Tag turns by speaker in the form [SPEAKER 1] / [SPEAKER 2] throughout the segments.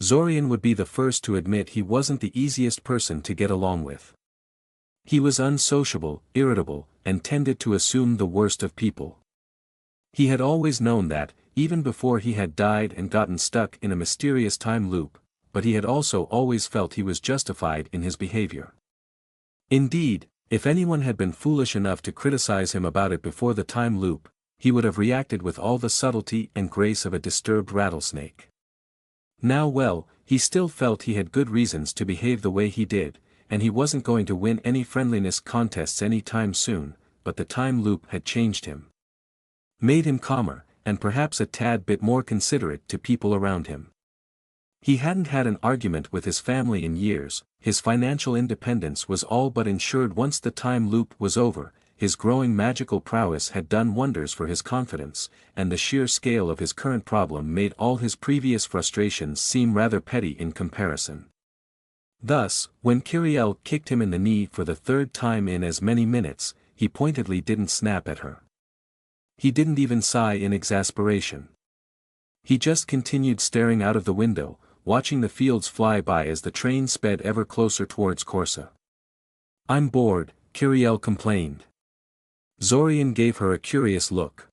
[SPEAKER 1] Zorian would be the first to admit he wasn't the easiest person to get along with. He was unsociable, irritable, and tended to assume the worst of people. He had always known that, even before he had died and gotten stuck in a mysterious time loop, but he had also always felt he was justified in his behavior. Indeed, if anyone had been foolish enough to criticize him about it before the time loop, he would have reacted with all the subtlety and grace of a disturbed rattlesnake. Now well, he still felt he had good reasons to behave the way he did, and he wasn't going to win any friendliness contests any time soon, but the time loop had changed him. Made him calmer, and perhaps a tad bit more considerate to people around him. He hadn't had an argument with his family in years, his financial independence was all but ensured once the time loop was over, his growing magical prowess had done wonders for his confidence, and the sheer scale of his current problem made all his previous frustrations seem rather petty in comparison. Thus, when Kiriel kicked him in the knee for the third time in as many minutes, he pointedly didn't snap at her. He didn't even sigh in exasperation. He just continued staring out of the window, watching the fields fly by as the train sped ever closer towards Corsa. "I'm bored," Kiriel complained. Zorian gave her a curious look.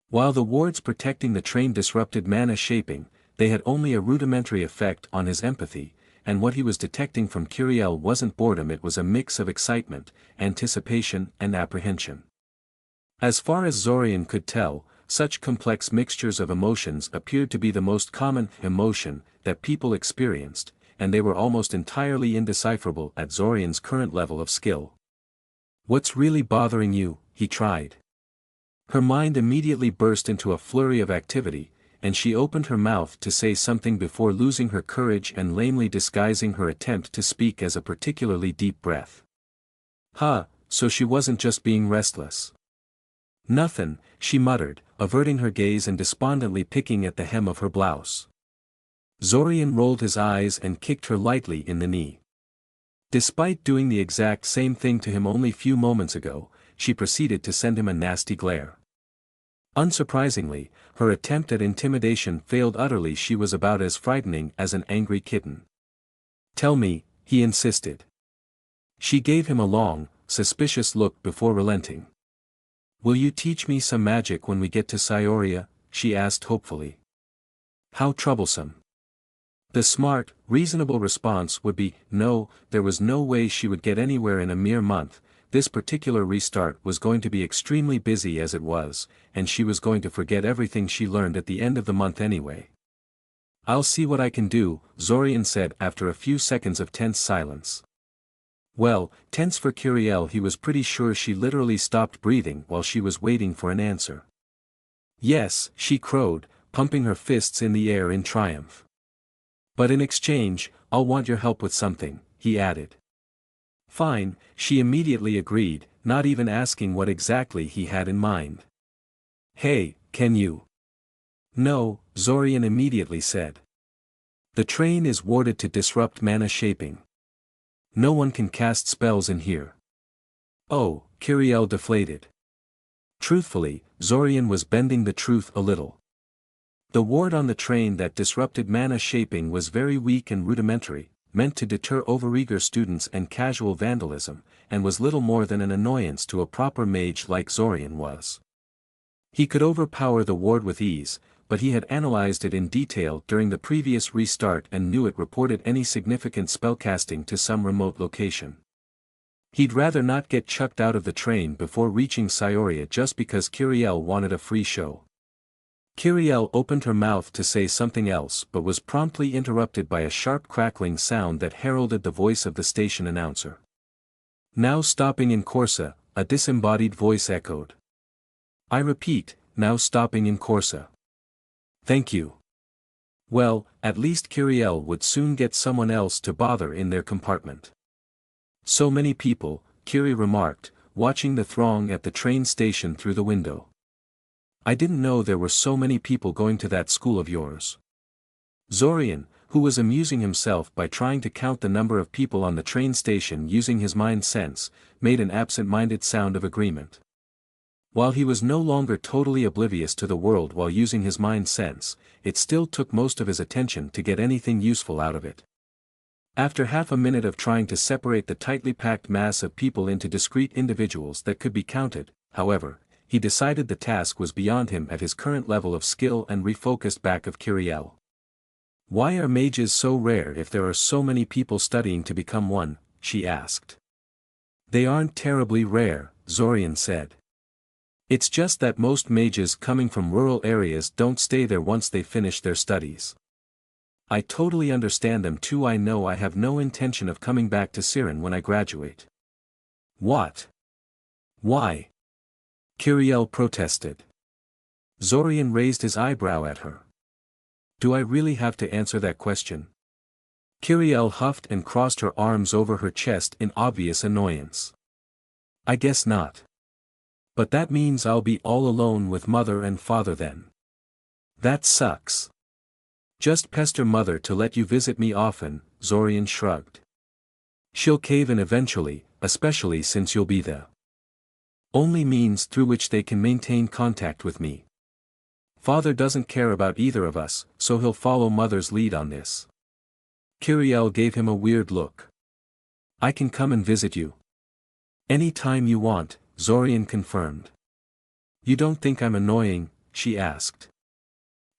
[SPEAKER 1] While the wards protecting the train disrupted mana shaping, they had only a rudimentary effect on his empathy, and what he was detecting from Kiriel wasn't boredom, it was a mix of excitement, anticipation and apprehension. As far as Zorian could tell, such complex mixtures of emotions appeared to be the most common emotion that people experienced, and they were almost entirely indecipherable at Zorian's current level of skill. "What's really bothering you?" he tried. Her mind immediately burst into a flurry of activity, and she opened her mouth to say something before losing her courage and lamely disguising her attempt to speak as a particularly deep breath. So she wasn't just being restless. "Nothin'," she muttered, averting her gaze and despondently picking at the hem of her blouse. Zorian rolled his eyes and kicked her lightly in the knee. Despite doing the exact same thing to him only few moments ago, she proceeded to send him a nasty glare. Unsurprisingly, her attempt at intimidation failed utterly. She was about as frightening as an angry kitten. "Tell me," he insisted. She gave him a long, suspicious look before relenting. "Will you teach me some magic when we get to Scioria?" she asked hopefully. How troublesome. The smart, reasonable response would be, no. There was no way she would get anywhere in a mere month. This particular restart was going to be extremely busy as it was, and she was going to forget everything she learned at the end of the month anyway. "I'll see what I can do," Zorian said after a few seconds of tense silence. Well, tense for Kiriel. He was pretty sure she literally stopped breathing while she was waiting for an answer. "Yes," she crowed, pumping her fists in the air in triumph. "But in exchange, I'll want your help with something," he added. "Fine," she immediately agreed, not even asking what exactly he had in mind. "Hey, can you?" "No," Zorian immediately said. "The train is warded to disrupt mana shaping. No one can cast spells in here." "Oh," Kiriel deflated. Truthfully, Zorian was bending the truth a little. The ward on the train that disrupted mana shaping was very weak and rudimentary, meant to deter overeager students and casual vandalism, and was little more than an annoyance to a proper mage like Zorian was. He could overpower the ward with ease, but he had analyzed it in detail during the previous restart and knew it reported any significant spellcasting to some remote location. He'd rather not get chucked out of the train before reaching Scioria just because Kiriel wanted a free show. Kiriel opened her mouth to say something else but was promptly interrupted by a sharp crackling sound that heralded the voice of the station announcer. "Now stopping in Corsa," a disembodied voice echoed. "I repeat, now stopping in Corsa." "Thank you." Well, at least Kiriel would soon get someone else to bother in their compartment. "So many people," Kiri remarked, watching the throng at the train station through the window. "I didn't know there were so many people going to that school of yours." Zorian, who was amusing himself by trying to count the number of people on the train station using his mind sense, made an absent-minded sound of agreement. While he was no longer totally oblivious to the world while using his mind sense, it still took most of his attention to get anything useful out of it. After half a minute of trying to separate the tightly packed mass of people into discrete individuals that could be counted, however, he decided the task was beyond him at his current level of skill and refocused back of Kiriel. "Why are mages so rare if there are so many people studying to become one?" she asked. "They aren't terribly rare," Zorian said. "It's just that most mages coming from rural areas don't stay there once they finish their studies. I totally understand them too. I know I have no intention of coming back to Siren when I graduate." "What? Why?" Kiriel protested. Zorian raised his eyebrow at her. "Do I really have to answer that question?" Kiriel huffed and crossed her arms over her chest in obvious annoyance. "I guess not. But that means I'll be all alone with mother and father then. That sucks." "Just pester mother to let you visit me often," Zorian shrugged. "She'll cave in eventually, especially since you'll be the only means through which they can maintain contact with me. Father doesn't care about either of us, so he'll follow mother's lead on this." Kiriel gave him a weird look. "I can come and visit you any time you want," Zorian confirmed. "You don't think I'm annoying?" she asked.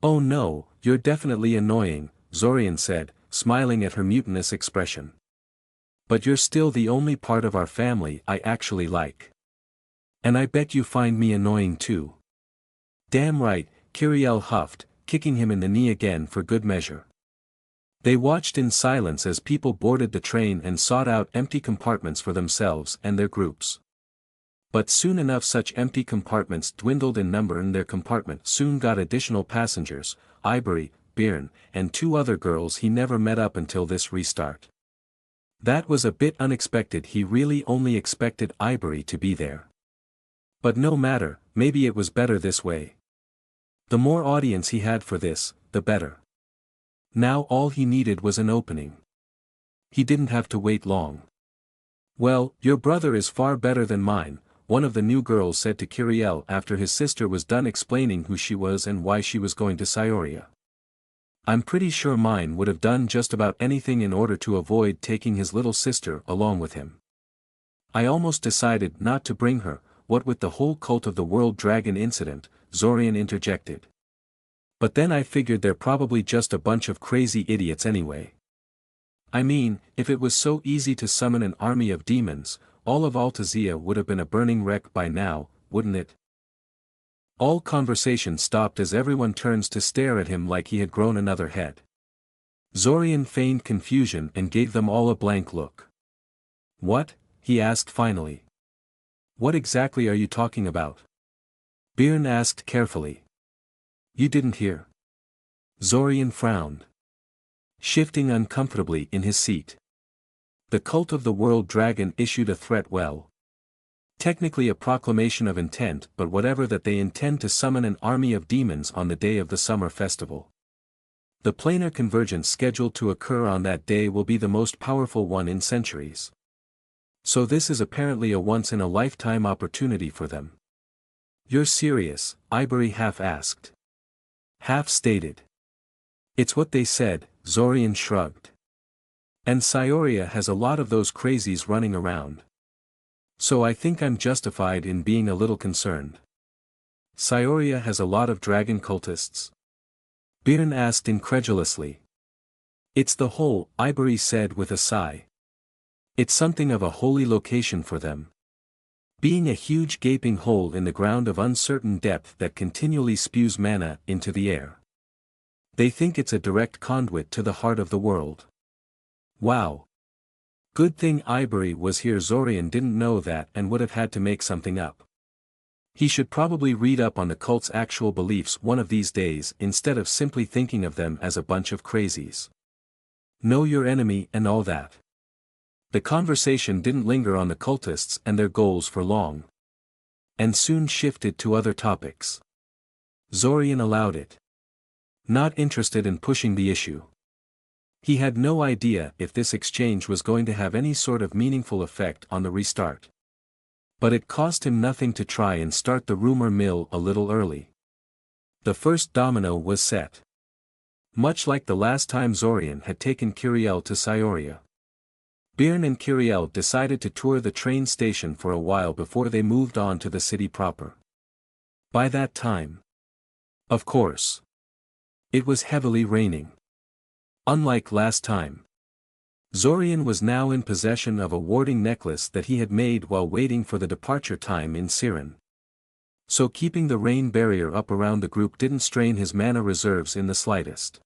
[SPEAKER 1] "Oh no, you're definitely annoying," Zorian said, smiling at her mutinous expression. "But you're still the only part of our family I actually like. And I bet you find me annoying too." "Damn right," Kiriel huffed, kicking him in the knee again for good measure. They watched in silence as people boarded the train and sought out empty compartments for themselves and their groups. But soon enough such empty compartments dwindled in number and their compartment soon got additional passengers, Ivory, Byrne, and two other girls he never met up until this restart. That was a bit unexpected. He really only expected Ivory to be there. But no matter, maybe it was better this way. The more audience he had for this, the better. Now all he needed was an opening. He didn't have to wait long. "Well, your brother is far better than mine," one of the new girls said to Kiriel after his sister was done explaining who she was and why she was going to Scioria. "I'm pretty sure mine would have done just about anything in order to avoid taking his little sister along with him. I almost decided not to bring her, what with the whole Cult of the World Dragon incident," Zorian interjected. "But then I figured they're probably just a bunch of crazy idiots anyway. I mean, if it was so easy to summon an army of demons, all of Altazia would have been a burning wreck by now, wouldn't it?" All conversation stopped as everyone turns to stare at him like he had grown another head. Zorian feigned confusion and gave them all a blank look. "What?" he asked finally. "What exactly are you talking about?" Byrne asked carefully. "You didn't hear?" Zorian frowned, shifting uncomfortably in his seat. "The Cult of the World Dragon issued a threat, well, technically a proclamation of intent, but whatever that they intend to summon an army of demons on the day of the summer festival. The planar convergence scheduled to occur on that day will be the most powerful one in centuries. So this is apparently a once-in-a-lifetime opportunity for them." "You're serious?" Ivory half asked. Half stated. "It's what they said," Zorian shrugged. "And Scioria has a lot of those crazies running around. So I think I'm justified in being a little concerned." "Scioria has a lot of dragon cultists?" Byrne asked incredulously. "It's the hole," Ivory said with a sigh. "It's something of a holy location for them. Being a huge gaping hole in the ground of uncertain depth that continually spews mana into the air. They think it's a direct conduit to the heart of the world." "Wow. Good thing Ivory was here." Zorian didn't know that and would have had to make something up. He should probably read up on the cult's actual beliefs one of these days instead of simply thinking of them as a bunch of crazies. Know your enemy and all that. The conversation didn't linger on the cultists and their goals for long, and soon shifted to other topics. Zorian allowed it. Not interested in pushing the issue. He had no idea if this exchange was going to have any sort of meaningful effect on the restart. But it cost him nothing to try and start the rumor mill a little early. The first domino was set. Much like the last time Zorian had taken Kiriel to Scioria. Byrne and Kiriel decided to tour the train station for a while before they moved on to the city proper. By that time, of course, it was heavily raining. Unlike last time, Zorian was now in possession of a warding necklace that he had made while waiting for the departure time in Siren. So keeping the rain barrier up around the group didn't strain his mana reserves in the slightest.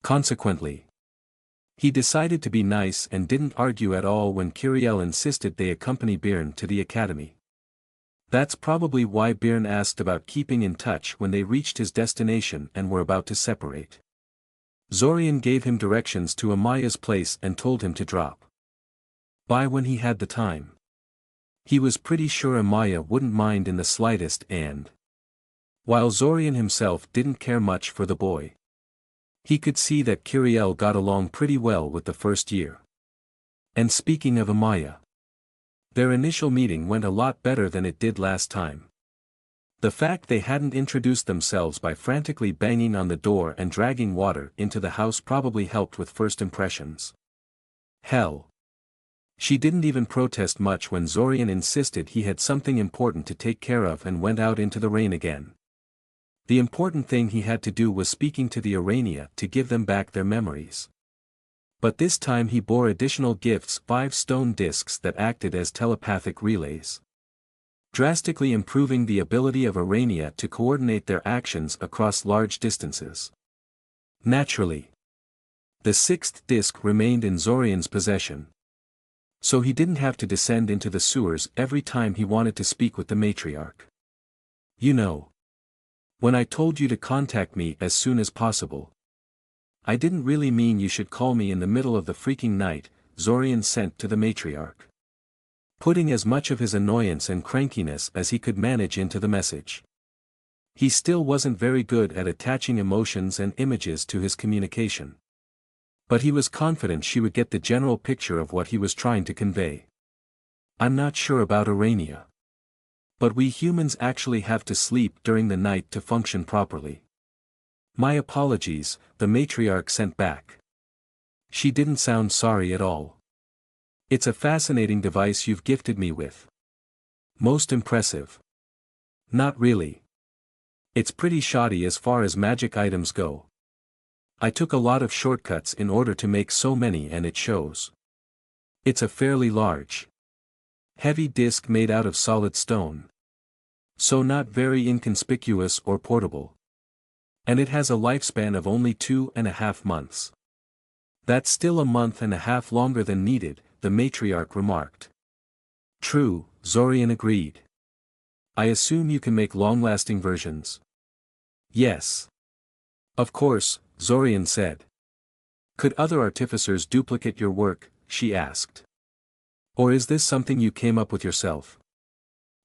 [SPEAKER 1] Consequently, he decided to be nice and didn't argue at all when Kiriel insisted they accompany Byrne to the academy. That's probably why Byrne asked about keeping in touch when they reached his destination and were about to separate. Zorian gave him directions to Amaya's place and told him to drop by when he had the time. He was pretty sure Amaya wouldn't mind in the slightest, and while Zorian himself didn't care much for the boy, he could see that Kiriel got along pretty well with the first year. And speaking of Amaya, their initial meeting went a lot better than it did last time. The fact they hadn't introduced themselves by frantically banging on the door and dragging water into the house probably helped with first impressions. Hell, she didn't even protest much when Zorian insisted he had something important to take care of and went out into the rain again. The important thing he had to do was speaking to the Arania to give them back their memories. But this time he bore additional gifts, 5 stone discs that acted as telepathic relays, drastically improving the ability of Arania to coordinate their actions across large distances. Naturally, the 6th disc remained in Zorian's possession, so he didn't have to descend into the sewers every time he wanted to speak with the Matriarch. You know, when I told you to contact me as soon as possible, I didn't really mean you should call me in the middle of the freaking night, Zorian sent to the Matriarch, putting as much of his annoyance and crankiness as he could manage into the message. He still wasn't very good at attaching emotions and images to his communication, but he was confident she would get the general picture of what he was trying to convey. I'm not sure about Arania, but we humans actually have to sleep during the night to function properly. My apologies, the Matriarch sent back. She didn't sound sorry at all. It's a fascinating device you've gifted me with. Most impressive. Not really. It's pretty shoddy as far as magic items go. I took a lot of shortcuts in order to make so many, and it shows. It's a fairly large, heavy disc made out of solid stone, so not very inconspicuous or portable. And it has a lifespan of only 2.5 months. That's still a month and a half longer than needed, the Matriarch remarked. True, Zorian agreed. I assume you can make long-lasting versions. Yes. Of course, Zorian said. Could other artificers duplicate your work, she asked. Or is this something you came up with yourself?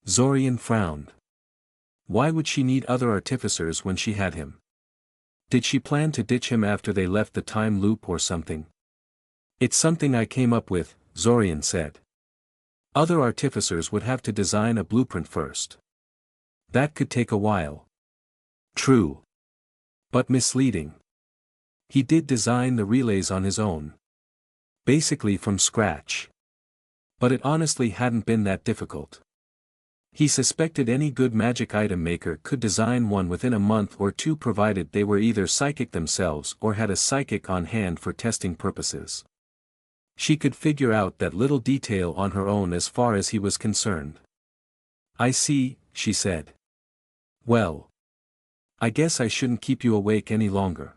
[SPEAKER 1] Zorian frowned. Why would she need other artificers when she had him? Did she plan to ditch him after they left the time loop or something? It's something I came up with, Zorian said. Other artificers would have to design a blueprint first. That could take a while. True. But misleading. He did design the relays on his own. Basically from scratch. But it honestly hadn't been that difficult. He suspected any good magic item maker could design one within a month or two provided they were either psychic themselves or had a psychic on hand for testing purposes. She could figure out that little detail on her own as far as he was concerned. I see, she said. Well, I guess I shouldn't keep you awake any longer.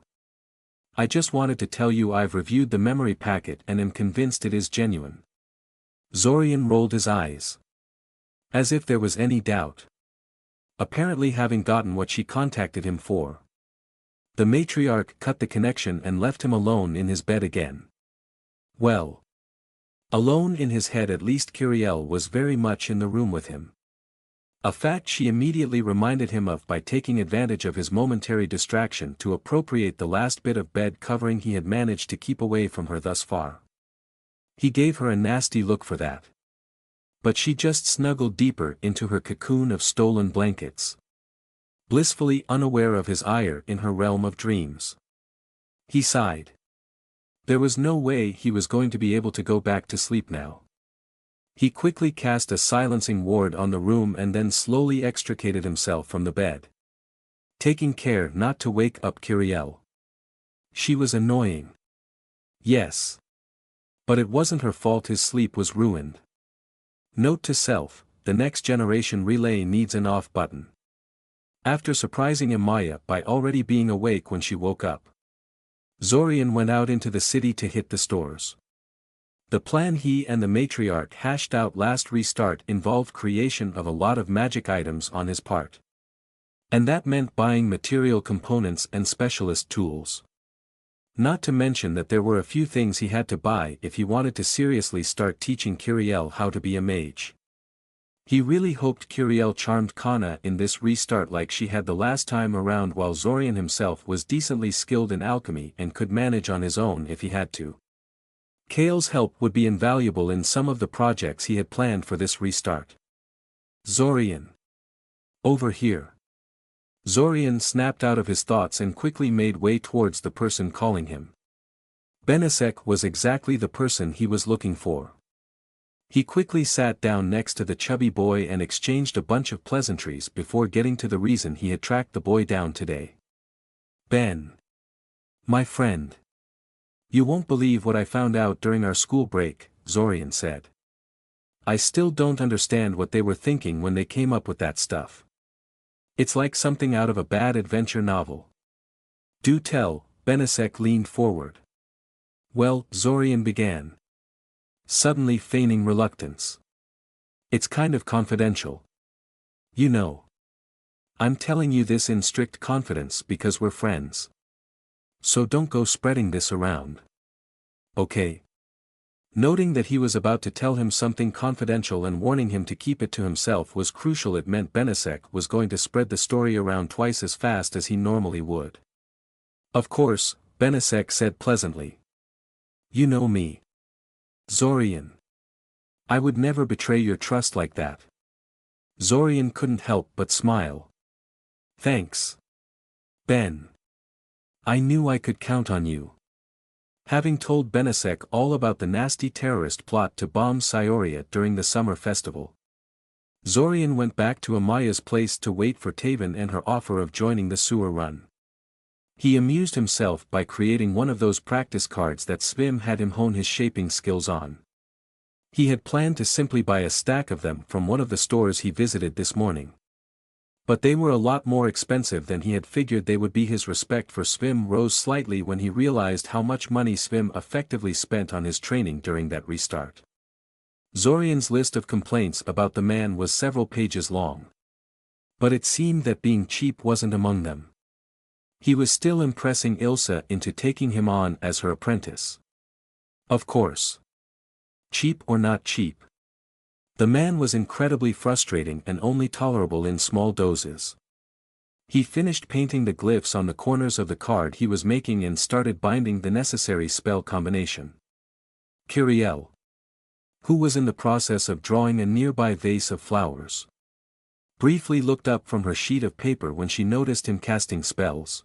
[SPEAKER 1] I just wanted to tell you I've reviewed the memory packet and am convinced it is genuine. Zorian rolled his eyes. As if there was any doubt. Apparently having gotten what she contacted him for. The Matriarch cut the connection and left him alone in his bed again. Well. Alone in his head, at least Kiriel was very much in the room with him. A fact she immediately reminded him of by taking advantage of his momentary distraction to appropriate the last bit of bed covering he had managed to keep away from her thus far. He gave her a nasty look for that. But she just snuggled deeper into her cocoon of stolen blankets. Blissfully unaware of his ire in her realm of dreams. He sighed. There was no way he was going to be able to go back to sleep now. He quickly cast a silencing ward on the room and then slowly extricated himself from the bed. Taking care not to wake up Kyrielle. She was annoying. Yes. But it wasn't her fault his sleep was ruined. Note to self, the next generation relay needs an off button. After surprising Amaya by already being awake when she woke up, Zorian went out into the city to hit the stores. The plan he and the Matriarch hashed out last restart involved creation of a lot of magic items on his part. And that meant buying material components and specialist tools. Not to mention that there were a few things he had to buy if he wanted to seriously start teaching Kyrielle how to be a mage. He really hoped Kyrielle charmed Kana in this restart like she had the last time around, while Zorian himself was decently skilled in alchemy and could manage on his own if he had to. Kale's help would be invaluable in some of the projects he had planned for this restart. Zorian. Over here. Zorian snapped out of his thoughts and quickly made way towards the person calling him. Benesek was exactly the person he was looking for. He quickly sat down next to the chubby boy and exchanged a bunch of pleasantries before getting to the reason he had tracked the boy down today. Ben. My friend. You won't believe what I found out during our school break, Zorian said. I still don't understand what they were thinking when they came up with that stuff. It's like something out of a bad adventure novel. Do tell, Benesek leaned forward. Well, Zorian began. Suddenly feigning reluctance. It's kind of confidential. You know. I'm telling you this in strict confidence because we're friends. So don't go spreading this around. Okay? Noting that he was about to tell him something confidential and warning him to keep it to himself was crucial. It meant Benesek was going to spread the story around twice as fast as he normally would. Of course, Benesek said pleasantly. You know me. Zorian. I would never betray your trust like that. Zorian couldn't help but smile. Thanks. Ben. I knew I could count on you. Having told Benesek all about the nasty terrorist plot to bomb Syoria during the summer festival, Zorian went back to Amaya's place to wait for Taven and her offer of joining the sewer run. He amused himself by creating one of those practice cards that Svim had him hone his shaping skills on. He had planned to simply buy a stack of them from one of the stores he visited this morning. But they were a lot more expensive than he had figured they would be. His respect for Svim rose slightly when he realized how much money Svim effectively spent on his training during that restart. Zorian's list of complaints about the man was several pages long. But it seemed that being cheap wasn't among them. He was still impressing Ilsa into taking him on as her apprentice. Of course. Cheap or not cheap. The man was incredibly frustrating and only tolerable in small doses. He finished painting the glyphs on the corners of the card he was making and started binding the necessary spell combination. Kyrielle, who was in the process of drawing a nearby vase of flowers, briefly looked up from her sheet of paper when she noticed him casting spells,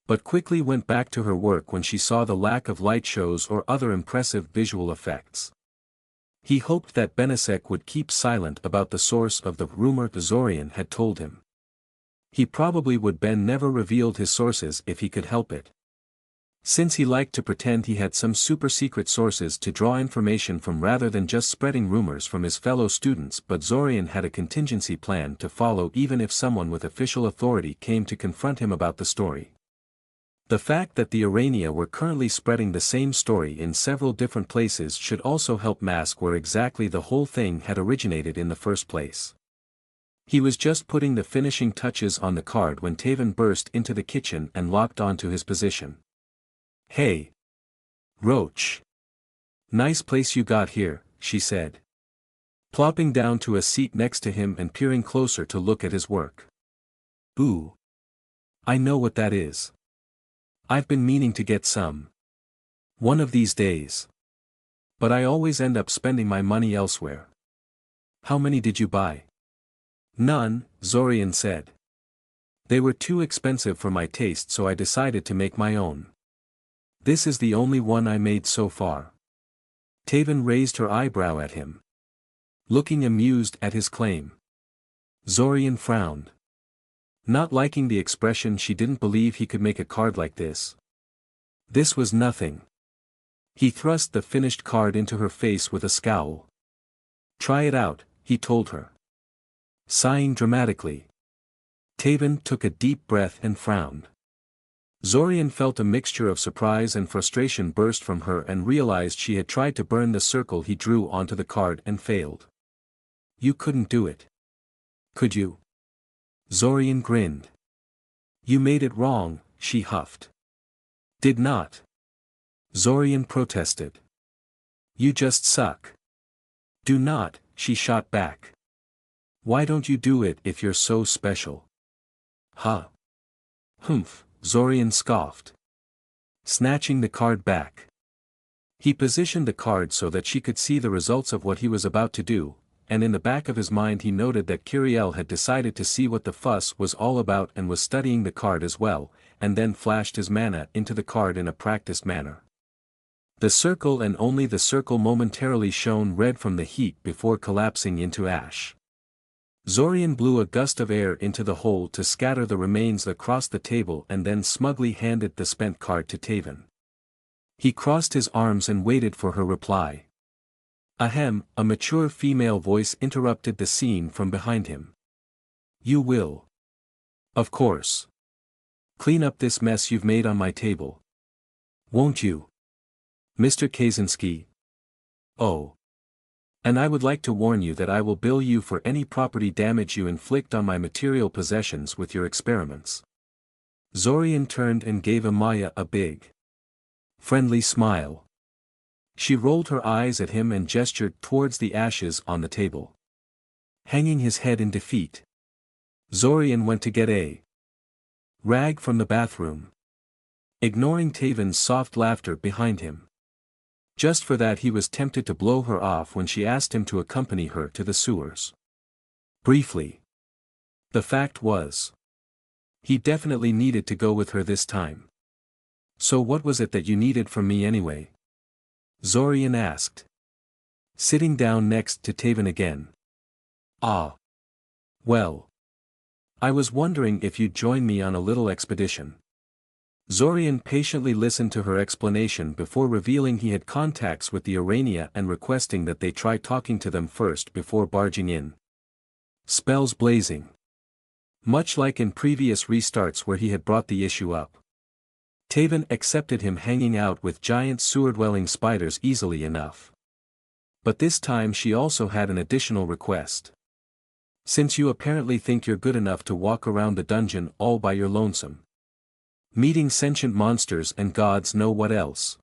[SPEAKER 1] but quickly went back to her work when she saw the lack of light shows or other impressive visual effects. He hoped that Benesek would keep silent about the source of the rumor Zorian had told him. He probably would. Ben never revealed his sources if he could help it. Since he liked to pretend he had some super secret sources to draw information from rather than just spreading rumors from his fellow students, but Zorian had a contingency plan to follow even if someone with official authority came to confront him about the story. The fact that the Arania were currently spreading the same story in several different places should also help mask where exactly the whole thing had originated in the first place. He was just putting the finishing touches on the card when Taven burst into the kitchen and locked onto his position. Hey! Roach! Nice place you got here, she said, plopping down to a seat next to him and peering closer to look at his work. Ooh! I know what that is. I've been meaning to get some. One of these days. But I always end up spending my money elsewhere. How many did you buy? None, Zorian said. They were too expensive for my taste, so I decided to make my own. This is the only one I made so far. Taven raised her eyebrow at him, looking amused at his claim. Zorian frowned. Not liking the expression, she didn't believe he could make a card like this. This was nothing. He thrust the finished card into her face with a scowl. Try it out, he told her. Sighing dramatically, Taven took a deep breath and frowned. Zorian felt a mixture of surprise and frustration burst from her and realized she had tried to burn the circle he drew onto the card and failed. You couldn't do it. Could you? Zorian grinned. You made it wrong, she huffed. Did not. Zorian protested. You just suck. Do not, she shot back. Why don't you do it if you're so special? Huh. Humph, Zorian scoffed, snatching the card back. He positioned the card so that she could see the results of what he was about to do, and in the back of his mind he noted that Kiriel had decided to see what the fuss was all about and was studying the card as well, and then flashed his mana into the card in a practiced manner. The circle and only the circle momentarily shone red from the heat before collapsing into ash. Zorian blew a gust of air into the hole to scatter the remains across the table and then smugly handed the spent card to Taven. He crossed his arms and waited for her reply. Ahem, a mature female voice interrupted the scene from behind him. You will. Of course. Clean up this mess you've made on my table. Won't you? Mr. Kaczynski? Oh. And I would like to warn you that I will bill you for any property damage you inflict on my material possessions with your experiments. Zorian turned and gave Amaya a big, friendly smile. She rolled her eyes at him and gestured towards the ashes on the table. Hanging his head in defeat, Zorian went to get a rag from the bathroom, ignoring Taven's soft laughter behind him. Just for that he was tempted to blow her off when she asked him to accompany her to the sewers. Briefly. The fact was, he definitely needed to go with her this time. So what was it that you needed from me anyway? Zorian asked, sitting down next to Taven again. Ah. Well. I was wondering if you'd join me on a little expedition. Zorian patiently listened to her explanation before revealing he had contacts with the Urania and requesting that they try talking to them first before barging in. Spells blazing. Much like in previous restarts where he had brought the issue up. Taven accepted him hanging out with giant sewer-dwelling spiders easily enough. But this time she also had an additional request. Since you apparently think you're good enough to walk around the dungeon all by your lonesome, meeting sentient monsters and gods know what else,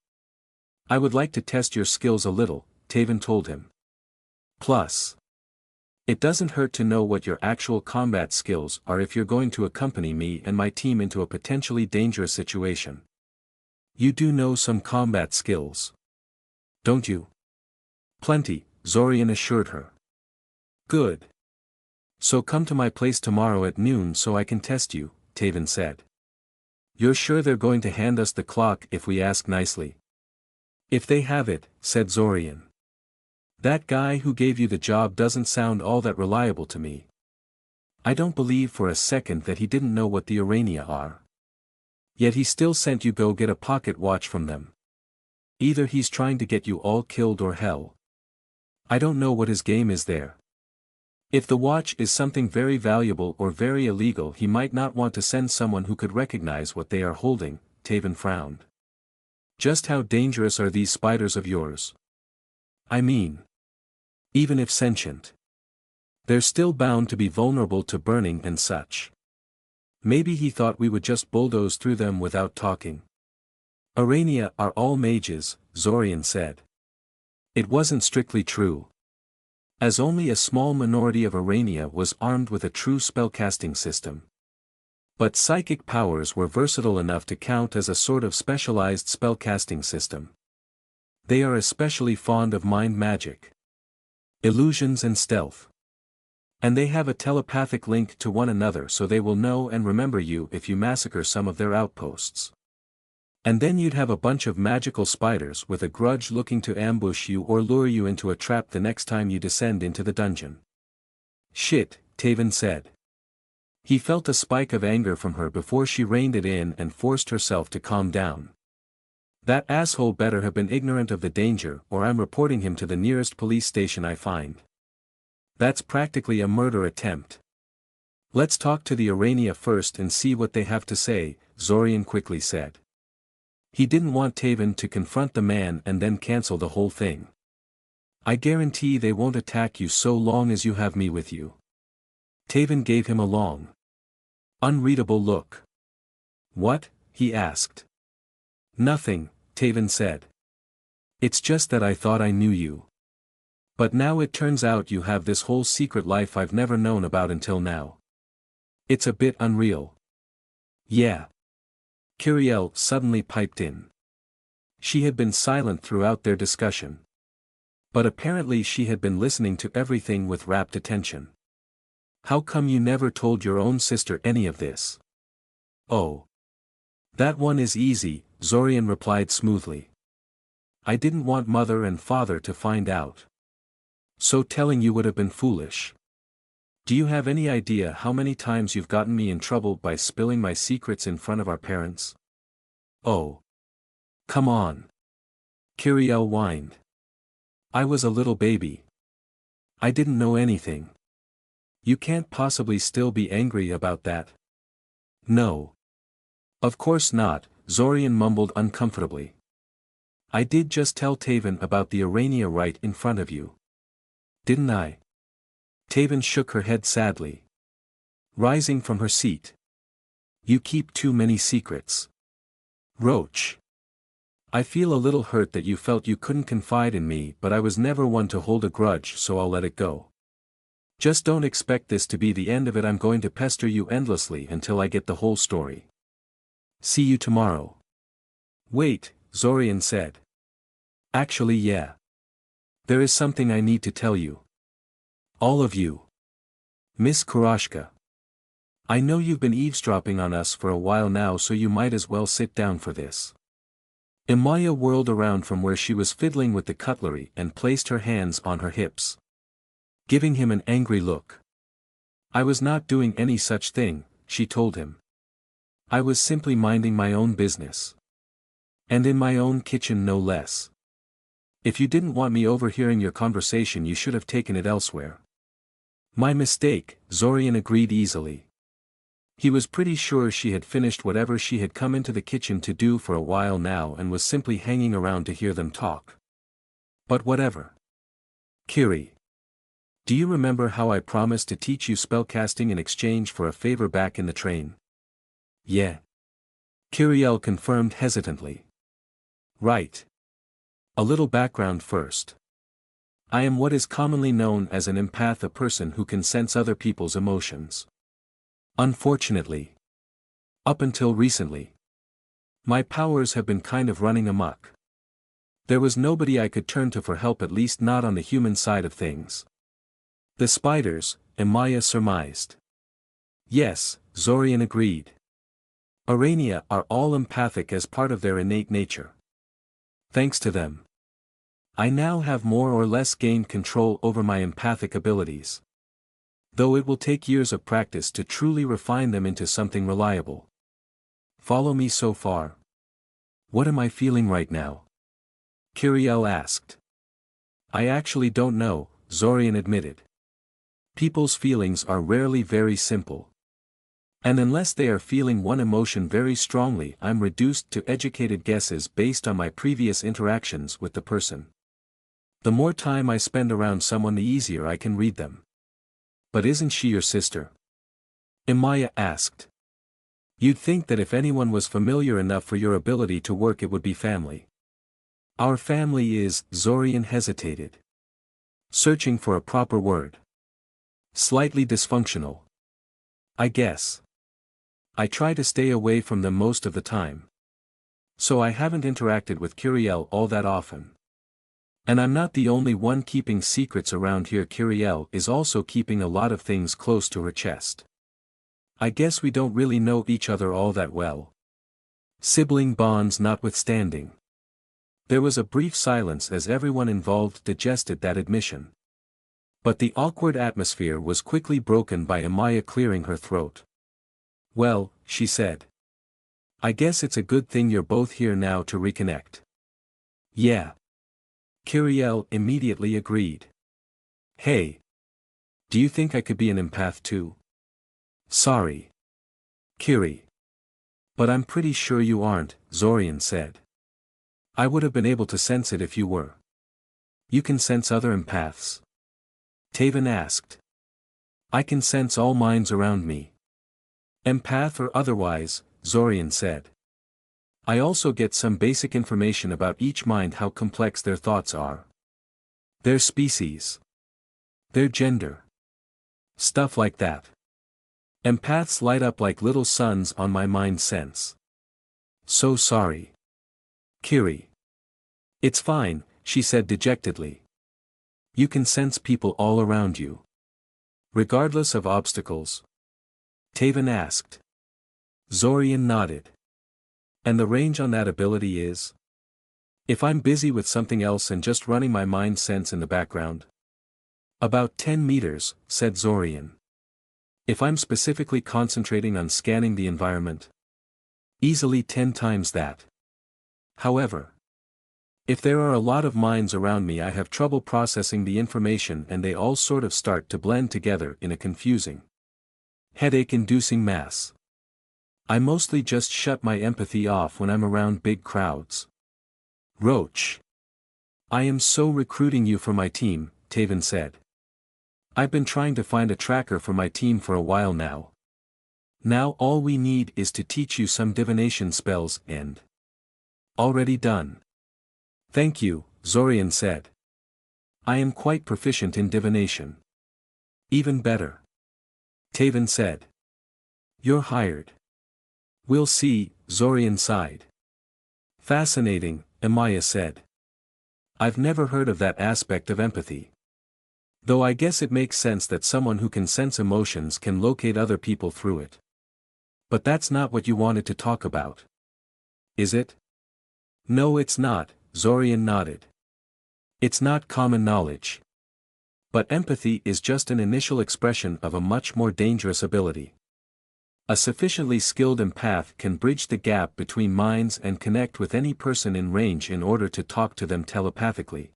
[SPEAKER 1] I would like to test your skills a little, Taven told him. Plus, it doesn't hurt to know what your actual combat skills are if you're going to accompany me and my team into a potentially dangerous situation. You do know some combat skills, don't you? Plenty, Zorian assured her. Good. So come to my place tomorrow at noon so I can test you, Taven said. You're sure they're going to hand us the clock if we ask nicely? If they have it, said Zorian. That guy who gave you the job doesn't sound all that reliable to me. I don't believe for a second that he didn't know what the Urania are. Yet he still sent you go get a pocket watch from them. Either he's trying to get you all killed or hell. I don't know what his game is there. If the watch is something very valuable or very illegal, he might not want to send someone who could recognize what they are holding, Taven frowned. Just how dangerous are these spiders of yours? I mean, even if sentient, they're still bound to be vulnerable to burning and such. Maybe he thought we would just bulldoze through them without talking. Urania are all mages, Zorian said. It wasn't strictly true, as only a small minority of Urania was armed with a true spellcasting system. But psychic powers were versatile enough to count as a sort of specialized spellcasting system. They are especially fond of mind magic, illusions and stealth. And they have a telepathic link to one another, so they will know and remember you if you massacre some of their outposts. And then you'd have a bunch of magical spiders with a grudge looking to ambush you or lure you into a trap the next time you descend into the dungeon. Shit, Taven said. He felt a spike of anger from her before she reined it in and forced herself to calm down. That asshole better have been ignorant of the danger, or I'm reporting him to the nearest police station I find. That's practically a murder attempt. Let's talk to the Urania first and see what they have to say, Zorian quickly said. He didn't want Taven to confront the man and then cancel the whole thing. I guarantee they won't attack you so long as you have me with you. Taven gave him a long, unreadable look. What? He asked. Nothing, Taven said. It's just that I thought I knew you. But now it turns out you have this whole secret life I've never known about until now. It's a bit unreal. Yeah. Kiriel suddenly piped in. She had been silent throughout their discussion. But apparently she had been listening to everything with rapt attention. How come you never told your own sister any of this? Oh. That one is easy, Zorian replied smoothly. I didn't want mother and father to find out. So telling you would have been foolish. Do you have any idea how many times you've gotten me in trouble by spilling my secrets in front of our parents? Oh. Come on. Kiriel whined. I was a little baby. I didn't know anything. You can't possibly still be angry about that. No. Of course not, Zorian mumbled uncomfortably. I did just tell Taven about the Urania right in front of you. Didn't I? Taven shook her head sadly. Rising from her seat. You keep too many secrets. Roach. I feel a little hurt that you felt you couldn't confide in me, but I was never one to hold a grudge, so I'll let it go. Just don't expect this to be the end of it. I'm going to pester you endlessly until I get the whole story. See you tomorrow. Wait, Zorian said. Actually, yeah. There is something I need to tell you. All of you. Miss Kurashka. I know you've been eavesdropping on us for a while now, so you might as well sit down for this. Imaya whirled around from where she was fiddling with the cutlery and placed her hands on her hips, giving him an angry look. I was not doing any such thing, she told him. I was simply minding my own business. And in my own kitchen no less. If you didn't want me overhearing your conversation, you should have taken it elsewhere. My mistake, Zorian agreed easily. He was pretty sure she had finished whatever she had come into the kitchen to do for a while now and was simply hanging around to hear them talk. But whatever. Kiri. Do you remember how I promised to teach you spellcasting in exchange for a favor back in the train? Yeah. Kiriel confirmed hesitantly. Right. A little background first. I am what is commonly known as an empath, a person who can sense other people's emotions. Unfortunately. Up until recently. My powers have been kind of running amok. There was nobody I could turn to for help, at least not on the human side of things. The spiders, Imaya surmised. Yes, Zorian agreed. Urania are all empathic as part of their innate nature. Thanks to them, I now have more or less gained control over my empathic abilities. Though it will take years of practice to truly refine them into something reliable. Follow me so far? What am I feeling right now? Kiriel asked. I actually don't know, Zorian admitted. People's feelings are rarely very simple. And unless they are feeling one emotion very strongly, I'm reduced to educated guesses based on my previous interactions with the person. The more time I spend around someone, the easier I can read them. But isn't she your sister? Imaya asked. You'd think that if anyone was familiar enough for your ability to work, it would be family. Our family is, Zorian hesitated, searching for a proper word. Slightly dysfunctional. I guess. I try to stay away from them most of the time. So I haven't interacted with Kiriel all that often. And I'm not the only one keeping secrets around here. Kiriel is also keeping a lot of things close to her chest. I guess we don't really know each other all that well. Sibling bonds notwithstanding. There was a brief silence as everyone involved digested that admission. But the awkward atmosphere was quickly broken by Amaya clearing her throat. Well, she said. I guess it's a good thing you're both here now to reconnect. Yeah. Kiriel immediately agreed. Hey. Do you think I could be an empath too? Sorry. Kiri. But I'm pretty sure you aren't, Zorian said. I would have been able to sense it if you were. You can sense other empaths? Taven asked. I can sense all minds around me. Empath or otherwise, Zorian said. I also get some basic information about each mind, how complex their thoughts are. Their species. Their gender. Stuff like that. Empaths light up like little suns on my mind sense. So sorry. Kiri. It's fine, she said dejectedly. You can sense people all around you. Regardless of obstacles? Taven asked. Zorian nodded. And the range on that ability is? If I'm busy with something else and just running my mind sense in the background? About 10 meters, said Zorian. If I'm specifically concentrating on scanning the environment? Easily 10 times that. However, if there are a lot of minds around me, I have trouble processing the information and they all sort of start to blend together in a confusing, headache-inducing mass. I mostly just shut my empathy off when I'm around big crowds. Roach. I am so recruiting you for my team, Taven said. I've been trying to find a tracker for my team for a while now. Now all we need is to teach you some divination spells and... Already done. Thank you, Zorian said. I am quite proficient in divination. Even better. Taven said. You're hired. We'll see, Zorian sighed. Fascinating, Amaya said. I've never heard of that aspect of empathy. Though I guess it makes sense that someone who can sense emotions can locate other people through it. But that's not what you wanted to talk about. Is it? No, it's not, Zorian nodded. It's not common knowledge. But empathy is just an initial expression of a much more dangerous ability. A sufficiently skilled empath can bridge the gap between minds and connect with any person in range in order to talk to them telepathically.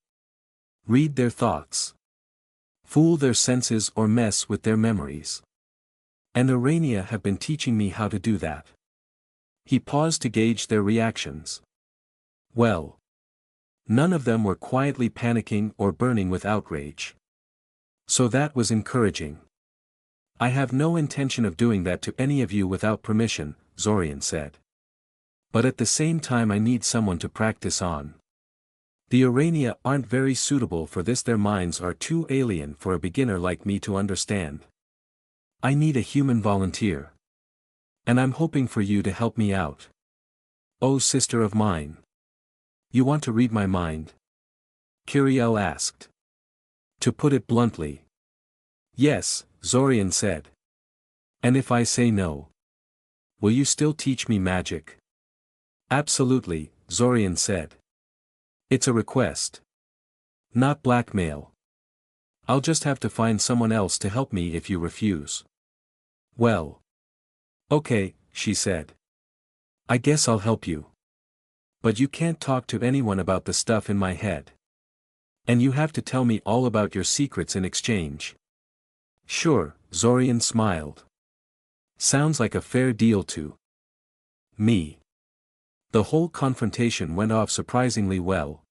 [SPEAKER 1] Read their thoughts. Fool their senses or mess with their memories. And Urania have been teaching me how to do that. He paused to gauge their reactions. Well. None of them were quietly panicking or burning with outrage. So that was encouraging. I have no intention of doing that to any of you without permission, Zorian said. But at the same time I need someone to practice on. The Urania aren't very suitable for this, their minds are too alien for a beginner like me to understand. I need a human volunteer. And I'm hoping for you to help me out. Oh sister of mine. You want to read my mind? Kiriel asked. To put it bluntly. Yes, Zorian said. And if I say no? Will you still teach me magic? Absolutely, Zorian said. It's a request. Not blackmail. I'll just have to find someone else to help me if you refuse. Well. Okay, she said. I guess I'll help you. But you can't talk to anyone about the stuff in my head. And you have to tell me all about your secrets in exchange. Sure, Zorian smiled. Sounds like a fair deal to me. The whole confrontation went off surprisingly well.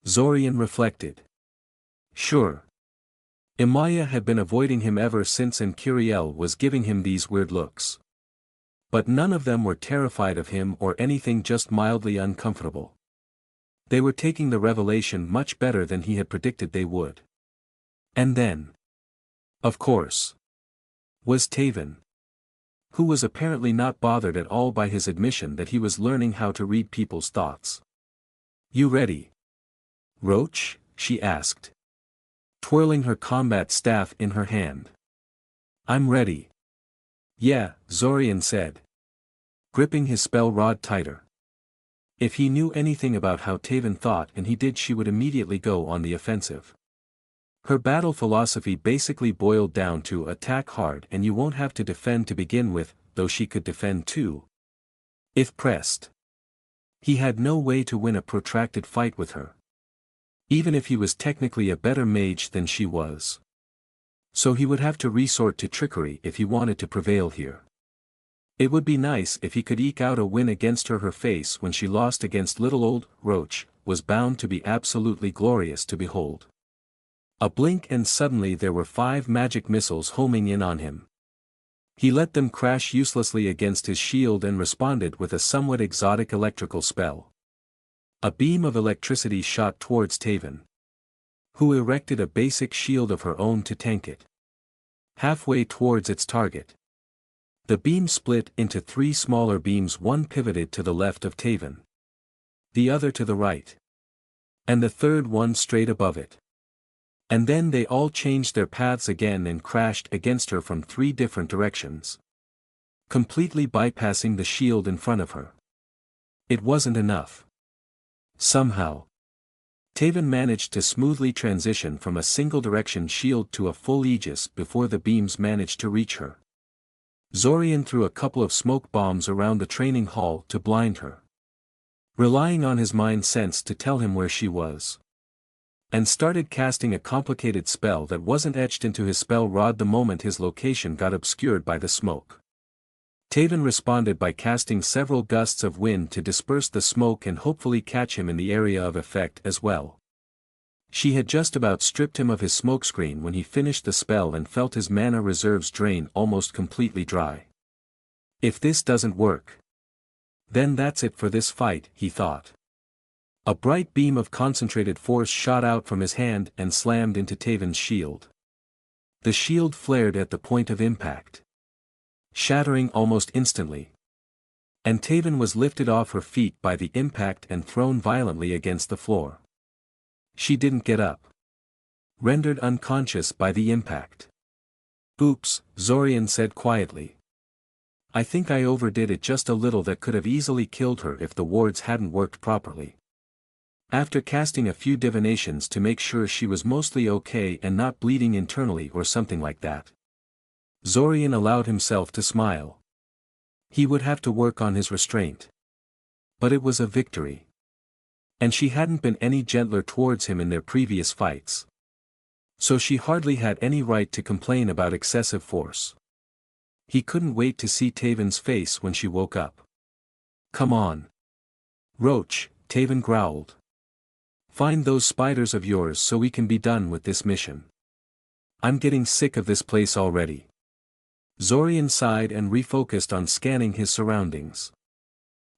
[SPEAKER 1] Zorian reflected. Sure. Amaya had been avoiding him ever since and Kiriel was giving him these weird looks. But none of them were terrified of him or anything, just mildly uncomfortable. They were taking the revelation much better than he had predicted they would. And then, of course, was Taven, who was apparently not bothered at all by his admission that he was learning how to read people's thoughts. You ready? Roach? She asked, twirling her combat staff in her hand. I'm ready. Yeah, Zorian said, gripping his spell rod tighter. If he knew anything about how Taven thought and he did, she would immediately go on the offensive. Her battle philosophy basically boiled down to attack hard and you won't have to defend to begin with, though she could defend too, if pressed. He had no way to win a protracted fight with her, even if he was technically a better mage than she was. So he would have to resort to trickery if he wanted to prevail here. It would be nice if he could eke out a win against her. Her face when she lost against little old Roach was bound to be absolutely glorious to behold. A blink and suddenly there were 5 magic missiles homing in on him. He let them crash uselessly against his shield and responded with a somewhat exotic electrical spell. A beam of electricity shot towards Taven, who erected a basic shield of her own to tank it. Halfway towards its target, the beam split into 3 smaller beams, one pivoted to the left of Taven, the other to the right, and the third one straight above it. And then they all changed their paths again and crashed against her from 3 different directions, completely bypassing the shield in front of her. It wasn't enough. Somehow, Taven managed to smoothly transition from a single-direction shield to a full aegis before the beams managed to reach her. Zorian threw a couple of smoke bombs around the training hall to blind her, relying on his mind sense to tell him where she was, and started casting a complicated spell that wasn't etched into his spell rod the moment his location got obscured by the smoke. Taven responded by casting several gusts of wind to disperse the smoke and hopefully catch him in the area of effect as well. She had just about stripped him of his smokescreen when he finished the spell and felt his mana reserves drain almost completely dry. If this doesn't work, then that's it for this fight, he thought. A bright beam of concentrated force shot out from his hand and slammed into Taven's shield. The shield flared at the point of impact, shattering almost instantly. And Taven was lifted off her feet by the impact and thrown violently against the floor. She didn't get up, rendered unconscious by the impact. Oops, Zorian said quietly. I think I overdid it just a little. That could have easily killed her if the wards hadn't worked properly. After casting a few divinations to make sure she was mostly okay and not bleeding internally or something like that, Zorian allowed himself to smile. He would have to work on his restraint, but it was a victory. And she hadn't been any gentler towards him in their previous fights, so she hardly had any right to complain about excessive force. He couldn't wait to see Taven's face when she woke up. Come on, Roach, Taven growled. Find those spiders of yours so we can be done with this mission. I'm getting sick of this place already. Zorian sighed and refocused on scanning his surroundings.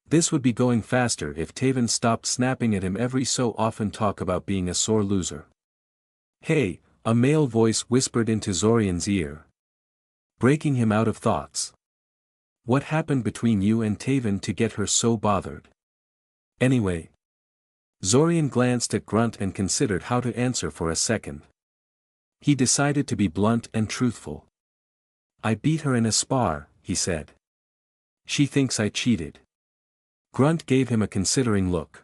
[SPEAKER 1] This would be going faster if Taven stopped snapping at him every so often. Talk about being a sore loser. Hey, a male voice whispered into Zorian's ear, breaking him out of thoughts. What happened between you and Taven to get her so bothered? Anyway. Zorian glanced at Grunt and considered how to answer for a second. He decided to be blunt and truthful. I beat her in a spar, he said. She thinks I cheated. Grunt gave him a considering look.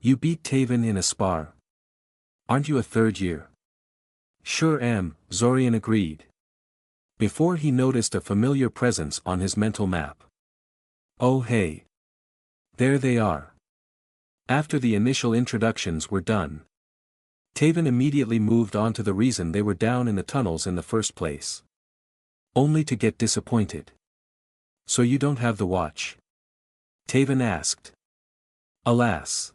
[SPEAKER 1] You beat Taven in a spar? Aren't you a third year? Sure am, Zorian agreed, before he noticed a familiar presence on his mental map. Oh hey. There they are. After the initial introductions were done, Taven immediately moved on to the reason they were down in the tunnels in the first place. Only to get disappointed. So you don't have the watch? Taven asked. Alas.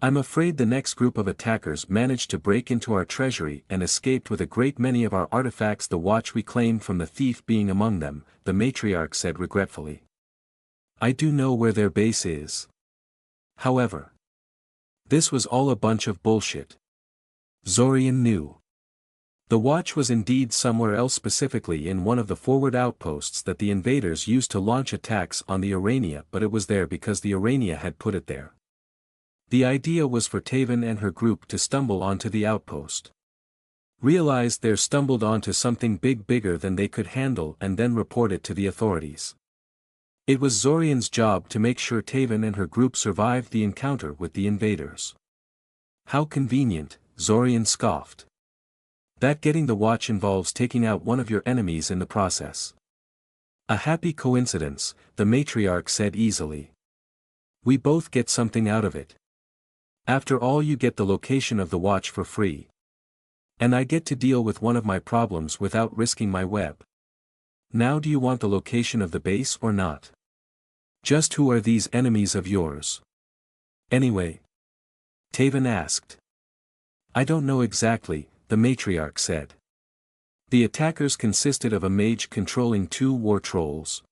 [SPEAKER 1] I'm afraid the next group of attackers managed to break into our treasury and escaped with a great many of our artifacts, the watch we claimed from the thief being among them, the Matriarch said regretfully. I do know where their base is. However, this was all a bunch of bullshit. Zorian knew. The watch was indeed somewhere else, specifically in one of the forward outposts that the invaders used to launch attacks on the Urania, but it was there because the Urania had put it there. The idea was for Taven and her group to stumble onto the outpost. Realize they're stumbled onto something bigger than they could handle and then report it to the authorities. It was Zorian's job to make sure Taven and her group survived the encounter with the invaders. How convenient, Zorian scoffed. That getting the watch involves taking out one of your enemies in the process. A happy coincidence, the Matriarch said easily. We both get something out of it. After all, you get the location of the watch for free. And I get to deal with one of my problems without risking my web. Now, do you want the location of the base or not? Just who are these enemies of yours? Anyway? Taven asked. I don't know exactly, the Matriarch said. The attackers consisted of a mage controlling 2 war trolls.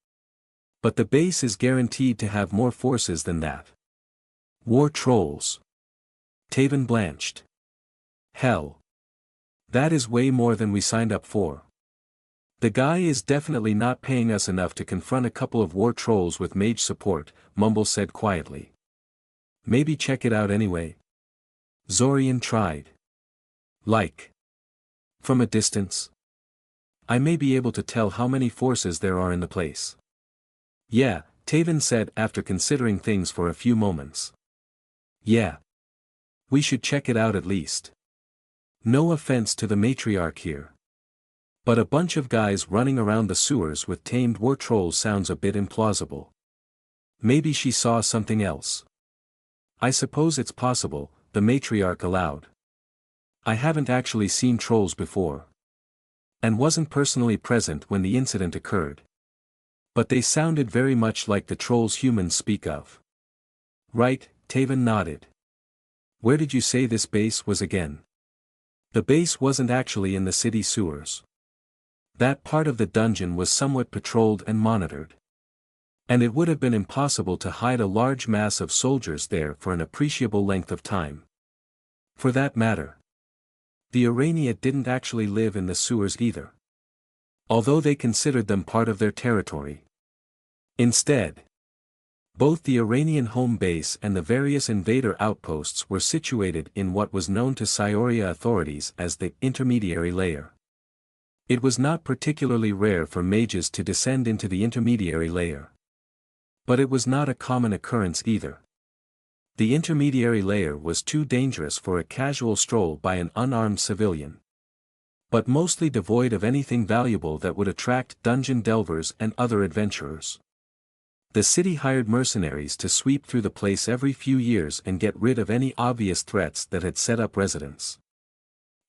[SPEAKER 1] But the base is guaranteed to have more forces than that. War trolls. Taven blanched. Hell. That is way more than we signed up for. The guy is definitely not paying us enough to confront a couple of war trolls with mage support, Mumble said quietly. Maybe check it out anyway. Zorian tried. Like. From a distance. I may be able to tell how many forces there are in the place. Yeah, Taven said after considering things for a few moments. Yeah. We should check it out at least. No offense to the Matriarch here. But a bunch of guys running around the sewers with tamed war trolls sounds a bit implausible. Maybe she saw something else. I suppose it's possible, the Matriarch allowed. I haven't actually seen trolls before. And wasn't personally present when the incident occurred. But they sounded very much like the trolls humans speak of. Right, Taven nodded. Where did you say this base was again? The base wasn't actually in the city sewers. That part of the dungeon was somewhat patrolled and monitored. And it would have been impossible to hide a large mass of soldiers there for an appreciable length of time. For that matter, the Urania didn't actually live in the sewers either. Although they considered them part of their territory. Instead, both the Iranian home base and the various invader outposts were situated in what was known to Scioria authorities as the intermediary layer. It was not particularly rare for mages to descend into the intermediary layer. But it was not a common occurrence either. The intermediary layer was too dangerous for a casual stroll by an unarmed civilian. But mostly devoid of anything valuable that would attract dungeon delvers and other adventurers. The city hired mercenaries to sweep through the place every few years and get rid of any obvious threats that had set up residence.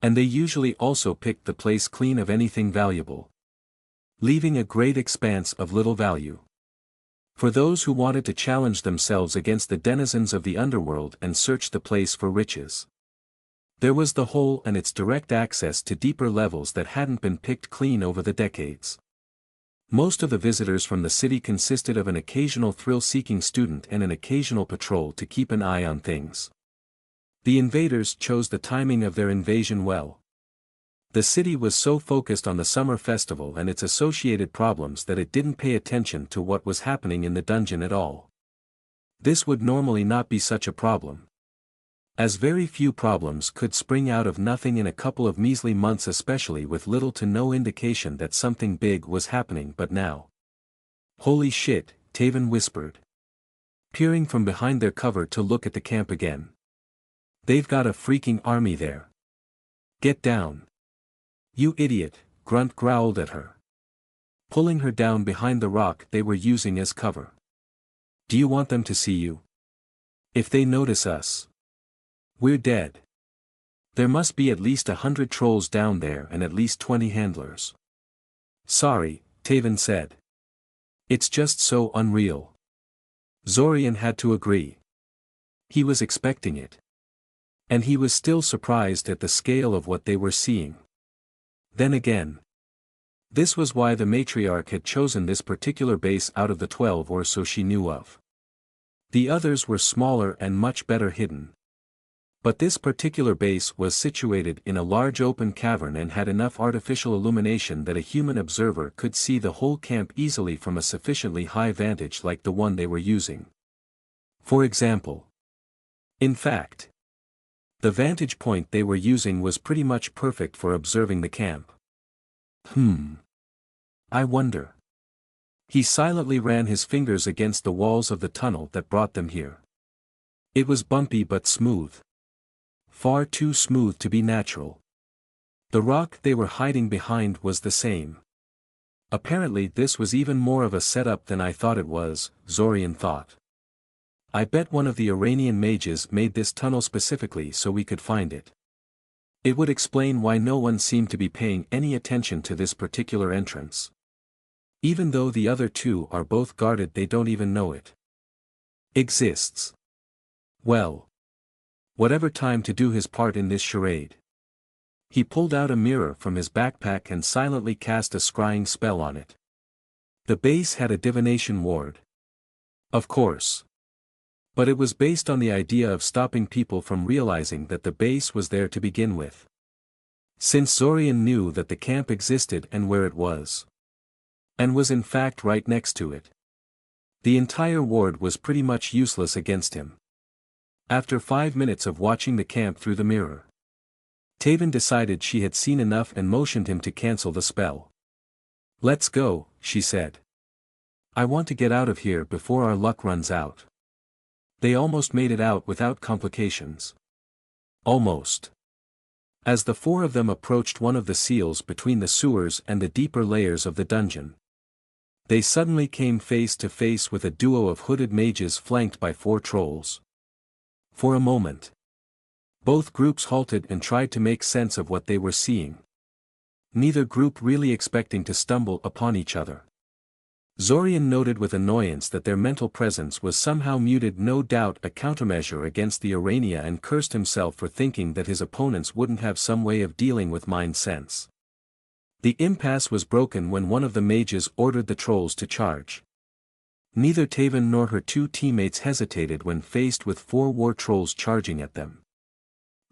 [SPEAKER 1] And they usually also picked the place clean of anything valuable, leaving a great expanse of little value for those who wanted to challenge themselves against the denizens of the underworld and search the place for riches. There was the hole and its direct access to deeper levels that hadn't been picked clean over the decades. Most of the visitors from the city consisted of an occasional thrill-seeking student and an occasional patrol to keep an eye on things. The invaders chose the timing of their invasion well. The city was so focused on the summer festival and its associated problems that it didn't pay attention to what was happening in the dungeon at all. This would normally not be such a problem, as very few problems could spring out of nothing in a couple of measly months, especially with little to no indication that something big was happening. But now. Holy shit, Taven whispered, peering from behind their cover to look at the camp again. They've got a freaking army there. Get down. You idiot, Grunt growled at her, pulling her down behind the rock they were using as cover. Do you want them to see you? If they notice us, we're dead. There must be at least 100 trolls down there and at least 20 handlers. Sorry, Taven said. It's just so unreal. Zorian had to agree. He was expecting it. And he was still surprised at the scale of what they were seeing. Then again, this was why the Matriarch had chosen this particular base out of the 12 or so she knew of. The others were smaller and much better hidden. But this particular base was situated in a large open cavern and had enough artificial illumination that a human observer could see the whole camp easily from a sufficiently high vantage like the one they were using. For example, In fact, the vantage point they were using was pretty much perfect for observing the camp. I wonder. He silently ran his fingers against the walls of the tunnel that brought them here. It was bumpy but smooth. Far too smooth to be natural. The rock they were hiding behind was the same. Apparently this was even more of a setup than I thought it was, Zorian thought. I bet one of the Iranian mages made this tunnel specifically so we could find it. It would explain why no one seemed to be paying any attention to this particular entrance. Even though the other two are both guarded, they don't even know it exists. Well, whatever, time to do his part in this charade. He pulled out a mirror from his backpack and silently cast a scrying spell on it. The base had a divination ward. Of course. But it was based on the idea of stopping people from realizing that the base was there to begin with. Since Zorian knew that the camp existed and where it was. And was in fact right next to it. The entire ward was pretty much useless against him. After 5 minutes of watching the camp through the mirror, Taven decided she had seen enough and motioned him to cancel the spell. "Let's go," she said. "I want to get out of here before our luck runs out." They almost made it out without complications. Almost. As the four of them approached one of the seals between the sewers and the deeper layers of the dungeon, they suddenly came face to face with a duo of hooded mages flanked by 4 trolls. For a moment, both groups halted and tried to make sense of what they were seeing. Neither group really expecting to stumble upon each other. Zorian noted with annoyance that their mental presence was somehow muted, no doubt a countermeasure against the Urania, and cursed himself for thinking that his opponents wouldn't have some way of dealing with mind sense. The impasse was broken when one of the mages ordered the trolls to charge. Neither Taven nor her 2 teammates hesitated when faced with 4 war trolls charging at them,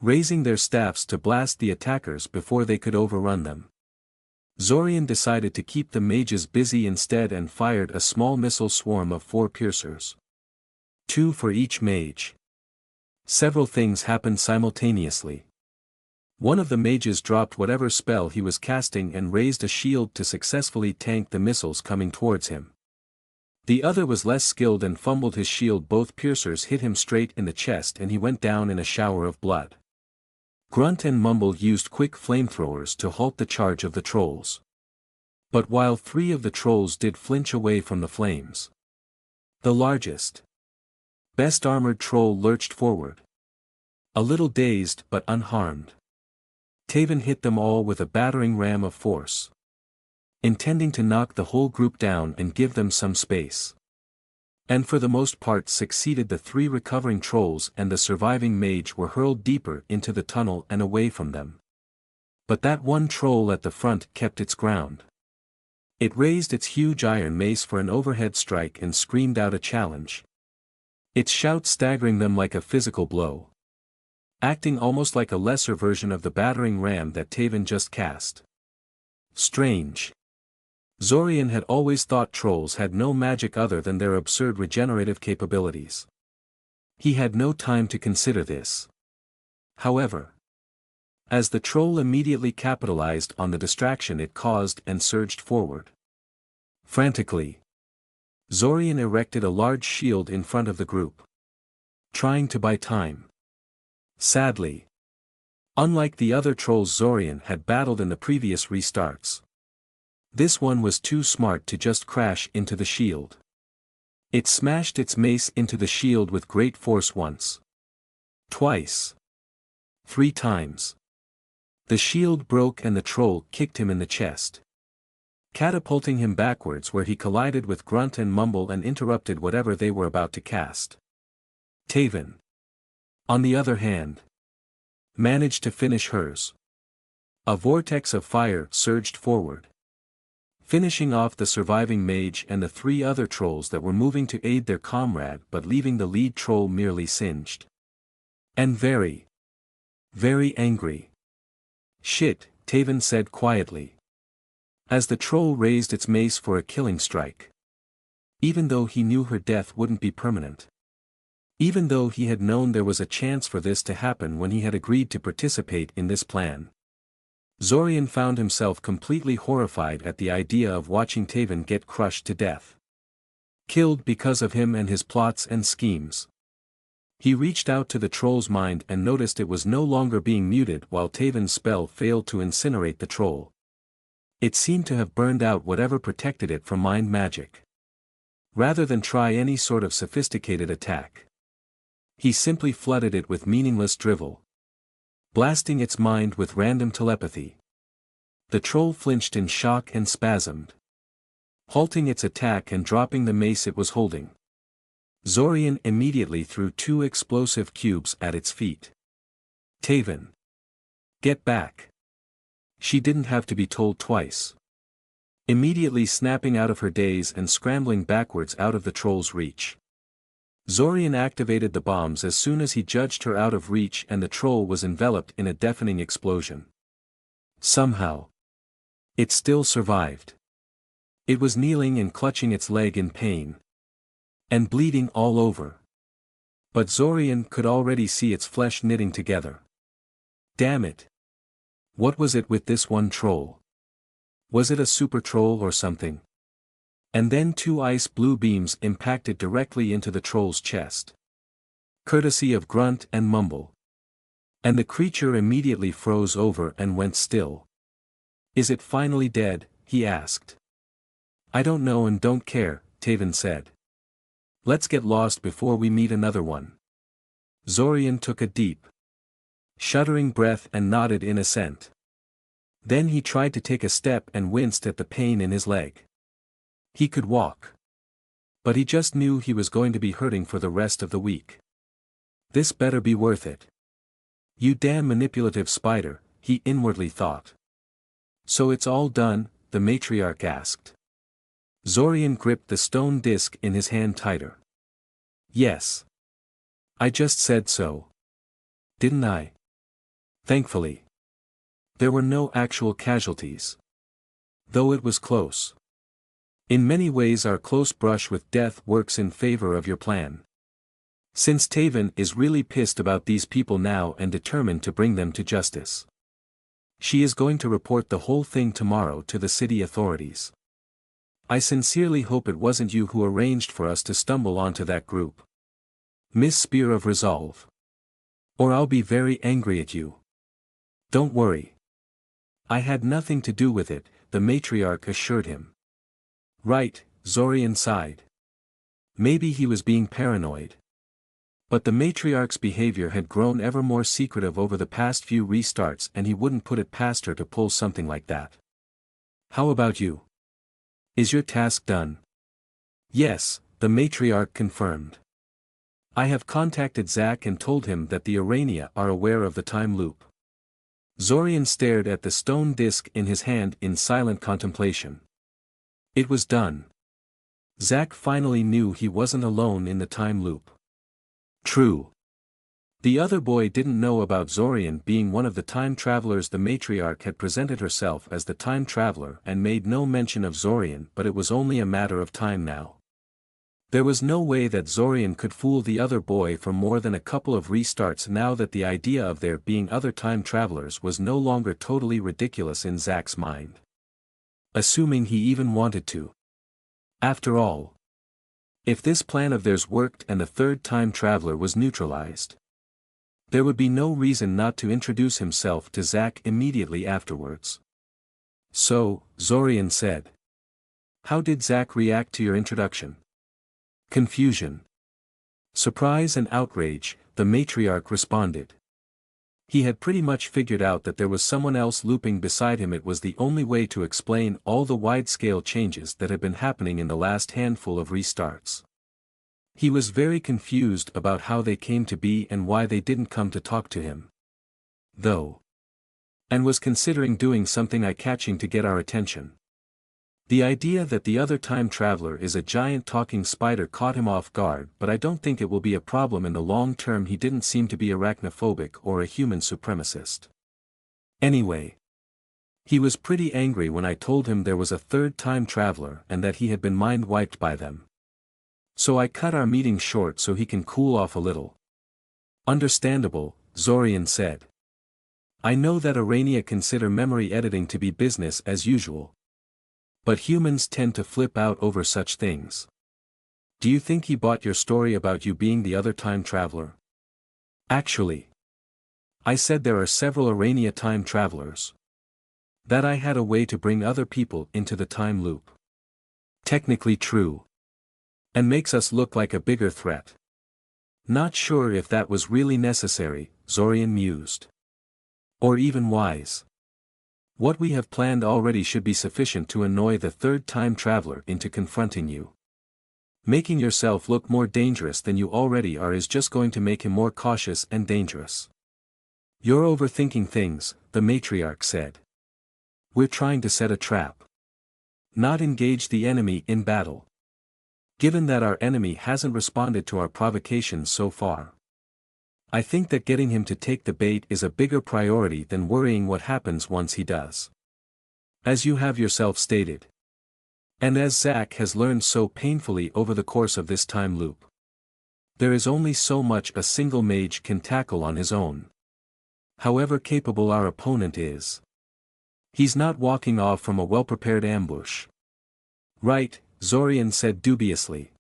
[SPEAKER 1] raising their staffs to blast the attackers before they could overrun them. Zorian decided to keep the mages busy instead and fired a small missile swarm of 4 piercers. 2 for each mage. Several things happened simultaneously. One of the mages dropped whatever spell he was casting and raised a shield to successfully tank the missiles coming towards him. The other was less skilled and fumbled his shield. Both piercers hit him straight in the chest and he went down in a shower of blood. Grunt and Mumble used quick flamethrowers to halt the charge of the trolls. But while 3 of the trolls did flinch away from the flames, the largest, best armored troll lurched forward. A little dazed but unharmed, Taven hit them all with a battering ram of force, intending to knock the whole group down and give them some space. And for the most part succeeded. The 3 recovering trolls and the surviving mage were hurled deeper into the tunnel and away from them. But that one troll at the front kept its ground. It raised its huge iron mace for an overhead strike and screamed out a challenge, its shout staggering them like a physical blow, acting almost like a lesser version of the battering ram that Taven just cast. Strange. Zorian had always thought trolls had no magic other than their absurd regenerative capabilities. He had no time to consider this. However, as the troll immediately capitalized on the distraction it caused and surged forward. Frantically, Zorian erected a large shield in front of the group, trying to buy time. Sadly, unlike the other trolls Zorian had battled in the previous restarts, this one was too smart to just crash into the shield. It smashed its mace into the shield with great force once, twice, 3 times. The shield broke and the troll kicked him in the chest, catapulting him backwards, where he collided with Grunt and Mumble and interrupted whatever they were about to cast. Taven, on the other hand, managed to finish hers. A vortex of fire surged forward, finishing off the surviving mage and the 3 other trolls that were moving to aid their comrade, but leaving the lead troll merely singed. And very, very angry. "Shit," Taven said quietly, as the troll raised its mace for a killing strike. Even though he knew her death wouldn't be permanent. Even though he had known there was a chance for this to happen when he had agreed to participate in this plan. Zorian found himself completely horrified at the idea of watching Taven get crushed to death. Killed because of him and his plots and schemes. He reached out to the troll's mind and noticed it was no longer being muted while Taven's spell failed to incinerate the troll. It seemed to have burned out whatever protected it from mind magic. Rather than try any sort of sophisticated attack, he simply flooded it with meaningless drivel, blasting its mind with random telepathy. The troll flinched in shock and spasmed, halting its attack and dropping the mace it was holding. Zorian immediately threw 2 explosive cubes at its feet. Taven, get back. She didn't have to be told twice. Immediately snapping out of her daze and scrambling backwards out of the troll's reach. Zorian activated the bombs as soon as he judged her out of reach, and the troll was enveloped in a deafening explosion. Somehow, it still survived. It was kneeling and clutching its leg in pain. And bleeding all over. But Zorian could already see its flesh knitting together. Damn it. What was it with this one troll? Was it a super troll or something? And then 2 ice blue beams impacted directly into the troll's chest. Courtesy of grunt and mumble. And the creature immediately froze over and went still. Is it finally dead? He asked. I don't know and don't care, Taven said. Let's get lost before we meet another one. Zorian took a deep, shuddering breath and nodded in assent. Then he tried to take a step and winced at the pain in his leg. He could walk. But he just knew he was going to be hurting for the rest of the week. This better be worth it. You damn manipulative spider, he inwardly thought. So it's all done? The Matriarch asked. Zorian gripped the stone disc in his hand tighter. Yes. I just said so. Didn't I? Thankfully. There were no actual casualties. Though it was close. In many ways our close brush with death works in favor of your plan. Since Taven is really pissed about these people now and determined to bring them to justice. She is going to report the whole thing tomorrow to the city authorities. I sincerely hope it wasn't you who arranged for us to stumble onto that group. Miss Spear of Resolve. Or I'll be very angry at you. Don't worry. I had nothing to do with it, the Matriarch assured him. Right, Zorian sighed. Maybe he was being paranoid. But the Matriarch's behavior had grown ever more secretive over the past few restarts, and he wouldn't put it past her to pull something like that. How about you? Is your task done? Yes, the Matriarch confirmed. I have contacted Zack and told him that the Urania are aware of the time loop. Zorian stared at the stone disc in his hand in silent contemplation. It was done. Zack finally knew he wasn't alone in the time loop. True. The other boy didn't know about Zorian being one of the time travelers. The Matriarch had presented herself as the time traveler and made no mention of Zorian, but it was only a matter of time now. There was no way that Zorian could fool the other boy for more than a couple of restarts now that the idea of there being other time travelers was no longer totally ridiculous in Zack's mind. Assuming he even wanted to. After all, if this plan of theirs worked and the third time traveler was neutralized, there would be no reason not to introduce himself to Zack immediately afterwards. So, Zorian said. How did Zack react to your introduction? Confusion. Surprise and outrage, the Matriarch responded. He had pretty much figured out that there was someone else looping beside him. It was the only way to explain all the wide-scale changes that had been happening in the last handful of restarts. He was very confused about how they came to be and why they didn't come to talk to him. Though. And was considering doing something eye-catching to get our attention. The idea that the other time traveler is a giant talking spider caught him off guard, but I don't think it will be a problem in the long term. He didn't seem to be arachnophobic or a human supremacist. Anyway. He was pretty angry when I told him there was a third time traveler and that he had been mind-wiped by them. So I cut our meeting short so he can cool off a little. Understandable, Zorian said. I know that Arania consider memory editing to be business as usual. But humans tend to flip out over such things. Do you think he bought your story about you being the other time traveler? Actually, I said there are several Arania time travelers. That I had a way to bring other people into the time loop. Technically true. And makes us look like a bigger threat. Not sure if that was really necessary, Zorian mused. Or even wise. What we have planned already should be sufficient to annoy the third time traveler into confronting you. Making yourself look more dangerous than you already are is just going to make him more cautious and dangerous. You're overthinking things, the Matriarch said. We're trying to set a trap. Not engage the enemy in battle. Given that our enemy hasn't responded to our provocations so far. I think that getting him to take the bait is a bigger priority than worrying what happens once he does. As you have yourself stated. And as Zack has learned so painfully over the course of this time loop. There is only so much a single mage can tackle on his own. However capable our opponent is. He's not walking off from a well-prepared ambush. Right, Zorian said dubiously.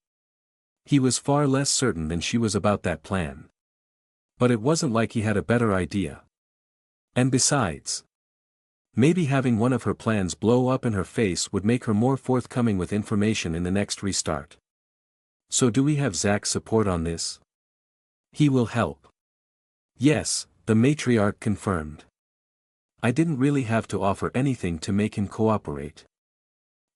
[SPEAKER 1] He was far less certain than she was about that plan. But it wasn't like he had a better idea. And besides, maybe having one of her plans blow up in her face would make her more forthcoming with information in the next restart. So do we have Zack's support on this? He will help. Yes, the Matriarch confirmed. I didn't really have to offer anything to make him cooperate.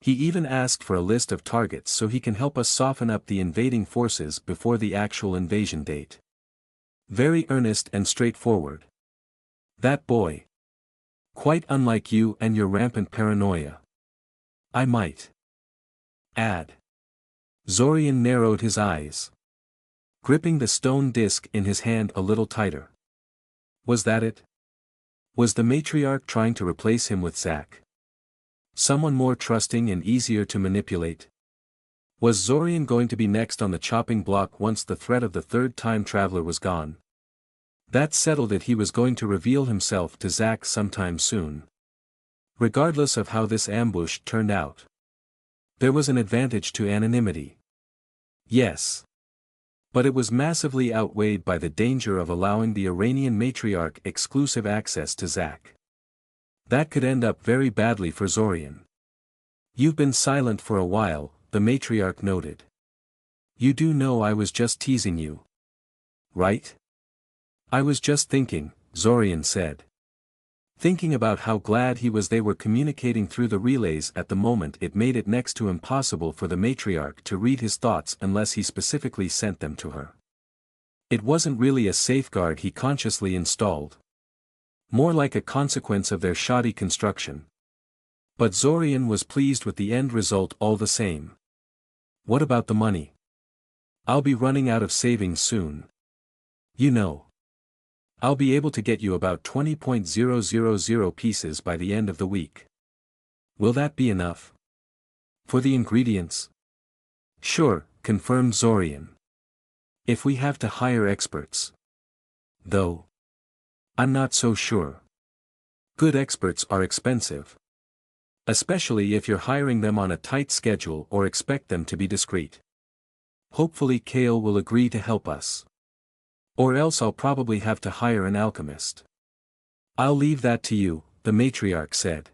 [SPEAKER 1] He even asked for a list of targets so he can help us soften up the invading forces before the actual invasion date. Very earnest and straightforward. That boy. Quite unlike you and your rampant paranoia. I might add. Zorian narrowed his eyes. Gripping the stone disc in his hand a little tighter. Was that it? Was the Matriarch trying to replace him with Zack? Someone more trusting and easier to manipulate? Was Zorian going to be next on the chopping block once the threat of the third time traveler was gone? That settled it, he was going to reveal himself to Zack sometime soon. Regardless of how this ambush turned out. There was an advantage to anonymity. Yes. But it was massively outweighed by the danger of allowing the Iranian Matriarch exclusive access to Zack. That could end up very badly for Zorian. You've been silent for a while, the Matriarch noted. You do know I was just teasing you. Right? I was just thinking, Zorian said. Thinking about how glad he was they were communicating through the relays at the moment. It made it next to impossible for the Matriarch to read his thoughts unless he specifically sent them to her. It wasn't really a safeguard he consciously installed. More like a consequence of their shoddy construction. But Zorian was pleased with the end result all the same. What about the money? I'll be running out of savings soon. You know. I'll be able to get you about 20,000 pieces by the end of the week. Will that be enough? For the ingredients? Sure, confirmed Zorian. If we have to hire experts. Though. I'm not so sure. Good experts are expensive. Especially if you're hiring them on a tight schedule or expect them to be discreet. Hopefully Kale will agree to help us. Or else I'll probably have to hire an alchemist. I'll leave that to you, the Matriarch said.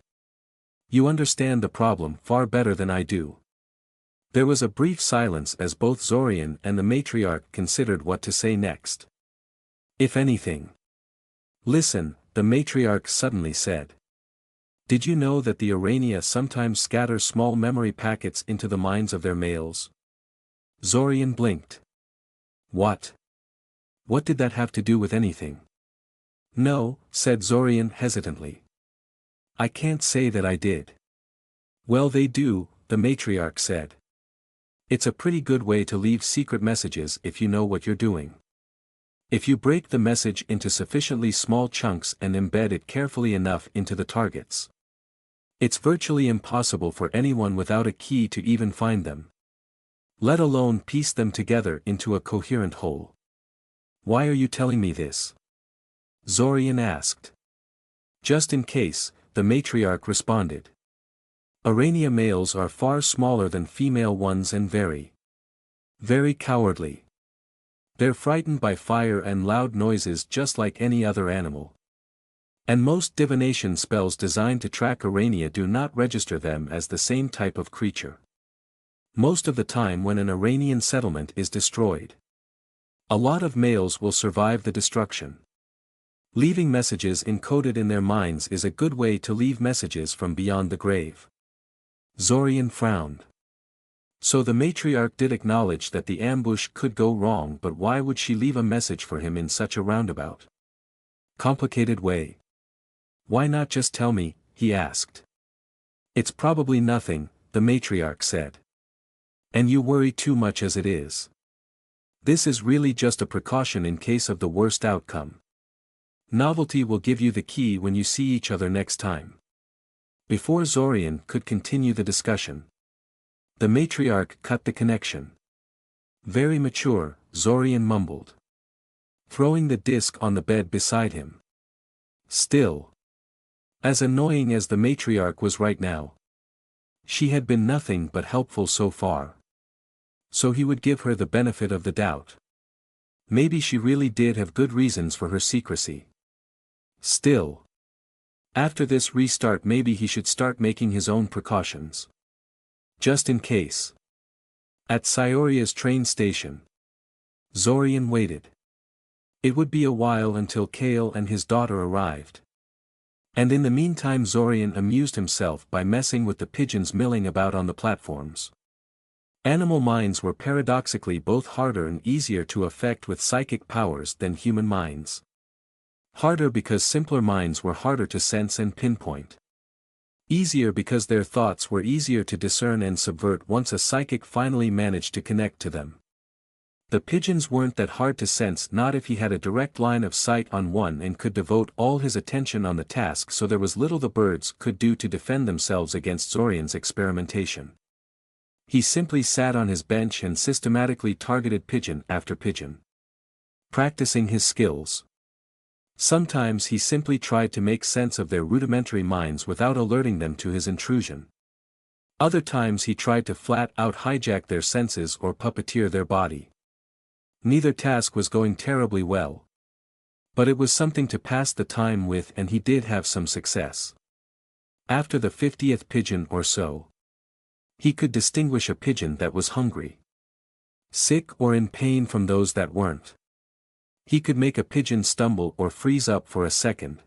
[SPEAKER 1] You understand the problem far better than I do. There was a brief silence as both Zorian and the Matriarch considered what to say next. If anything. Listen, the Matriarch suddenly said. Did you know that the Arania sometimes scatter small memory packets into the minds of their males? Zorian blinked. What? What did that have to do with anything? No, said Zorian hesitantly. I can't say that I did. Well, they do, the Matriarch said. It's a pretty good way to leave secret messages if you know what you're doing. If you break the message into sufficiently small chunks and embed it carefully enough into the targets. It's virtually impossible for anyone without a key to even find them. let alone piece them together into a coherent whole. Why are you telling me this? Zorian asked. Just in case, the matriarch responded. Arania males are far smaller than female ones and very, very cowardly. They're frightened by fire and loud noises just like any other animal. And most divination spells designed to track Arania do not register them as the same type of creature. Most of the time when an Iranian settlement is destroyed, a lot of males will survive the destruction. Leaving messages encoded in their minds is a good way to leave messages from beyond the grave. Zorian frowned. So the matriarch did acknowledge that the ambush could go wrong, but why would she leave a message for him in such a roundabout, complicated way? Why not just tell me, he asked. It's probably nothing, the matriarch said. And you worry too much as it is. This is really just a precaution in case of the worst outcome. Novelty will give you the key when you see each other next time. Before Zorian could continue the discussion, the matriarch cut the connection. Very mature, Zorian mumbled, throwing the disc on the bed beside him. Still, as annoying as the matriarch was right now, she had been nothing but helpful so far. So he would give her the benefit of the doubt. Maybe she really did have good reasons for her secrecy. Still, after this restart, maybe he should start making his own precautions. Just in case. At Scioria's train station, Zorian waited. It would be a while until Kale and his daughter arrived. And in the meantime Zorian amused himself by messing with the pigeons milling about on the platforms. Animal minds were paradoxically both harder and easier to affect with psychic powers than human minds. Harder because simpler minds were harder to sense and pinpoint. Easier because their thoughts were easier to discern and subvert once a psychic finally managed to connect to them. The pigeons weren't that hard to sense, not if he had a direct line of sight on one and could devote all his attention on the task, so there was little the birds could do to defend themselves against Zorian's experimentation. He simply sat on his bench and systematically targeted pigeon after pigeon, practicing his skills. Sometimes he simply tried to make sense of their rudimentary minds without alerting them to his intrusion. Other times he tried to flat out hijack their senses or puppeteer their body. Neither task was going terribly well, but it was something to pass the time with, and he did have some success. After the 50th pigeon or so, he could distinguish a pigeon that was hungry, sick or in pain from those that weren't. He could make a pigeon stumble or freeze up for a second,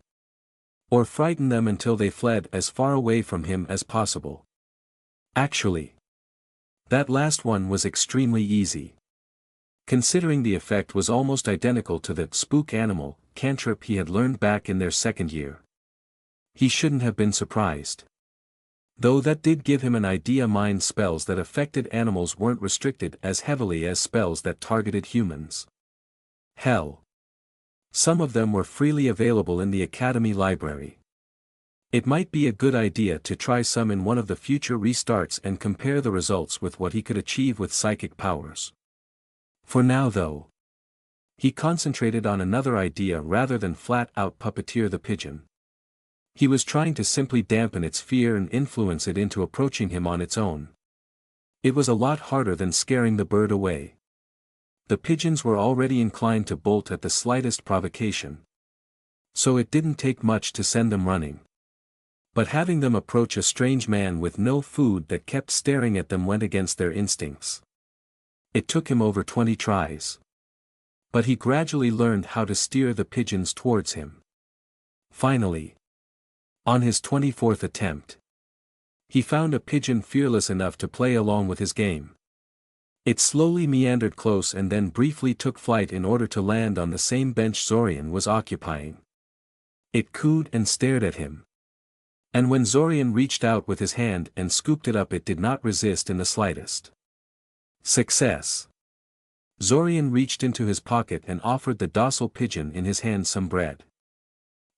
[SPEAKER 1] or frighten them until they fled as far away from him as possible. Actually, that last one was extremely easy, considering the effect was almost identical to the spook animal cantrip he had learned back in their second year. He shouldn't have been surprised. Though that did give him an idea. Mind spells that affected animals weren't restricted as heavily as spells that targeted humans. Hell, some of them were freely available in the Academy library. It might be a good idea to try some in one of the future restarts and compare the results with what he could achieve with psychic powers. For now though, he concentrated on another idea rather than flat out puppeteer the pigeon. He was trying to simply dampen its fear and influence it into approaching him on its own. It was a lot harder than scaring the bird away. The pigeons were already inclined to bolt at the slightest provocation, so it didn't take much to send them running. But having them approach a strange man with no food that kept staring at them went against their instincts. It took him over 20 tries. But he gradually learned how to steer the pigeons towards him. Finally, on his 24th attempt, he found a pigeon fearless enough to play along with his game. It slowly meandered close and then briefly took flight in order to land on the same bench Zorian was occupying. It cooed and stared at him. And when Zorian reached out with his hand and scooped it up, it did not resist in the slightest. Success! Zorian reached into his pocket and offered the docile pigeon in his hand some bread.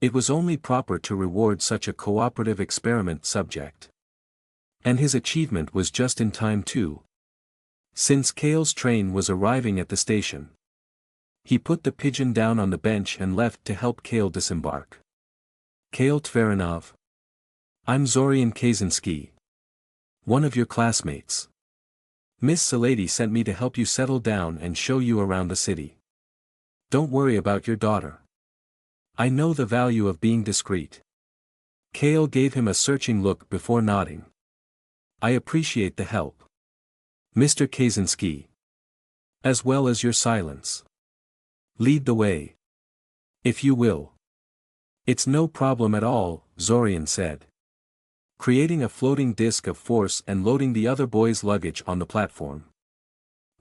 [SPEAKER 1] It was only proper to reward such a cooperative experiment subject. And his achievement was just in time too. Since Kale's train was arriving at the station. He put the pigeon down on the bench and left to help Kale disembark. Kale Tveranov. I'm Zorian Kaczynski. One of your classmates. Miss Salady sent me to help you settle down and show you around the city. Don't worry about your daughter. I know the value of being discreet. Kale gave him a searching look before nodding. I appreciate the help. Mr. Kaczynski. As well as your silence. Lead the way. If you will. It's no problem at all, Zorian said. Creating a floating disk of force and loading the other boys' luggage on the platform.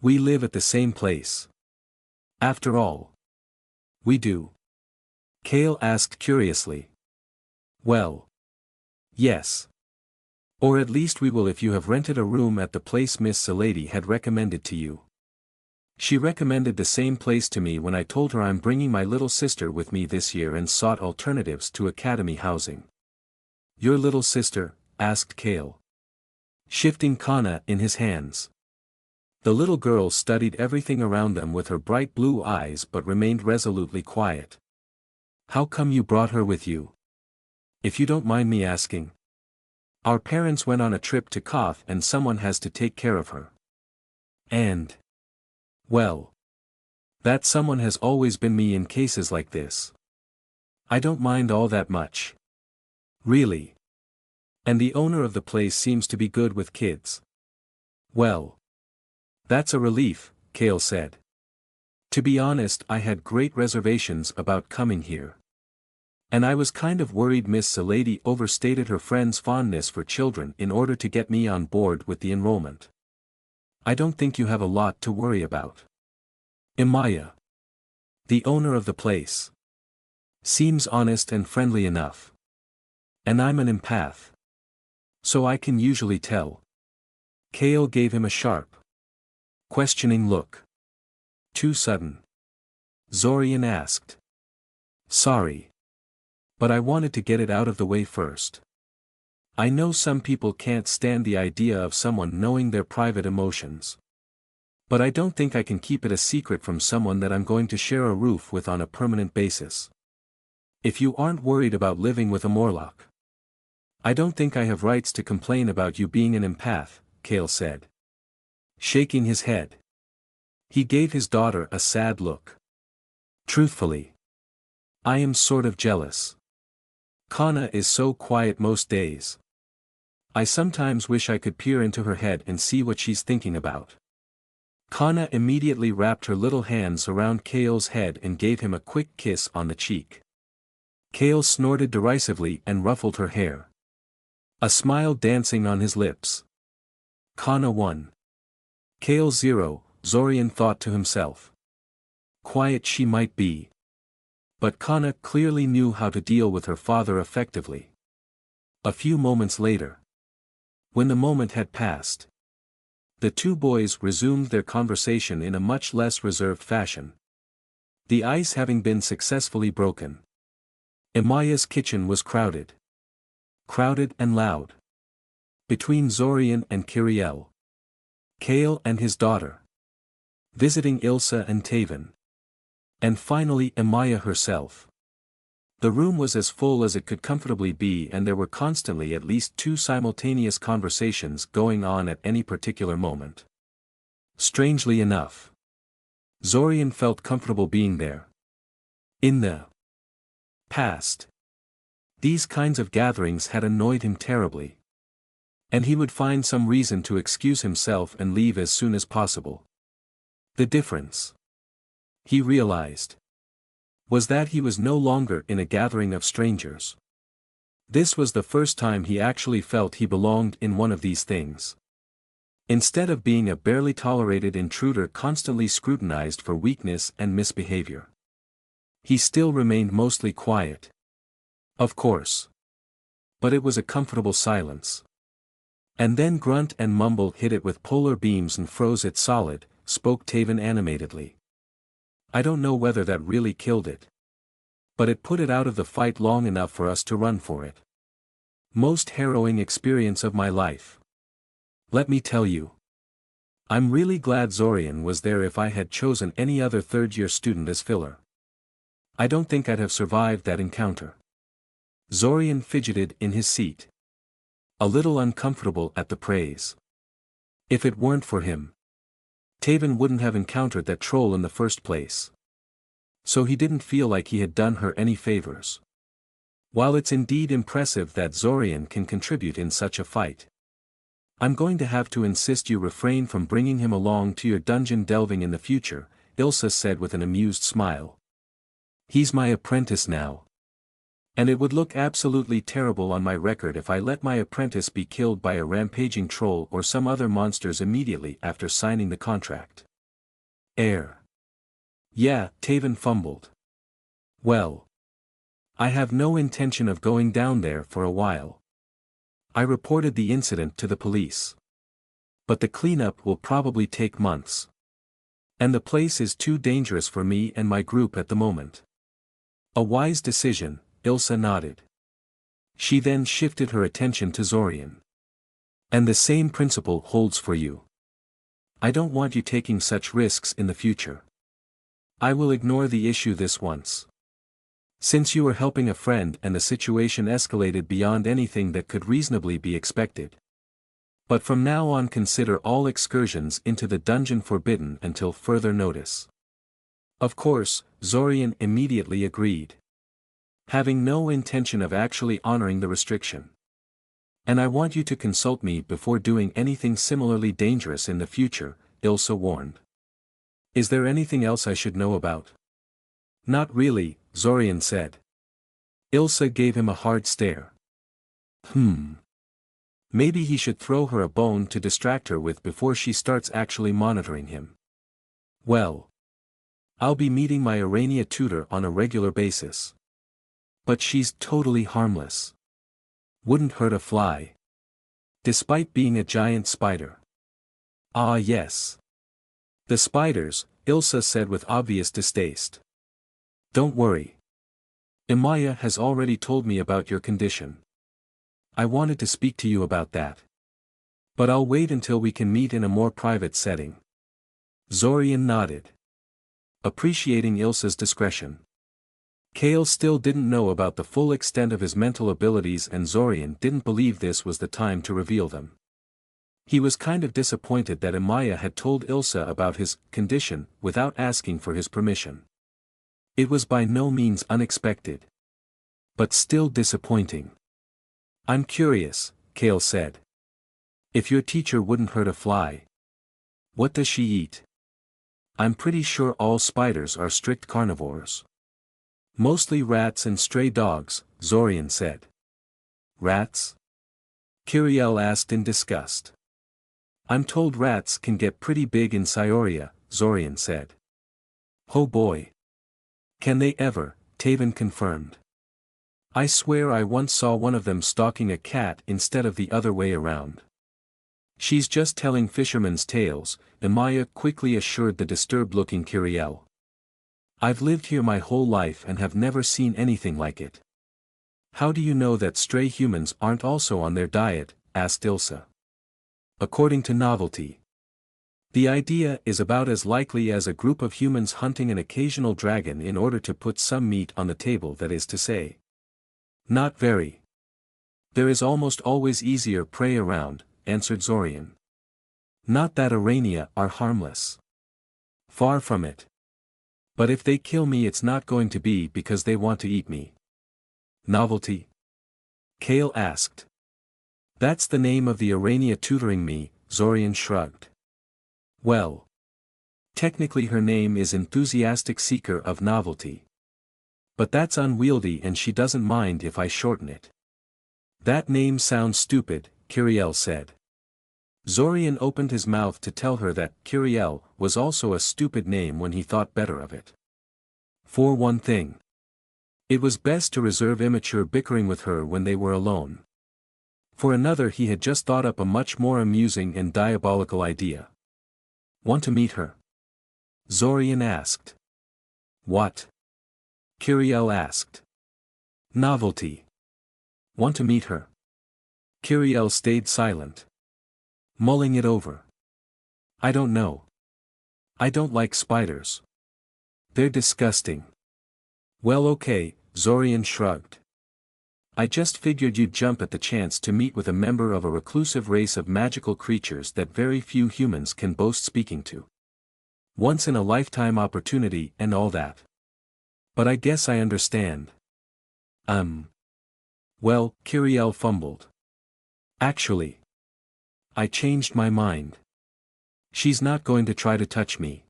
[SPEAKER 1] We live at the same place. After all. We do. Kale asked curiously. Well. Yes. Or at least we will if you have rented a room at the place Miss Salady had recommended to you. She recommended the same place to me when I told her I'm bringing my little sister with me this year and sought alternatives to academy housing. Your little sister? Asked Kale. Shifting Kana in his hands. The little girl studied everything around them with her bright blue eyes but remained resolutely quiet. How come you brought her with you? If you don't mind me asking. Our parents went on a trip to Koth and someone has to take care of her. And. Well. That someone has always been me in cases like this. I don't mind all that much. Really. And the owner of the place seems to be good with kids. Well. That's a relief, Kale said. To be honest, I had great reservations about coming here. And I was kind of worried Miss Salady overstated her friend's fondness for children in order to get me on board with the enrollment. I don't think you have a lot to worry about. Imaya. The owner of the place. Seems honest and friendly enough. And I'm an empath. So I can usually tell. Kale gave him a sharp, questioning look. Too sudden? Zorian asked. Sorry. But I wanted to get it out of the way first. I know some people can't stand the idea of someone knowing their private emotions. But I don't think I can keep it a secret from someone that I'm going to share a roof with on a permanent basis. If you aren't worried about living with a Morlock. I don't think I have rights to complain about you being an empath, Kale said. Shaking his head. He gave his daughter a sad look. Truthfully. I am sort of jealous. Kana is so quiet most days. I sometimes wish I could peer into her head and see what she's thinking about. Kana immediately wrapped her little hands around Kale's head and gave him a quick kiss on the cheek. Kale snorted derisively and ruffled her hair. A smile dancing on his lips. Kana 1. Kale 0, Zorian thought to himself. Quiet she might be. But Kana clearly knew how to deal with her father effectively. A few moments later. When the moment had passed. The two boys resumed their conversation in a much less reserved fashion. The ice having been successfully broken. Imaya's kitchen was crowded. Crowded and loud. Between Zorian and Kiriel. Kale and his daughter. Visiting Ilsa and Taven. And finally Imaya herself. The room was as full as it could comfortably be and there were constantly at least two simultaneous conversations going on at any particular moment. Strangely enough. Zorian felt comfortable being there. In the past. These kinds of gatherings had annoyed him terribly. And he would find some reason to excuse himself and leave as soon as possible. The difference, he realized, was that he was no longer in a gathering of strangers. This was the first time he actually felt he belonged in one of these things. Instead of being a barely tolerated intruder constantly scrutinized for weakness and misbehavior. He still remained mostly quiet. Of course. But it was a comfortable silence. And then grunt and mumble hit it with polar beams and froze it solid, spoke Taven animatedly. I don't know whether that really killed it. But it put it out of the fight long enough for us to run for it. Most harrowing experience of my life. Let me tell you. I'm really glad Zorian was there. If I had chosen any other third-year student as filler, I don't think I'd have survived that encounter. Zorian fidgeted in his seat, a little uncomfortable at the praise. If it weren't for him, Taven wouldn't have encountered that troll in the first place. So he didn't feel like he had done her any favors. While it's indeed impressive that Zorian can contribute in such a fight, I'm going to have to insist you refrain from bringing him along to your dungeon delving in the future, Ilsa said with an amused smile. He's my apprentice now. And it would look absolutely terrible on my record if I let my apprentice be killed by a rampaging troll or some other monsters immediately after signing the contract. Yeah, Taven fumbled. Well, I have no intention of going down there for a while. I reported the incident to the police. But the cleanup will probably take months. And the place is too dangerous for me and my group at the moment. A wise decision, Ilsa nodded. She then shifted her attention to Zorian. And the same principle holds for you. I don't want you taking such risks in the future. I will ignore the issue this once. Since you were helping a friend and the situation escalated beyond anything that could reasonably be expected. But from now on consider all excursions into the dungeon forbidden until further notice. Of course, Zorian immediately agreed, having no intention of actually honoring the restriction. And I want you to consult me before doing anything similarly dangerous in the future, Ilsa warned. Is there anything else I should know about? Not really, Zorian said. Ilsa gave him a hard stare. Maybe he should throw her a bone to distract her with before she starts actually monitoring him. Well, I'll be meeting my Arania tutor on a regular basis. But she's totally harmless. Wouldn't hurt a fly. Despite being a giant spider. Ah yes. The spiders, Ilsa said with obvious distaste. Don't worry. Imaya has already told me about your condition. I wanted to speak to you about that. But I'll wait until we can meet in a more private setting. Zorian nodded, appreciating Ilsa's discretion. Kale still didn't know about the full extent of his mental abilities and Zorian didn't believe this was the time to reveal them. He was kind of disappointed that Imaya had told Ilsa about his condition without asking for his permission. It was by no means unexpected. But still disappointing. I'm curious, Kale said. If your teacher wouldn't hurt a fly, what does she eat? I'm pretty sure all spiders are strict carnivores. Mostly rats and stray dogs, Zorian said. Rats? Kiriel asked in disgust. I'm told rats can get pretty big in Scioria, Zorian said. Oh boy. Can they ever, Taven confirmed. I swear I once saw one of them stalking a cat instead of the other way around. She's just telling fishermen's tales, Imaya quickly assured the disturbed-looking Kiriel. I've lived here my whole life and have never seen anything like it. How do you know that stray humans aren't also on their diet? Asked Ilsa. According to Novelty. The idea is about as likely as a group of humans hunting an occasional dragon in order to put some meat on the table, that is to say. Not very. There is almost always easier prey around, answered Zorian. Not that Arania are harmless. Far from it. But if they kill me it's not going to be because they want to eat me. Novelty? Kale asked. That's the name of the Arania tutoring me, Zorian shrugged. Well. Technically her name is Enthusiastic Seeker of Novelty. But that's unwieldy and she doesn't mind if I shorten it. That name sounds stupid, Kiriel said. Zorian opened his mouth to tell her that Kiriel was also a stupid name when he thought better of it. For one thing, it was best to reserve immature bickering with her when they were alone. For another, he had just thought up a much more amusing and diabolical idea. Want to meet her? Zorian asked. What? Kiriel asked. Novelty. Want to meet her? Kiriel stayed silent, mulling it over. I don't know. I don't like spiders. They're disgusting. Well, okay, Zorian shrugged. I just figured you'd jump at the chance to meet with a member of a reclusive race of magical creatures that very few humans can boast speaking to. Once in a lifetime opportunity and all that. But I guess I understand. Well, Kiriel fumbled. Actually, I changed my mind. She's not going to try to touch me.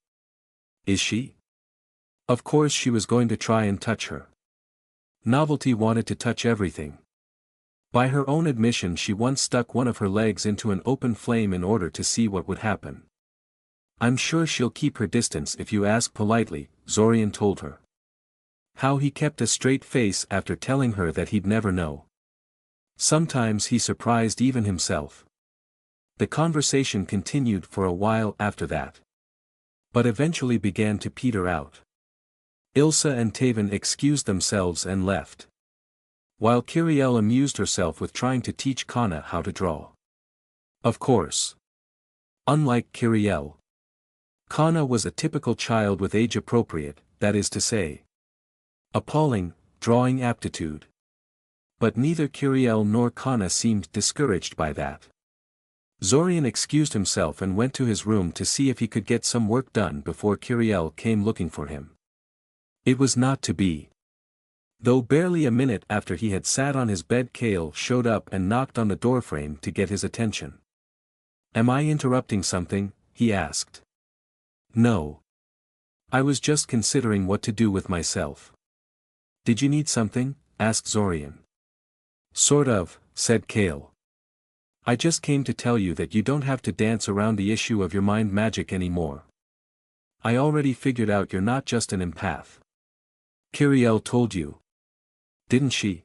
[SPEAKER 1] Is she? Of course she was going to try and touch her. Novelty wanted to touch everything. By her own admission, she once stuck one of her legs into an open flame in order to see what would happen. I'm sure she'll keep her distance if you ask politely, Zorian told her. How he kept a straight face after telling her that he'd never know. Sometimes he surprised even himself. The conversation continued for a while after that. But eventually began to peter out. Ilsa and Taven excused themselves and left. While Kiriel amused herself with trying to teach Kana how to draw. Of course. Unlike Kiriel, Kana was a typical child with age-appropriate, that is to say, appalling, drawing aptitude. But neither Kiriel nor Kana seemed discouraged by that. Zorian excused himself and went to his room to see if he could get some work done before Kiriel came looking for him. It was not to be. Though barely a minute after he had sat on his bed, Kale showed up and knocked on the doorframe to get his attention. Am I interrupting something? He asked. No. I was just considering what to do with myself. Did you need something? Asked Zorian. Sort of, said Kale. I just came to tell you that you don't have to dance around the issue of your mind magic anymore. I already figured out you're not just an empath. Kiriel told you. Didn't she?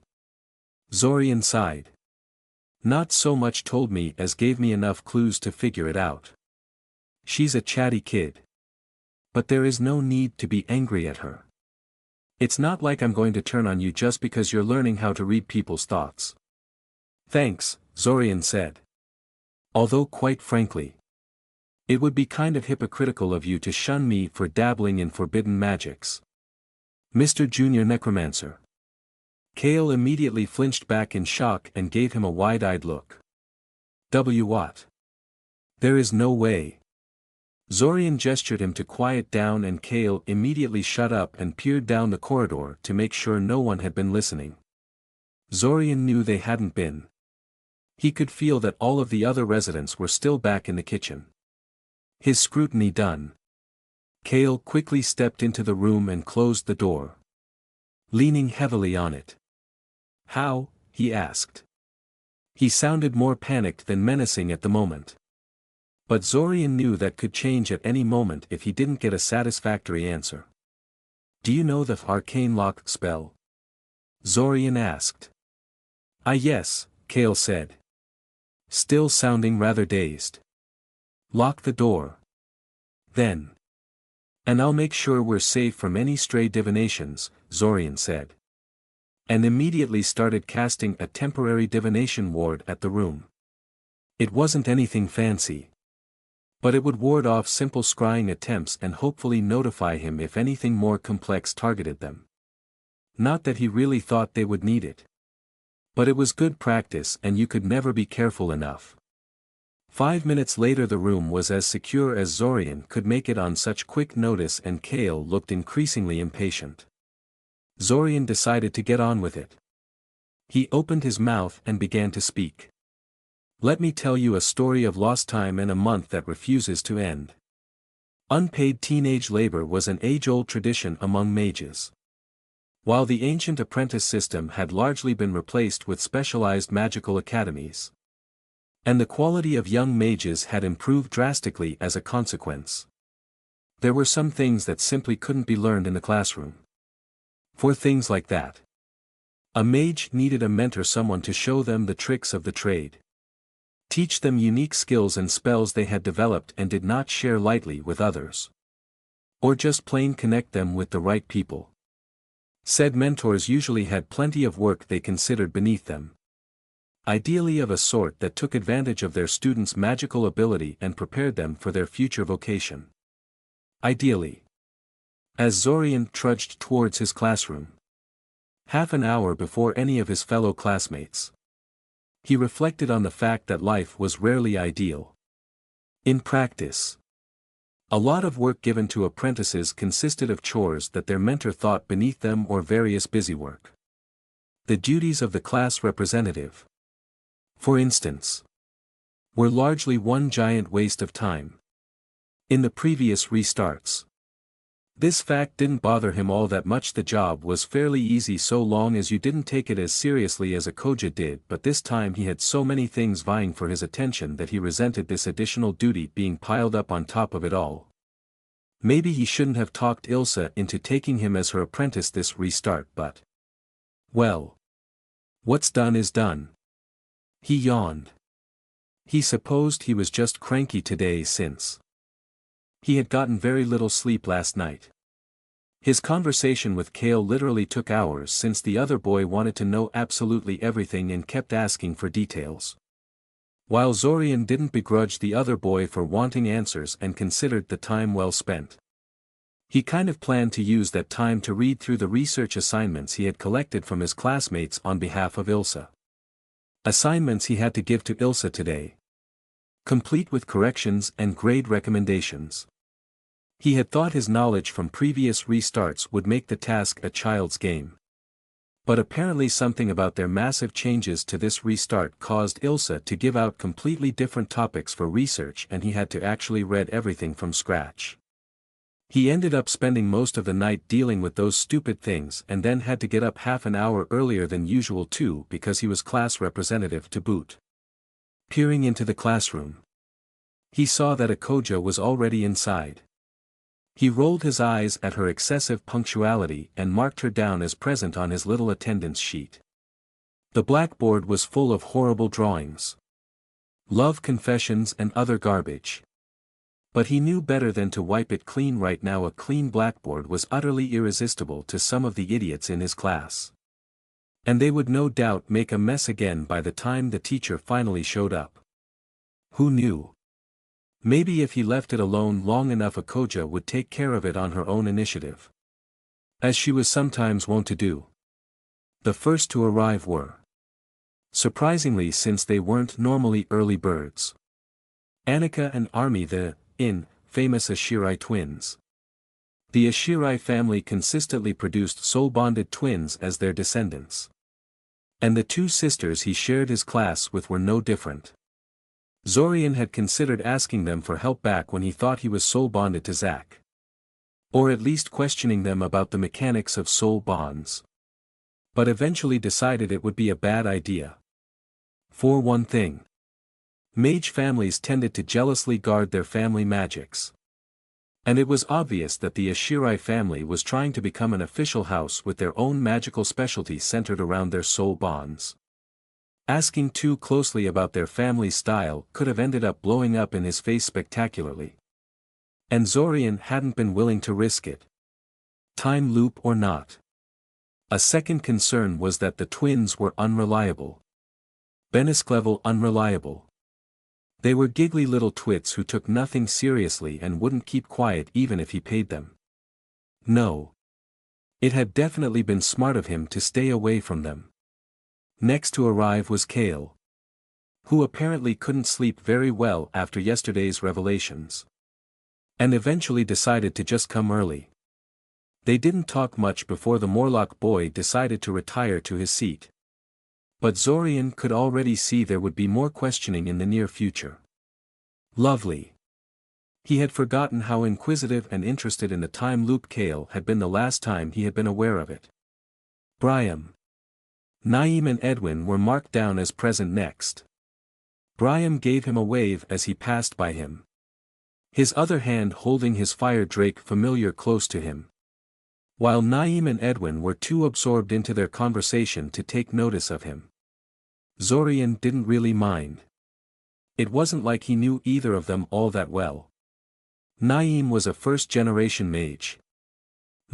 [SPEAKER 1] Zorian sighed. Not so much told me as gave me enough clues to figure it out. She's a chatty kid. But there is no need to be angry at her. It's not like I'm going to turn on you just because you're learning how to read people's thoughts. Thanks, Zorian said. Although quite frankly, it would be kind of hypocritical of you to shun me for dabbling in forbidden magics. Mr. Junior Necromancer. Kale immediately flinched back in shock and gave him a wide-eyed look. What? There is no way. Zorian gestured him to quiet down and Kale immediately shut up and peered down the corridor to make sure no one had been listening. Zorian knew they hadn't been. He could feel that all of the other residents were still back in the kitchen. His scrutiny done, Kale quickly stepped into the room and closed the door, leaning heavily on it. How? He asked. He sounded more panicked than menacing at the moment. But Zorian knew that could change at any moment if he didn't get a satisfactory answer. Do you know the arcane lock spell? Zorian asked. Yes, Kale said. Still sounding rather dazed. Lock the door. Then. And I'll make sure we're safe from any stray divinations, Zorian said. And immediately started casting a temporary divination ward at the room. It wasn't anything fancy. But it would ward off simple scrying attempts and hopefully notify him if anything more complex targeted them. Not that he really thought they would need it. But it was good practice and you could never be careful enough. 5 minutes later the room was as secure as Zorian could make it on such quick notice and Kale looked increasingly impatient. Zorian decided to get on with it. He opened his mouth and began to speak. Let me tell you a story of lost time and a month that refuses to end. Unpaid teenage labor was an age-old tradition among mages. While the ancient apprentice system had largely been replaced with specialized magical academies. And the quality of young mages had improved drastically as a consequence. There were some things that simply couldn't be learned in the classroom. For things like that, a mage needed a mentor, someone to show them the tricks of the trade. Teach them unique skills and spells they had developed and did not share lightly with others. Or just plain connect them with the right people. Said mentors usually had plenty of work they considered beneath them. Ideally of a sort that took advantage of their students' magical ability and prepared them for their future vocation. Ideally. As Zorian trudged towards his classroom, half an hour before any of his fellow classmates, he reflected on the fact that life was rarely ideal. In practice, a lot of work given to apprentices consisted of chores that their mentor thought beneath them or various busywork. The duties of the class representative, for instance, were largely one giant waste of time. In the previous restarts, this fact didn't bother him all that much. The job was fairly easy so long as you didn't take it as seriously as a Koja did, but this time he had so many things vying for his attention that he resented this additional duty being piled up on top of it all. Maybe he shouldn't have talked Ilsa into taking him as her apprentice this restart, but well, what's done is done. He yawned. He supposed he was just cranky today since he had gotten very little sleep last night. His conversation with Kale literally took hours since the other boy wanted to know absolutely everything and kept asking for details. While Zorian didn't begrudge the other boy for wanting answers and considered the time well spent, he kind of planned to use that time to read through the research assignments he had collected from his classmates on behalf of Ilsa. Assignments he had to give to Ilsa today, complete with corrections and grade recommendations. He had thought his knowledge from previous restarts would make the task a child's game. But apparently something about their massive changes to this restart caused Ilsa to give out completely different topics for research, and he had to actually read everything from scratch. He ended up spending most of the night dealing with those stupid things and then had to get up half an hour earlier than usual too because he was class representative to boot. Peering into the classroom, he saw that a Koja was already inside. He rolled his eyes at her excessive punctuality and marked her down as present on his little attendance sheet. The blackboard was full of horrible drawings, love confessions and other garbage. But he knew better than to wipe it clean right now. A clean blackboard was utterly irresistible to some of the idiots in his class. And they would no doubt make a mess again by the time the teacher finally showed up. Who knew? Maybe if he left it alone long enough, a Koja would take care of it on her own initiative, as she was sometimes wont to do. The first to arrive were, surprisingly since they weren't normally early birds, Annika and Army, the famous Ashirai twins. The Ashirai family consistently produced soul-bonded twins as their descendants. And the two sisters he shared his class with were no different. Zorian had considered asking them for help back when he thought he was soul-bonded to Zack. Or at least questioning them about the mechanics of soul bonds. But eventually decided it would be a bad idea. For one thing, Mage families tended to jealously guard their family magics. And it was obvious that the Ashirai family was trying to become an official house with their own magical specialty centered around their soul bonds. Asking too closely about their family style could have ended up blowing up in his face spectacularly. And Zorian hadn't been willing to risk it. Time loop or not. A second concern was that the twins were unreliable. Benesklevel unreliable. They were giggly little twits who took nothing seriously and wouldn't keep quiet even if he paid them. No. It had definitely been smart of him to stay away from them. Next to arrive was Kale, who apparently couldn't sleep very well after yesterday's revelations, and eventually decided to just come early. They didn't talk much before the Morlock boy decided to retire to his seat. But Zorian could already see there would be more questioning in the near future. Lovely. He had forgotten how inquisitive and interested in the time loop Kale had been the last time he had been aware of it. Brian, Naeem and Edwin were marked down as present next. Brian gave him a wave as he passed by him, his other hand holding his fire drake familiar close to him. While Naeem and Edwin were too absorbed into their conversation to take notice of him. Zorian didn't really mind. It wasn't like he knew either of them all that well. Naeem was a first-generation mage.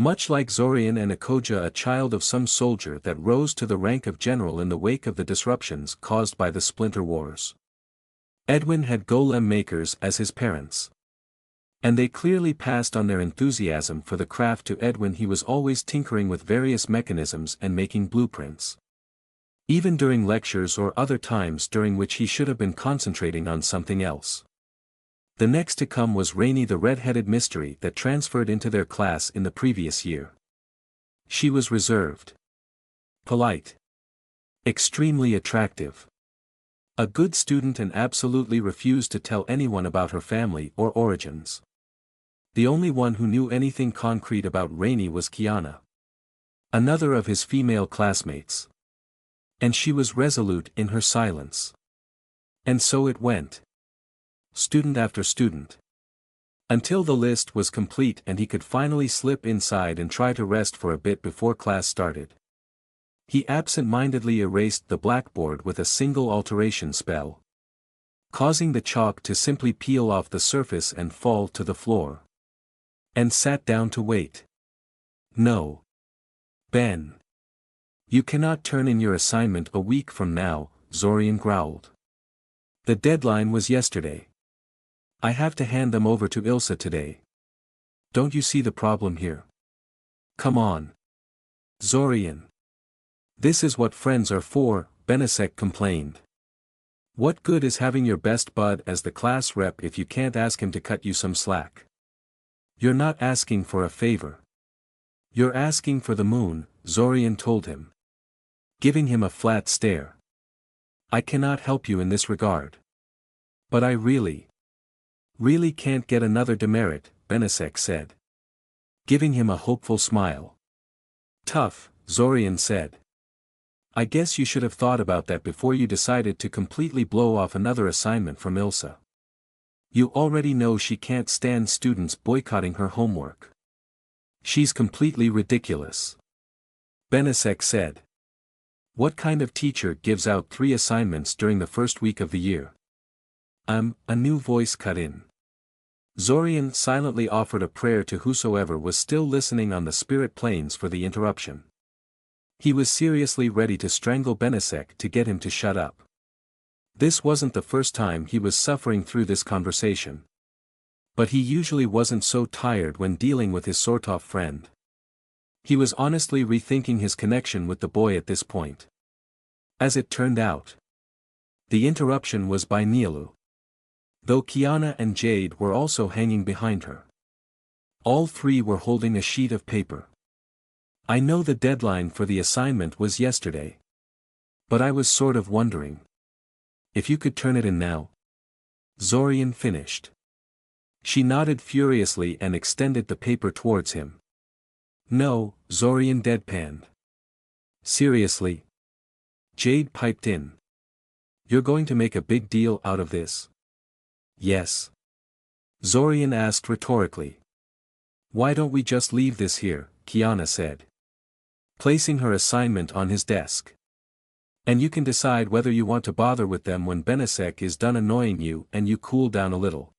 [SPEAKER 1] Much like Zorian and Ikoja, a child of some soldier that rose to the rank of general in the wake of the disruptions caused by the Splinter Wars. Edwin had golem makers as his parents. And they clearly passed on their enthusiasm for the craft to Edwin. He was always tinkering with various mechanisms and making blueprints. Even during lectures or other times during which he should have been concentrating on something else. The next to come was Rainy, the red-headed mystery that transferred into their class in the previous year. She was reserved, polite, extremely attractive, a good student, and absolutely refused to tell anyone about her family or origins. The only one who knew anything concrete about Rainy was Kiana, another of his female classmates. And she was resolute in her silence. And so it went. Student after student. Until the list was complete and he could finally slip inside and try to rest for a bit before class started. He absent-mindedly erased the blackboard with a single alteration spell, causing the chalk to simply peel off the surface and fall to the floor. And sat down to wait. No. Ben. You cannot turn in your assignment a week from now, Zorian growled. The deadline was yesterday. I have to hand them over to Ilsa today. Don't you see the problem here? Come on. Zorian. This is what friends are for, Benesek complained. What good is having your best bud as the class rep if you can't ask him to cut you some slack? You're not asking for a favor. You're asking for the moon, Zorian told him, giving him a flat stare. I cannot help you in this regard. But I really can't get another demerit, Benesek said, giving him a hopeful smile. Tough, Zorian said. I guess you should have thought about that before you decided to completely blow off another assignment from Ilsa. You already know she can't stand students boycotting her homework. She's completely ridiculous. Benesek said. What kind of teacher gives out 3 assignments during the first week of the year? A new voice cut in. Zorian silently offered a prayer to whosoever was still listening on the spirit planes for the interruption. He was seriously ready to strangle Benesek to get him to shut up. This wasn't the first time he was suffering through this conversation. But he usually wasn't so tired when dealing with his sort-of friend. He was honestly rethinking his connection with the boy at this point. As it turned out, the interruption was by Nialu. Though Kiana and Jade were also hanging behind her. All 3 were holding a sheet of paper. I know the deadline for the assignment was yesterday. But I was sort of wondering. If you could turn it in now. Zorian finished. She nodded furiously and extended the paper towards him. No, Zorian deadpanned. Seriously? Jade piped in. You're going to make a big deal out of this? Yes. Zorian asked rhetorically. Why don't we just leave this here, Kiana said, placing her assignment on his desk. And you can decide whether you want to bother with them when Benesek is done annoying you and you cool down a little.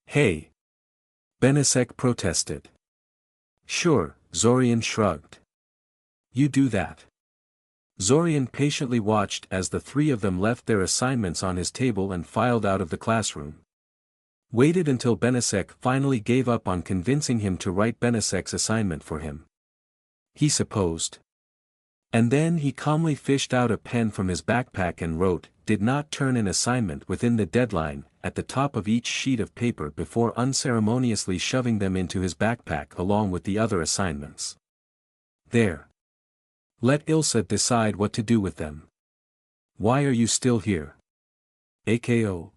[SPEAKER 1] Hey! Benesek protested. Sure, Zorian shrugged. You do that. Zorian patiently watched as the 3 of them left their assignments on his table and filed out of the classroom. Waited until Benesek finally gave up on convincing him to write Benesek's assignment for him. He supposed. And then he calmly fished out a pen from his backpack and wrote, "Did not turn in assignment within the deadline," at the top of each sheet of paper before unceremoniously shoving them into his backpack along with the other assignments. There. Let Ilsa decide what to do with them. Why are you still here? AKO.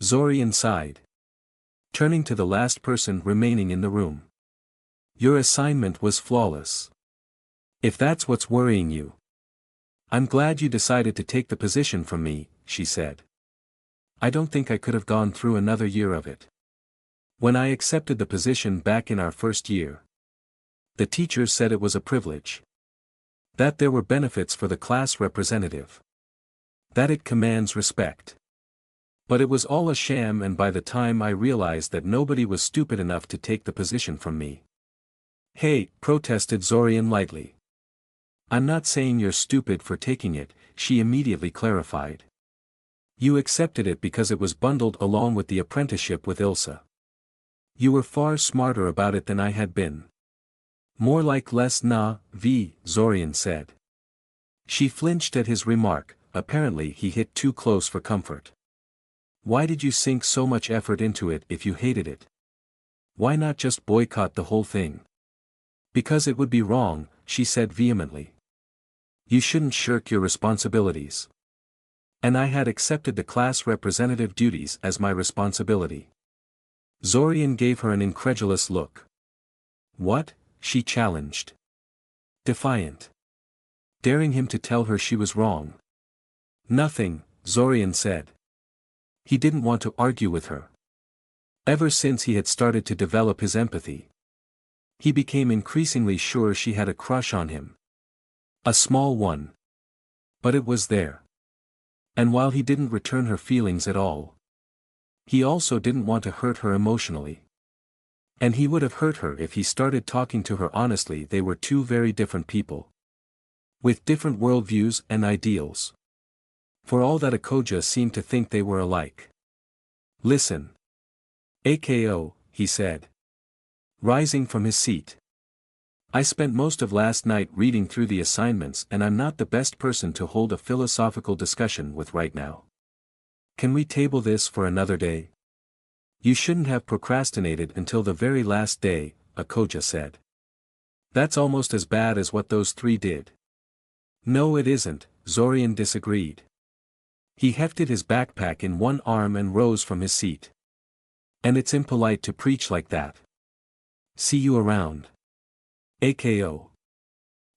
[SPEAKER 1] Zorian sighed, turning to the last person remaining in the room. Your assignment was flawless. If that's what's worrying you. I'm glad you decided to take the position from me, she said. I don't think I could have gone through another year of it. When I accepted the position back in our first year, the teachers said it was a privilege. That there were benefits for the class representative. That it commands respect. But it was all a sham, and by the time I realized that nobody was stupid enough to take the position from me. Hey, protested Zorian lightly. I'm not saying you're stupid for taking it, she immediately clarified. You accepted it because it was bundled along with the apprenticeship with Ilsa. You were far smarter about it than I had been. More like less Zorian said. She flinched at his remark, apparently he hit too close for comfort. Why did you sink so much effort into it if you hated it? Why not just boycott the whole thing? Because it would be wrong, she said vehemently. You shouldn't shirk your responsibilities. And I had accepted the class representative duties as my responsibility. Zorian gave her an incredulous look. What? She challenged. Defiant. Daring him to tell her she was wrong. Nothing, Zorian said. He didn't want to argue with her. Ever since he had started to develop his empathy, he became increasingly sure she had a crush on him. A small one. But it was there. And while he didn't return her feelings at all, he also didn't want to hurt her emotionally. And he would have hurt her if he started talking to her honestly. They were two very different people. With different worldviews and ideals. For all that Akoja seemed to think they were alike. Listen. AKO, he said. Rising from his seat. I spent most of last night reading through the assignments and I'm not the best person to hold a philosophical discussion with right now. Can we table this for another day? You shouldn't have procrastinated until the very last day, Akoja said. That's almost as bad as what those three did. No it isn't, Zorian disagreed. He hefted his backpack in one arm and rose from his seat. And it's impolite to preach like that. See you around. AKO.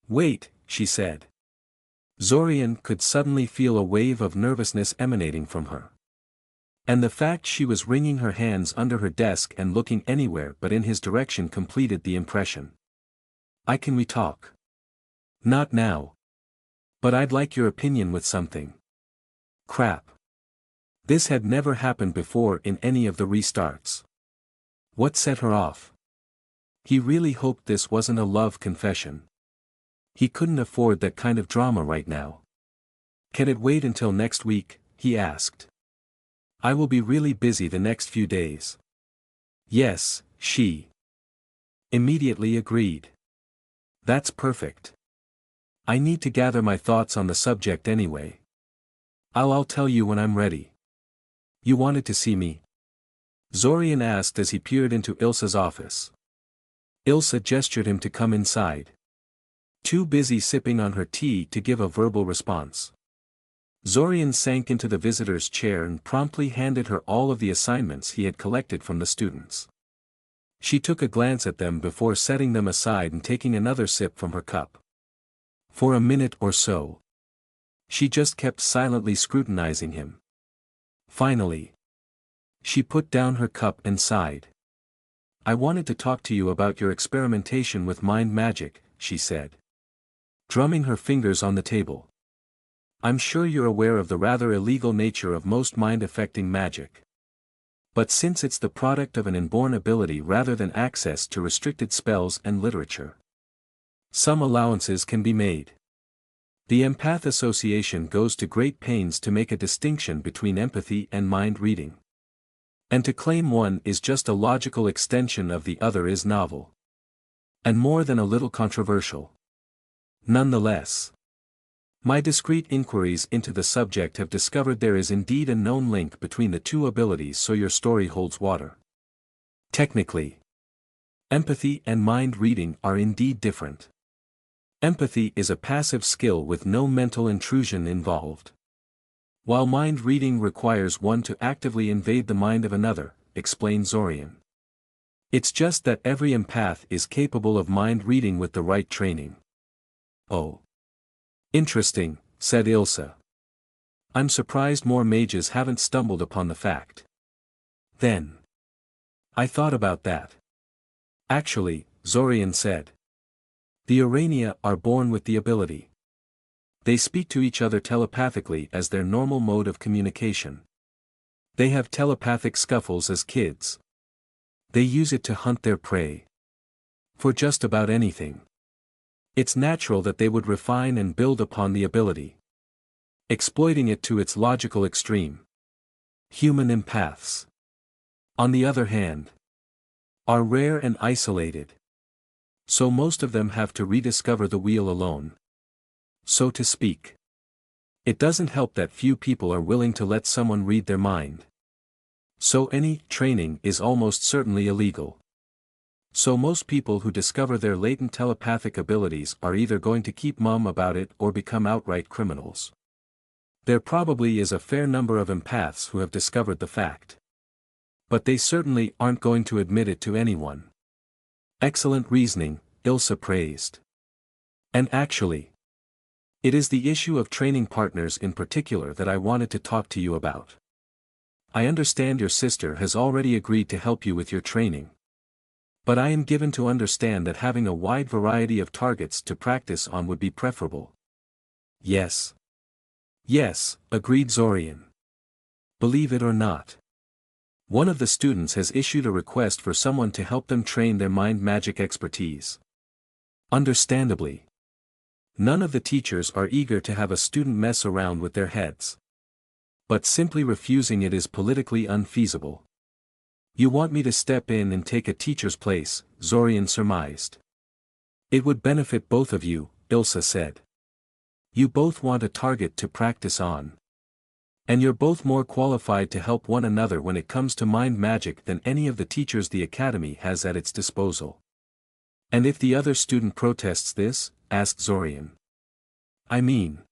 [SPEAKER 1] Wait, she said. Zorian could suddenly feel a wave of nervousness emanating from her. And the fact she was wringing her hands under her desk and looking anywhere but in his direction completed the impression. Can we talk? Not now. But I'd like your opinion with something. Crap. This had never happened before in any of the restarts. What set her off? He really hoped this wasn't a love confession. He couldn't afford that kind of drama right now. Can it wait until next week? He asked. I will be really busy the next few days. Yes, she immediately agreed. That's perfect. I need to gather my thoughts on the subject anyway. I'll tell you when I'm ready. You wanted to see me? Zorian asked as he peered into Ilsa's office. Ilsa gestured him to come inside. Too busy sipping on her tea to give a verbal response. Zorian sank into the visitor's chair and promptly handed her all of the assignments he had collected from the students. She took a glance at them before setting them aside and taking another sip from her cup. For a minute or so, she just kept silently scrutinizing him. Finally, she put down her cup and sighed. I wanted to talk to you about your experimentation with mind magic, she said, drumming her fingers on the table. I'm sure you're aware of the rather illegal nature of most mind-affecting magic. But since it's the product of an inborn ability rather than access to restricted spells and literature, some allowances can be made. The Empath Association goes to great pains to make a distinction between empathy and mind reading. And to claim one is just a logical extension of the other is novel. And more than a little controversial. Nonetheless, my discreet inquiries into the subject have discovered there is indeed a known link between the two abilities, so your story holds water. Technically, empathy and mind reading are indeed different. Empathy is a passive skill with no mental intrusion involved. While mind reading requires one to actively invade the mind of another, explained Zorian. It's just that every empath is capable of mind reading with the right training. Oh. Interesting, said Ilsa. I'm surprised more mages haven't stumbled upon the fact. Then. I thought about that. Actually, Zorian said. The Urania are born with the ability. They speak to each other telepathically as their normal mode of communication. They have telepathic scuffles as kids. They use it to hunt their prey. For just about anything. It's natural that they would refine and build upon the ability, exploiting it to its logical extreme. Human empaths, on the other hand, are rare and isolated. So most of them have to rediscover the wheel alone, so to speak. It doesn't help that few people are willing to let someone read their mind. So any training is almost certainly illegal. So most people who discover their latent telepathic abilities are either going to keep mum about it or become outright criminals. There probably is a fair number of empaths who have discovered the fact. But they certainly aren't going to admit it to anyone. Excellent reasoning, Ilsa praised. And actually, it is the issue of training partners in particular that I wanted to talk to you about. I understand your sister has already agreed to help you with your training. But I am given to understand that having a wide variety of targets to practice on would be preferable. Yes. Yes, agreed Zorian. Believe it or not, one of the students has issued a request for someone to help them train their mind magic expertise. Understandably, none of the teachers are eager to have a student mess around with their heads. But simply refusing it is politically unfeasible. You want me to step in and take a teacher's place, Zorian surmised. It would benefit both of you, Ilsa said. You both want a target to practice on. And you're both more qualified to help one another when it comes to mind magic than any of the teachers the Academy has at its disposal. And if the other student protests this, asked Zorian. I mean,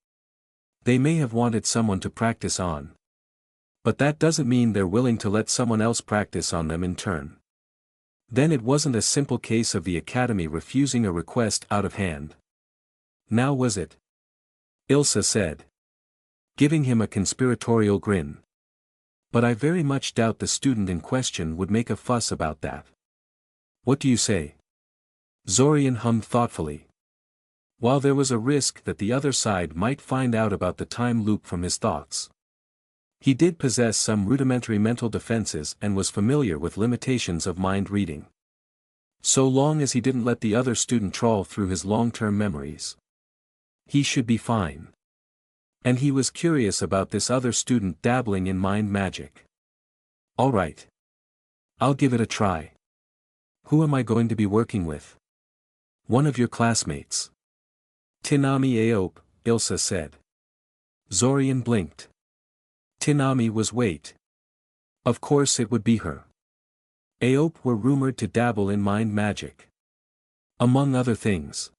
[SPEAKER 1] they may have wanted someone to practice on. But that doesn't mean they're willing to let someone else practice on them in turn. Then it wasn't a simple case of the Academy refusing a request out of hand. Now was it? Ilsa said, giving him a conspiratorial grin. But I very much doubt the student in question would make a fuss about that. What do you say? Zorian hummed thoughtfully. While there was a risk that the other side might find out about the time loop from his thoughts, he did possess some rudimentary mental defenses and was familiar with limitations of mind reading. So long as he didn't let the other student trawl through his long-term memories, he should be fine. And he was curious about this other student dabbling in mind magic. All right. I'll give it a try. Who am I going to be working with? One of your classmates. Tinami Aope, Ilsa said. Zorian blinked. Tinami was wait. Of course it would be her. Aope were rumored to dabble in mind magic. Among other things.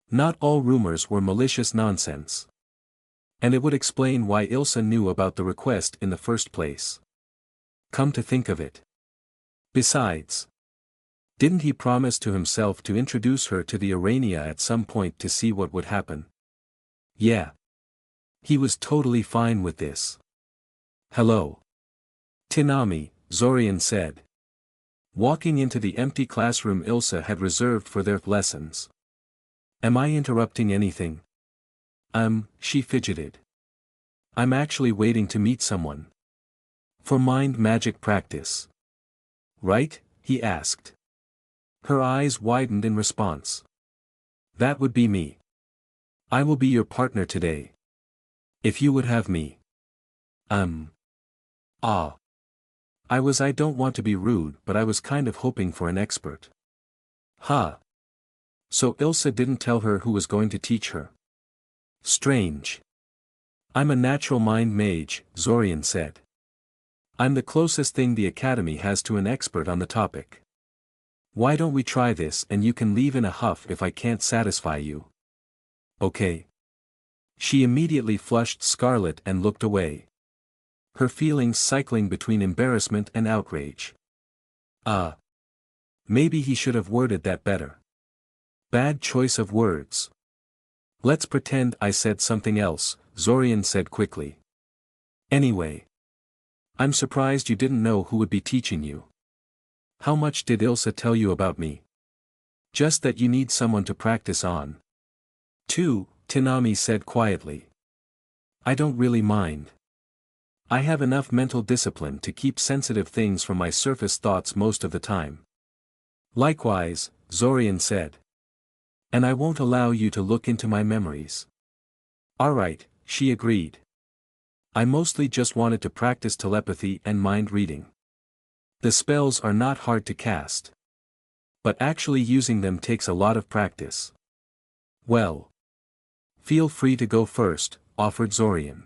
[SPEAKER 1] Not all rumors were malicious nonsense. And it would explain why Ilsa knew about the request in the first place. Come to think of it. Besides, didn't he promise to himself to introduce her to the Arania at some point to see what would happen? Yeah. He was totally fine with this. Hello. Tinami, Zorian said. Walking into the empty classroom Ilsa had reserved for their lessons. Am I interrupting anything? She fidgeted. I'm actually waiting to meet someone. For mind magic practice. Right? He asked. Her eyes widened in response. That would be me. I will be your partner today. If you would have me. I don't want to be rude, but I was kind of hoping for an expert. Huh. So Ilsa didn't tell her who was going to teach her. Strange. I'm a natural mind mage, Zorian said. I'm the closest thing the Academy has to an expert on the topic. Why don't we try this and you can leave in a huff if I can't satisfy you? Okay. She immediately flushed scarlet and looked away. Her feelings cycling between embarrassment and outrage. Maybe he should have worded that better. Bad choice of words. Let's pretend I said something else, Zorian said quickly. Anyway. I'm surprised you didn't know who would be teaching you. How much did Ilsa tell you about me? Just that you need someone to practice on. 2, Tinami said quietly. I don't really mind. I have enough mental discipline to keep sensitive things from my surface thoughts most of the time. Likewise, Zorian said. And I won't allow you to look into my memories. Alright, she agreed. I mostly just wanted to practice telepathy and mind reading. The spells are not hard to cast. But actually using them takes a lot of practice. Well. Feel free to go first, offered Zorian.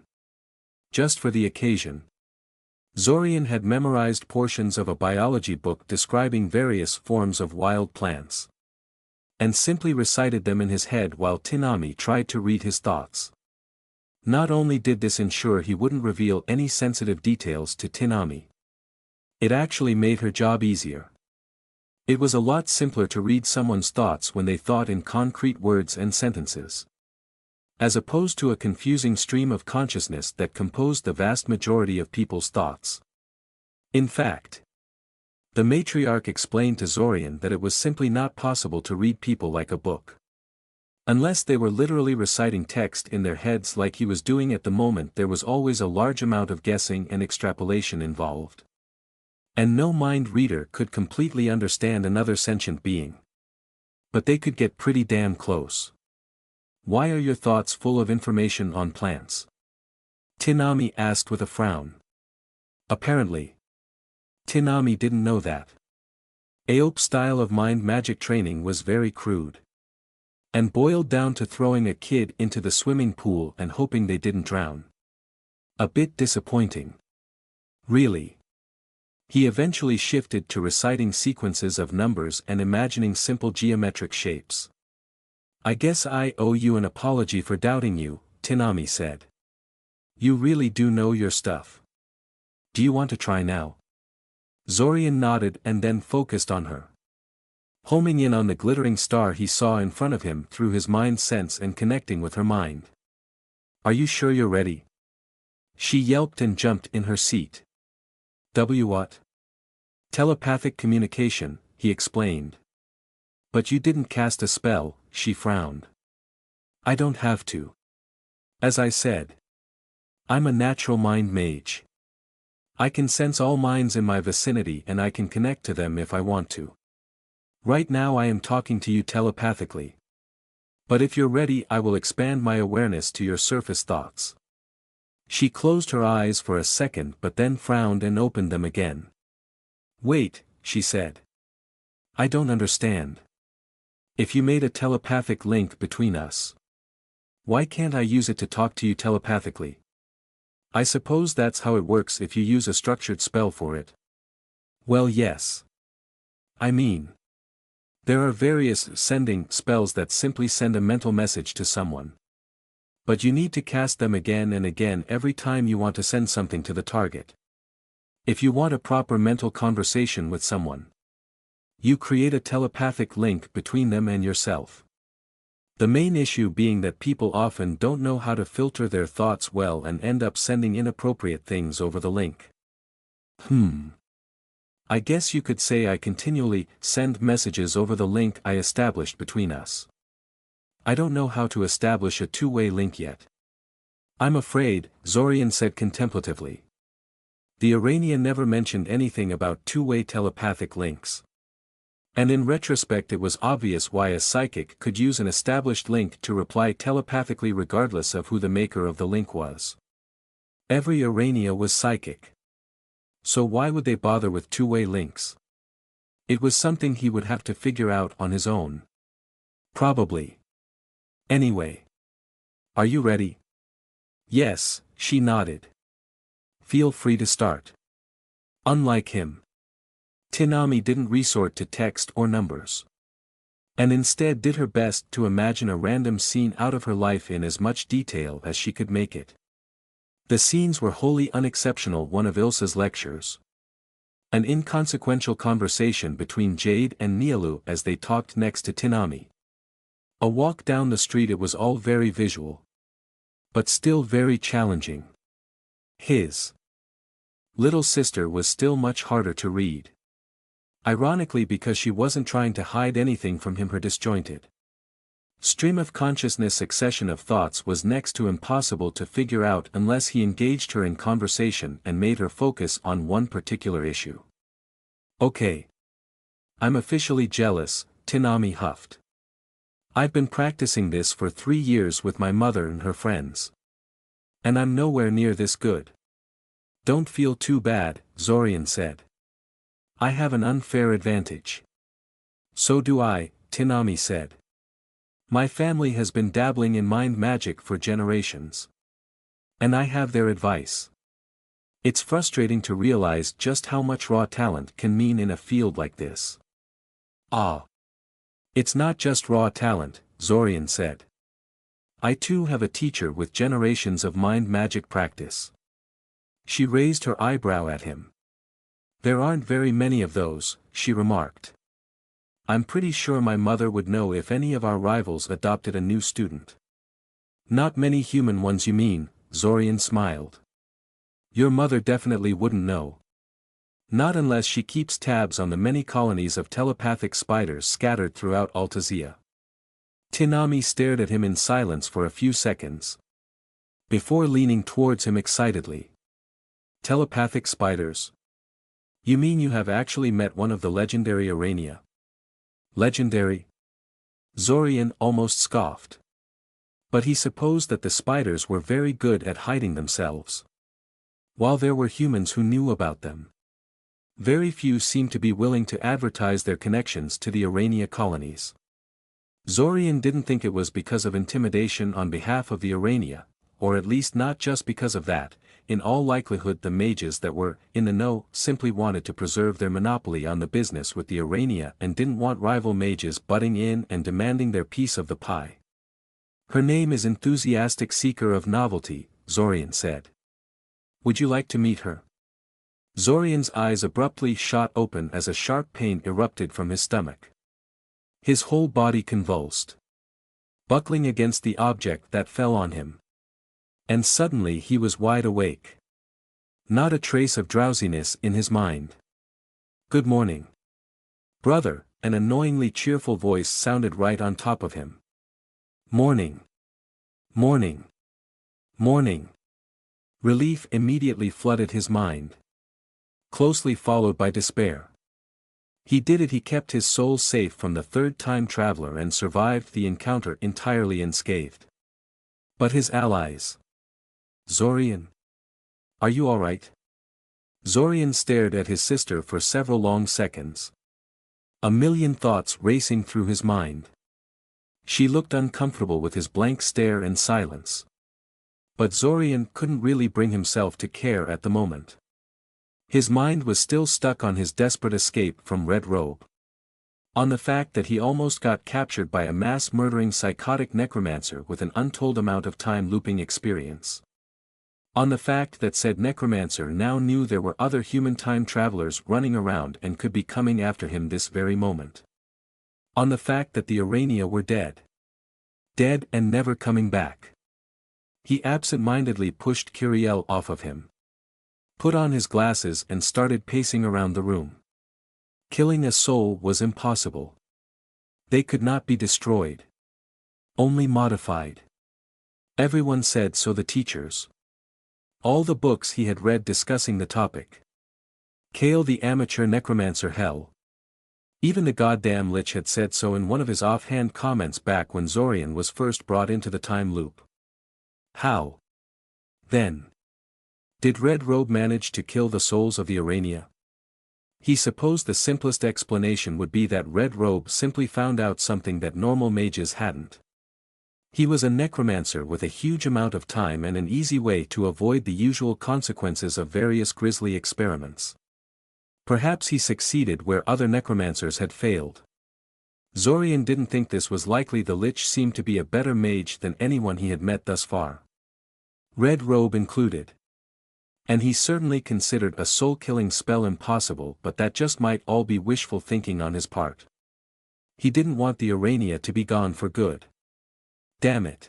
[SPEAKER 1] Just for the occasion. Zorian had memorized portions of a biology book describing various forms of wild plants. And simply recited them in his head while Tinami tried to read his thoughts. Not only did this ensure he wouldn't reveal any sensitive details to Tinami. It actually made her job easier. It was a lot simpler to read someone's thoughts when they thought in concrete words and sentences. As opposed to a confusing stream of consciousness that composed the vast majority of people's thoughts. In fact, the Matriarch explained to Zorian that it was simply not possible to read people like a book. Unless they were literally reciting text in their heads like he was doing at the moment, there was always a large amount of guessing and extrapolation involved. And no mind reader could completely understand another sentient being. But they could get pretty damn close. Why are your thoughts full of information on plants? Tinami asked with a frown. Apparently. Tinami didn't know that. Aope's style of mind magic training was very crude. And boiled down to throwing a kid into the swimming pool and hoping they didn't drown. A bit disappointing. Really. He eventually shifted to reciting sequences of numbers and imagining simple geometric shapes. I guess I owe you an apology for doubting you, Tinami said. You really do know your stuff. Do you want to try now? Zorian nodded and then focused on her. Homing in on the glittering star he saw in front of him through his mind sense and connecting with her mind. Are you sure you're ready? She yelped and jumped in her seat. What? Telepathic communication, he explained. But you didn't cast a spell, she frowned. I don't have to. As I said. I'm a natural mind mage. I can sense all minds in my vicinity and I can connect to them if I want to. Right now I am talking to you telepathically. But if you're ready I will expand my awareness to your surface thoughts. She closed her eyes for a second but then frowned and opened them again. Wait, she said. I don't understand. If you made a telepathic link between us, why can't I use it to talk to you telepathically? I suppose that's how it works if you use a structured spell for it. Well, yes. I mean, there are various sending spells that simply send a mental message to someone. But you need to cast them again and again every time you want to send something to the target. If you want a proper mental conversation with someone, you create a telepathic link between them and yourself. The main issue being that people often don't know how to filter their thoughts well and end up sending inappropriate things over the link. I guess you could say I continually send messages over the link I established between us. I don't know how to establish a two-way link yet. I'm afraid, Zorian said contemplatively. The Urania never mentioned anything about two-way telepathic links. And in retrospect it was obvious why a psychic could use an established link to reply telepathically regardless of who the maker of the link was. Every Urania was psychic. So why would they bother with two-way links? It was something he would have to figure out on his own. Probably. Anyway. Are you ready? Yes, she nodded. Feel free to start. Unlike him, Tinami didn't resort to text or numbers. And instead did her best to imagine a random scene out of her life in as much detail as she could make it. The scenes were wholly unexceptional. One of Ilsa's lectures. An inconsequential conversation between Jade and Nialu as they talked next to Tinami. A walk down the street. It was all very visual. But still very challenging. His little sister was still much harder to read. Ironically, because she wasn't trying to hide anything from him, her disjointed stream of consciousness succession of thoughts was next to impossible to figure out unless he engaged her in conversation and made her focus on one particular issue. Okay. I'm officially jealous, Tinami huffed. I've been practicing this for 3 years with my mother and her friends. And I'm nowhere near this good. Don't feel too bad, Zorian said. I have an unfair advantage. So do I, Tinami said. My family has been dabbling in mind magic for generations. And I have their advice. It's frustrating to realize just how much raw talent can mean in a field like this. Ah. It's not just raw talent, Zorian said. I too have a teacher with generations of mind magic practice. She raised her eyebrow at him. There aren't very many of those, she remarked. I'm pretty sure my mother would know if any of our rivals adopted a new student. Not many human ones, you mean, Zorian smiled. Your mother definitely wouldn't know. Not unless she keeps tabs on the many colonies of telepathic spiders scattered throughout Altazia. Tinami stared at him in silence for a few seconds, before leaning towards him excitedly. Telepathic spiders? You mean you have actually met one of the legendary Arania? Legendary? Zorian almost scoffed. But he supposed that the spiders were very good at hiding themselves. While there were humans who knew about them, very few seemed to be willing to advertise their connections to the Arania colonies. Zorian didn't think it was because of intimidation on behalf of the Arania, or at least not just because of that. In all likelihood the mages that were in the know simply wanted to preserve their monopoly on the business with the Arania and didn't want rival mages butting in and demanding their piece of the pie. Her name is Enthusiastic Seeker of Novelty, Zorian said. Would you like to meet her? Zorian's eyes abruptly shot open as a sharp pain erupted from his stomach. His whole body convulsed, buckling against the object that fell on him. And suddenly he was wide awake. Not a trace of drowsiness in his mind. Good morning, brother, an annoyingly cheerful voice sounded right on top of him. Morning. Morning. Morning. Relief immediately flooded his mind, closely followed by despair. He did it. He kept his soul safe from the third time traveler and survived the encounter entirely unscathed. But his allies. Zorian? Are you alright? Zorian stared at his sister for several long seconds, a million thoughts racing through his mind. She looked uncomfortable with his blank stare and silence. But Zorian couldn't really bring himself to care at the moment. His mind was still stuck on his desperate escape from Red Robe. On the fact that he almost got captured by a mass-murdering psychotic necromancer with an untold amount of time-looping experience. On the fact that said necromancer now knew there were other human time travelers running around and could be coming after him this very moment. On the fact that the Arania were dead. Dead and never coming back. He absent-mindedly pushed Curiel off of him, put on his glasses and started pacing around the room. Killing a soul was impossible. They could not be destroyed. Only modified. Everyone said so, the teachers. All the books he had read discussing the topic. Kale the amateur necromancer, hell. Even the goddamn Lich had said so in one of his offhand comments back when Zorian was first brought into the time loop. How, then, did Red Robe manage to kill the souls of the Arania? He supposed the simplest explanation would be that Red Robe simply found out something that normal mages hadn't. He was a necromancer with a huge amount of time and an easy way to avoid the usual consequences of various grisly experiments. Perhaps he succeeded where other necromancers had failed. Zorian didn't think this was likely. The Lich seemed to be a better mage than anyone he had met thus far, Red Robe included. And he certainly considered a soul-killing spell impossible, but that just might all be wishful thinking on his part. He didn't want the Arania to be gone for good. Damn it.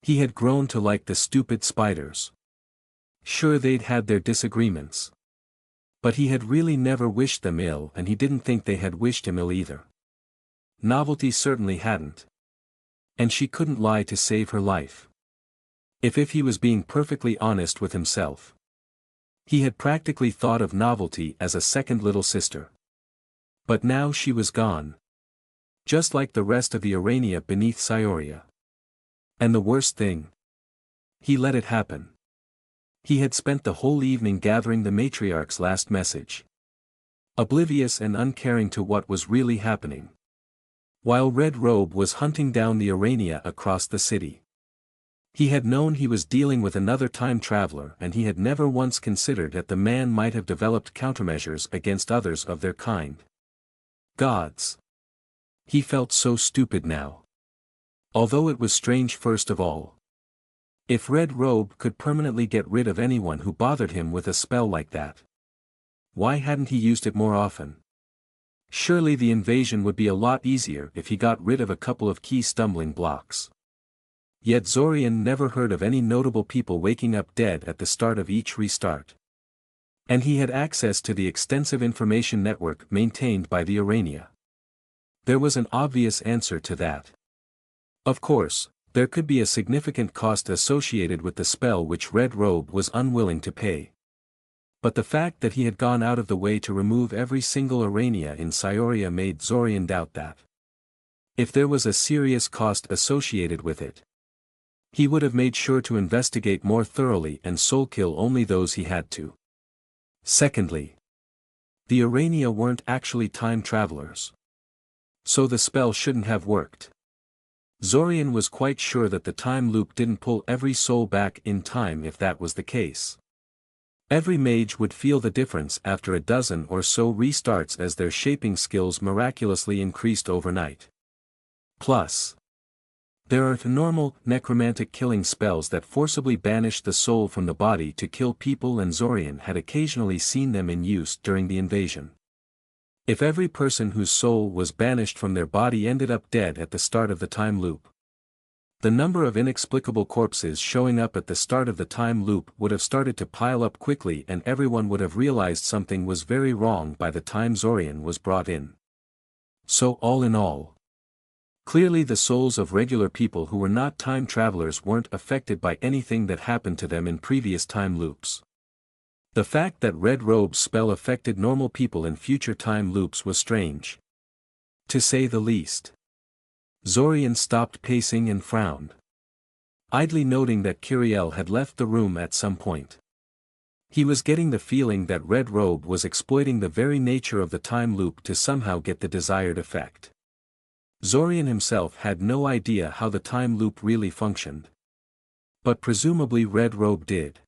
[SPEAKER 1] He had grown to like the stupid spiders. Sure, they'd had their disagreements, but he had really never wished them ill, and he didn't think they had wished him ill either. Novelty certainly hadn't. And she couldn't lie to save her life. If he was being perfectly honest with himself, he had practically thought of Novelty as a second little sister. But now she was gone. Just like the rest of the Urania beneath Scioria. And the worst thing? He let it happen. He had spent the whole evening gathering the Matriarch's last message. Oblivious and uncaring to what was really happening. While Red Robe was hunting down the Urania across the city. He had known he was dealing with another time traveler, and he had never once considered that the man might have developed countermeasures against others of their kind. Gods! He felt so stupid now. Although it was strange first of all. If Red Robe could permanently get rid of anyone who bothered him with a spell like that. Why hadn't he used it more often? Surely the invasion would be a lot easier if he got rid of a couple of key stumbling blocks. Yet Zorian never heard of any notable people waking up dead at the start of each restart. And he had access to the extensive information network maintained by the Urania. There was an obvious answer to that. Of course, there could be a significant cost associated with the spell which Red Robe was unwilling to pay. But the fact that he had gone out of the way to remove every single Urania in Scioria made Zorian doubt that. If there was a serious cost associated with it, he would have made sure to investigate more thoroughly and soul-kill only those he had to. Secondly, the Urania weren't actually time travelers. So the spell shouldn't have worked. Zorian was quite sure that the time loop didn't pull every soul back in time if that was the case. Every mage would feel the difference after a dozen or so restarts as their shaping skills miraculously increased overnight. Plus, there are normal, necromantic killing spells that forcibly banish the soul from the body to kill people, and Zorian had occasionally seen them in use during the invasion. If every person whose soul was banished from their body ended up dead at the start of the time loop, the number of inexplicable corpses showing up at the start of the time loop would have started to pile up quickly, and everyone would have realized something was very wrong by the time Zorian was brought in. So all in all, clearly the souls of regular people who were not time travelers weren't affected by anything that happened to them in previous time loops. The fact that Red Robe's spell affected normal people in future time loops was strange, to say the least. Zorian stopped pacing and frowned, idly noting that Kiriel had left the room at some point. He was getting the feeling that Red Robe was exploiting the very nature of the time loop to somehow get the desired effect. Zorian himself had no idea how the time loop really functioned. But presumably Red Robe did.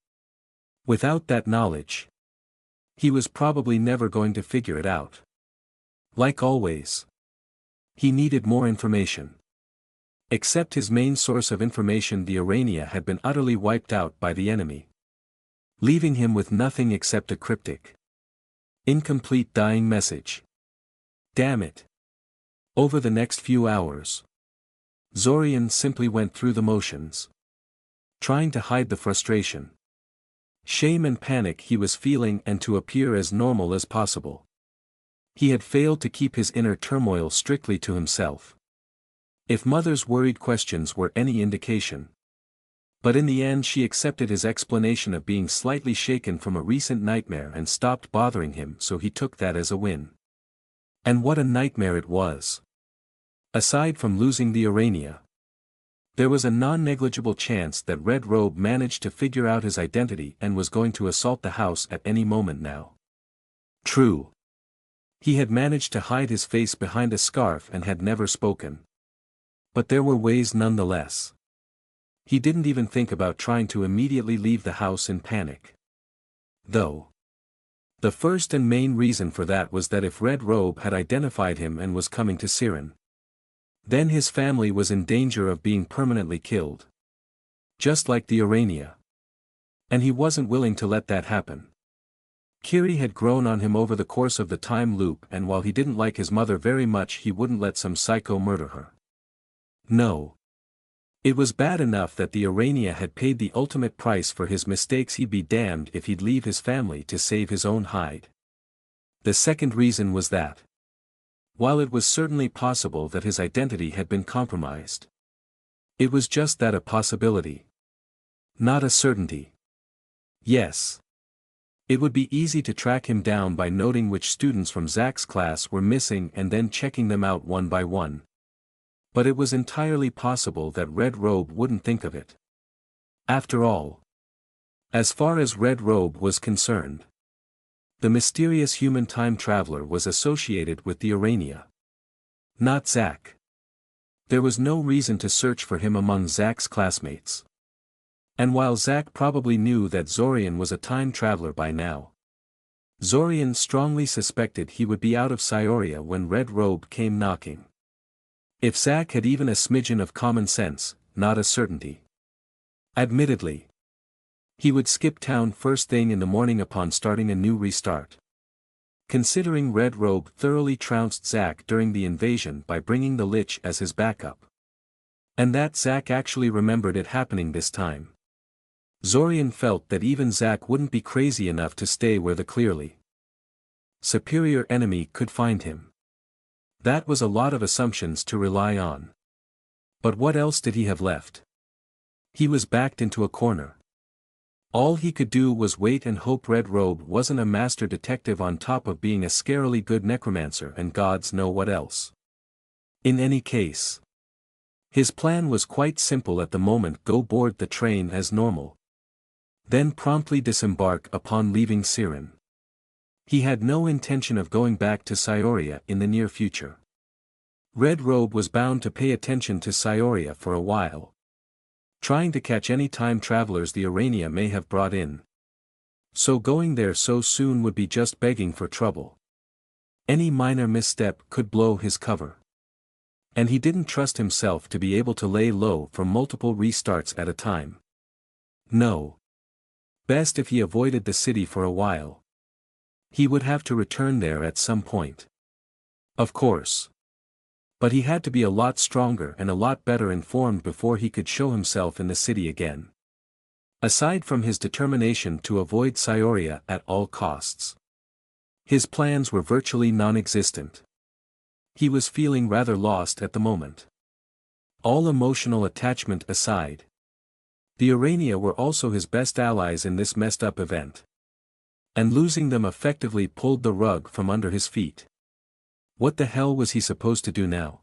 [SPEAKER 1] Without that knowledge, he was probably never going to figure it out. Like always, he needed more information. Except his main source of information, the Urania had been utterly wiped out by the enemy, leaving him with nothing except a cryptic, incomplete dying message. Damn it. Over the next few hours, Zorian simply went through the motions, trying to hide the frustration, shame and panic he was feeling and to appear as normal as possible. He had failed to keep his inner turmoil strictly to himself. If Mother's worried questions were any indication. But in the end she accepted his explanation of being slightly shaken from a recent nightmare and stopped bothering him, so he took that as a win. And what a nightmare it was. Aside from losing the Urania, there was a non-negligible chance that Red Robe managed to figure out his identity and was going to assault the house at any moment now. True. He had managed to hide his face behind a scarf and had never spoken. But there were ways nonetheless. He didn't even think about trying to immediately leave the house in panic. Though, the first and main reason for that was that if Red Robe had identified him and was coming to Siren, then his family was in danger of being permanently killed. Just like the Urania. And he wasn't willing to let that happen. Kiri had grown on him over the course of the time loop, and while he didn't like his mother very much, he wouldn't let some psycho murder her. No. It was bad enough that the Urania had paid the ultimate price for his mistakes. He'd be damned if he'd leave his family to save his own hide. The second reason was that, while it was certainly possible that his identity had been compromised, it was just that, a possibility. Not a certainty. Yes. It would be easy to track him down by noting which students from Zach's class were missing and then checking them out one by one. But it was entirely possible that Red Robe wouldn't think of it. After all, as far as Red Robe was concerned, the mysterious human time traveler was associated with the Urania. Not Zach. There was no reason to search for him among Zach's classmates. And while Zach probably knew that Zorian was a time traveler by now, Zorian strongly suspected he would be out of Scioria when Red Robe came knocking. If Zach had even a smidgen of common sense, not a certainty. Admittedly, he would skip town first thing in the morning upon starting a new restart. Considering Red Robe thoroughly trounced Zach during the invasion by bringing the Lich as his backup. And that Zach actually remembered it happening this time. Zorian felt that even Zach wouldn't be crazy enough to stay where the clearly superior enemy could find him. That was a lot of assumptions to rely on. But what else did he have left? He was backed into a corner. All he could do was wait and hope Red Robe wasn't a master detective on top of being a scarily good necromancer and gods know what else. In any case, his plan was quite simple at the moment: go board the train as normal. Then promptly disembark upon leaving Siren. He had no intention of going back to Scioria in the near future. Red Robe was bound to pay attention to Scioria for a while, trying to catch any time travelers the Urania may have brought in. So going there so soon would be just begging for trouble. Any minor misstep could blow his cover. And he didn't trust himself to be able to lay low for multiple restarts at a time. No. Best if he avoided the city for a while. He would have to return there at some point. Of course. But he had to be a lot stronger and a lot better informed before he could show himself in the city again. Aside from his determination to avoid Scioria at all costs, his plans were virtually non-existent. He was feeling rather lost at the moment. All emotional attachment aside, the Urania were also his best allies in this messed up event. And losing them effectively pulled the rug from under his feet. What the hell was he supposed to do now?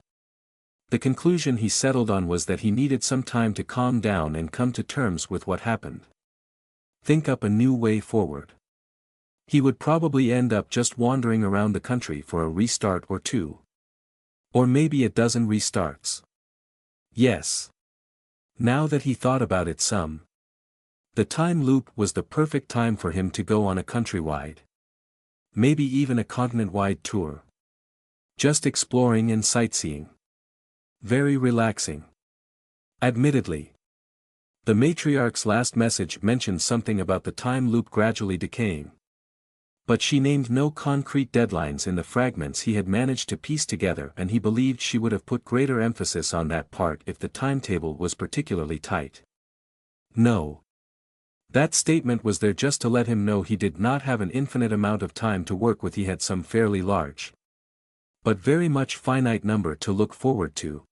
[SPEAKER 1] The conclusion he settled on was that he needed some time to calm down and come to terms with what happened. Think up a new way forward. He would probably end up just wandering around the country for a restart or two. Or maybe a dozen restarts. Yes. Now that he thought about it some, the time loop was the perfect time for him to go on a countrywide, maybe even a continent-wide tour. Just exploring and sightseeing. Very relaxing. Admittedly, the Matriarch's last message mentioned something about the time loop gradually decaying. But she named no concrete deadlines in the fragments he had managed to piece together, and he believed she would have put greater emphasis on that part if the timetable was particularly tight. No. That statement was there just to let him know he did not have an infinite amount of time to work with. He had some fairly large, but very much finite number to look forward to.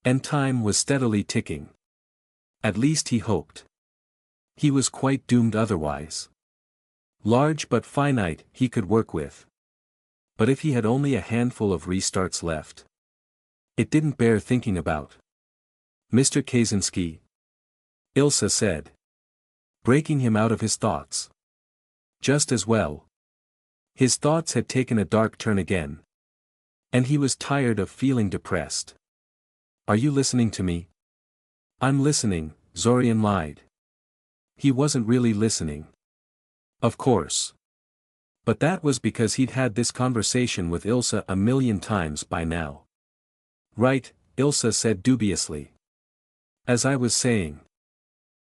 [SPEAKER 1] And time was steadily ticking. At least he hoped. He was quite doomed otherwise. Large but finite he could work with. But if he had only a handful of restarts left, it didn't bear thinking about. Mr. Kaczynski, Ilsa said, breaking him out of his thoughts. Just as well. His thoughts had taken a dark turn again. And he was tired of feeling depressed. Are you listening to me? I'm listening, Zorian lied. He wasn't really listening. Of course. But that was because he'd had this conversation with Ilsa a million times by now. Right, Ilsa said dubiously. As I was saying,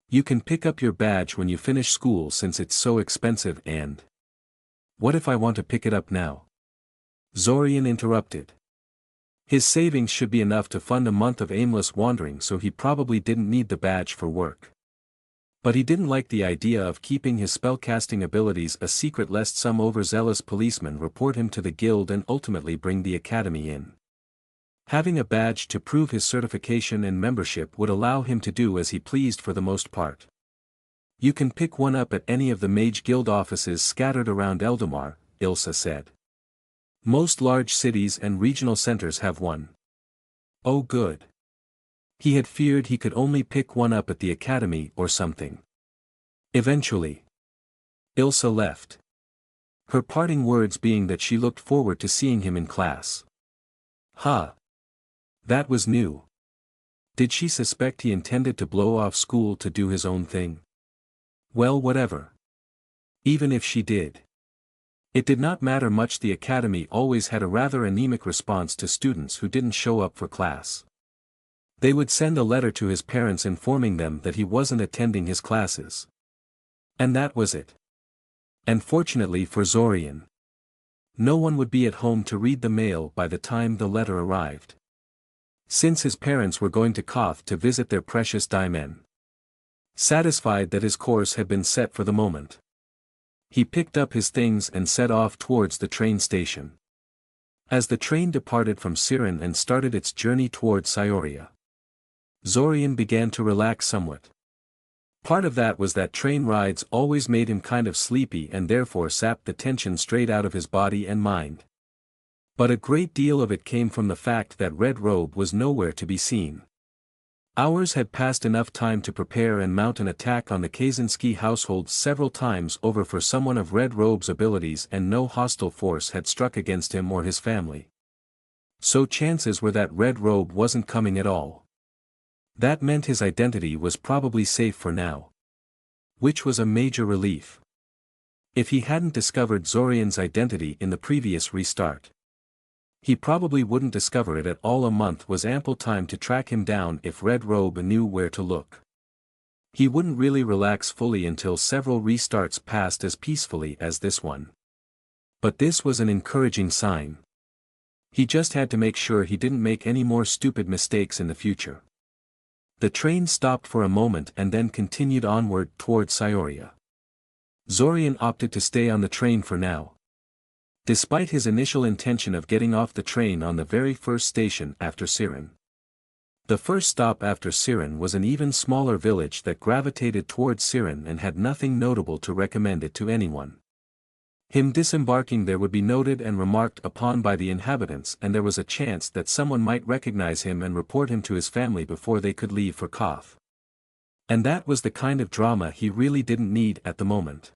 [SPEAKER 1] you can pick up your badge when you finish school since it's so expensive. And what if I want to pick it up now? Zorian interrupted. His savings should be enough to fund a month of aimless wandering, so he probably didn't need the badge for work. But he didn't like the idea of keeping his spellcasting abilities a secret lest some overzealous policeman report him to the guild and ultimately bring the academy in. Having a badge to prove his certification and membership would allow him to do as he pleased for the most part. You can pick one up at any of the Mage Guild offices scattered around Eldamar, Ilsa said. Most large cities and regional centers have one. Oh good. He had feared he could only pick one up at the academy or something. Eventually, Ilsa left. Her parting words being that she looked forward to seeing him in class. Huh. That was new. Did she suspect he intended to blow off school to do his own thing? Well, whatever. Even if she did. It did not matter much. The academy always had a rather anemic response to students who didn't show up for class. They would send a letter to his parents informing them that he wasn't attending his classes. And that was it. And fortunately for Zorian, no one would be at home to read the mail by the time the letter arrived. Since his parents were going to Koth to visit their precious Daimen. Satisfied that his course had been set for the moment, he picked up his things and set off towards the train station. As the train departed from Siren and started its journey towards Syoria, Zorian began to relax somewhat. Part of that was that train rides always made him kind of sleepy and therefore sapped the tension straight out of his body and mind. But a great deal of it came from the fact that Red Robe was nowhere to be seen. Hours had passed, enough time to prepare and mount an attack on the Kaczynski household several times over for someone of Red Robe's abilities, and no hostile force had struck against him or his family. So chances were that Red Robe wasn't coming at all. That meant his identity was probably safe for now. Which was a major relief. If he hadn't discovered Zorian's identity in the previous restart, he probably wouldn't discover it at all. A month was ample time to track him down if Red Robe knew where to look. He wouldn't really relax fully until several restarts passed as peacefully as this one. But this was an encouraging sign. He just had to make sure he didn't make any more stupid mistakes in the future. The train stopped for a moment and then continued onward toward Syoria. Zorian opted to stay on the train for now. Despite his initial intention of getting off the train on the very first station after Siren. The first stop after Siren was an even smaller village that gravitated towards Siren and had nothing notable to recommend it to anyone. Him disembarking there would be noted and remarked upon by the inhabitants, and there was a chance that someone might recognize him and report him to his family before they could leave for Koth. And that was the kind of drama he really didn't need at the moment.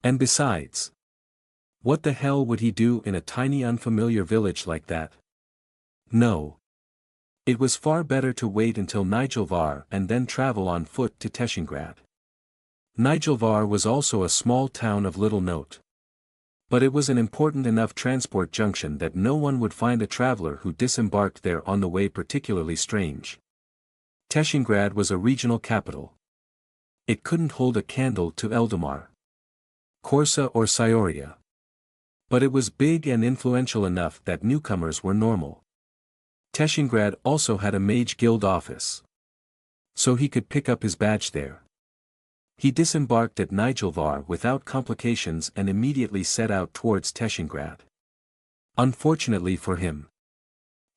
[SPEAKER 1] And besides, what the hell would he do in a tiny unfamiliar village like that? No. It was far better to wait until Nigelvar and then travel on foot to Teshingrad. Nigelvar was also a small town of little note. But it was an important enough transport junction that no one would find a traveler who disembarked there on the way particularly strange. Teshingrad was a regional capital. It couldn't hold a candle to Eldamar, Korsa or Syoria. But it was big and influential enough that newcomers were normal. Teshingrad also had a Mage Guild office. So he could pick up his badge there. He disembarked at Nigelvar without complications and immediately set out towards Teshingrad. Unfortunately for him,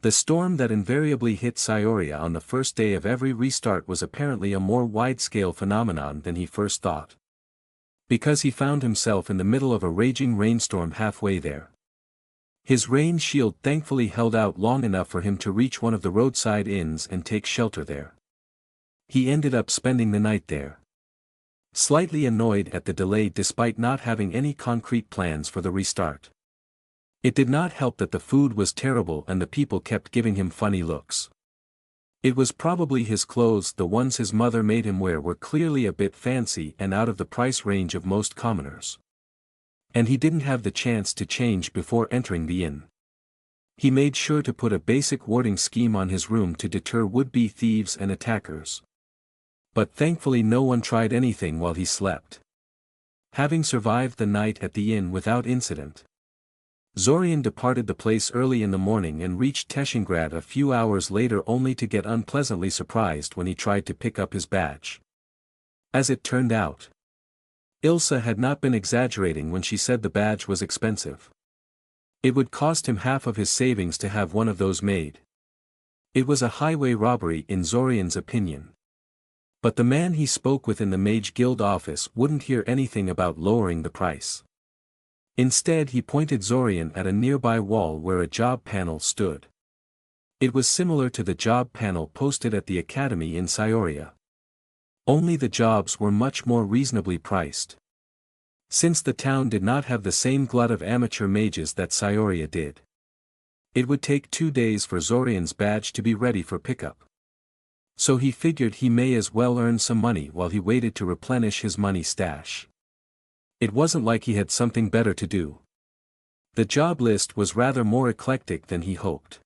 [SPEAKER 1] the storm that invariably hit Syoria on the first day of every restart was apparently a more wide-scale phenomenon than he first thought. Because he found himself in the middle of a raging rainstorm halfway there. His rain shield thankfully held out long enough for him to reach one of the roadside inns and take shelter there. He ended up spending the night there. Slightly annoyed at the delay despite not having any concrete plans for the restart. It did not help that the food was terrible and the people kept giving him funny looks. It was probably his clothes. The ones his mother made him wear were clearly a bit fancy and out of the price range of most commoners. And he didn't have the chance to change before entering the inn. He made sure to put a basic warding scheme on his room to deter would-be thieves and attackers. But thankfully no one tried anything while he slept. Having survived the night at the inn without incident, Zorian departed the place early in the morning and reached Teshingrad a few hours later, only to get unpleasantly surprised when he tried to pick up his badge. As it turned out, Ilsa had not been exaggerating when she said the badge was expensive. It would cost him half of his savings to have one of those made. It was a highway robbery in Zorian's opinion. But the man he spoke with in the Mage Guild office wouldn't hear anything about lowering the price. Instead he pointed Zorian at a nearby wall where a job panel stood. It was similar to the job panel posted at the academy in Scioria. Only the jobs were much more reasonably priced. Since the town did not have the same glut of amateur mages that Scioria did. It would take 2 days for Zorian's badge to be ready for pickup. So he figured he may as well earn some money while he waited to replenish his money stash. It wasn't like he had something better to do. The job list was rather more eclectic than he hoped.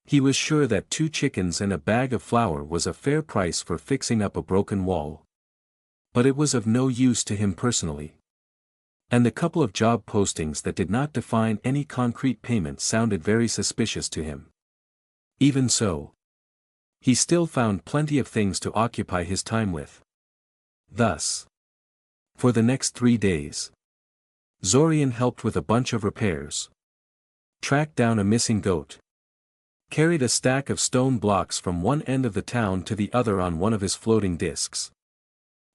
[SPEAKER 1] He was sure that 2 chickens and a bag of flour was a fair price for fixing up a broken wall. But it was of no use to him personally. And the couple of job postings that did not define any concrete payment sounded very suspicious to him. Even so, he still found plenty of things to occupy his time with. Thus, for the next 3 days, Zorian helped with a bunch of repairs, tracked down a missing goat, carried a stack of stone blocks from one end of the town to the other on one of his floating discs,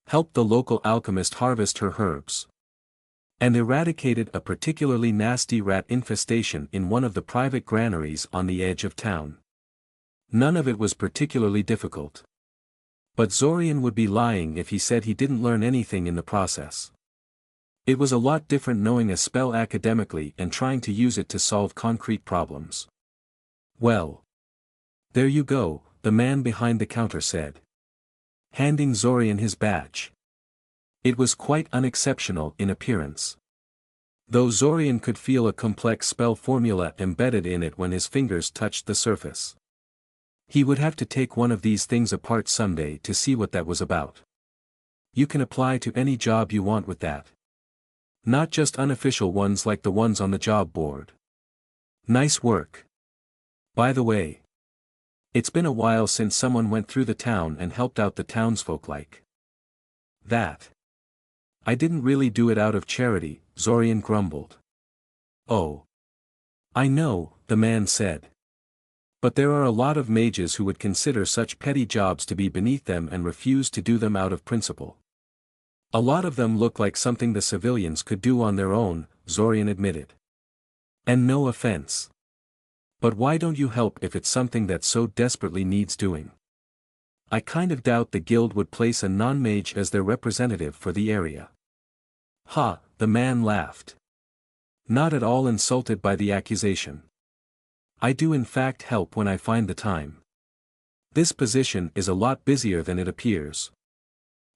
[SPEAKER 1] helped the local alchemist harvest her herbs, and eradicated a particularly nasty rat infestation in one of the private granaries on the edge of town. None of it was particularly difficult. But Zorian would be lying if he said he didn't learn anything in the process. It was a lot different knowing a spell academically and trying to use it to solve concrete problems. Well, there you go, the man behind the counter said, handing Zorian his badge. It was quite unexceptional in appearance. Though Zorian could feel a complex spell formula embedded in it when his fingers touched the surface. He would have to take one of these things apart someday to see what that was about. You can apply to any job you want with that. Not just unofficial ones like the ones on the job board. Nice work. By the way, it's been a while since someone went through the town and helped out the townsfolk like that. I didn't really do it out of charity, Zorian grumbled. Oh. I know, the man said. But there are a lot of mages who would consider such petty jobs to be beneath them and refuse to do them out of principle. A lot of them look like something the civilians could do on their own, Zorian admitted. And no offense. But why don't you help if it's something that so desperately needs doing? I kind of doubt the guild would place a non-mage as their representative for the area. Ha, the man laughed. Not at all insulted by the accusation. I do in fact help when I find the time. This position is a lot busier than it appears.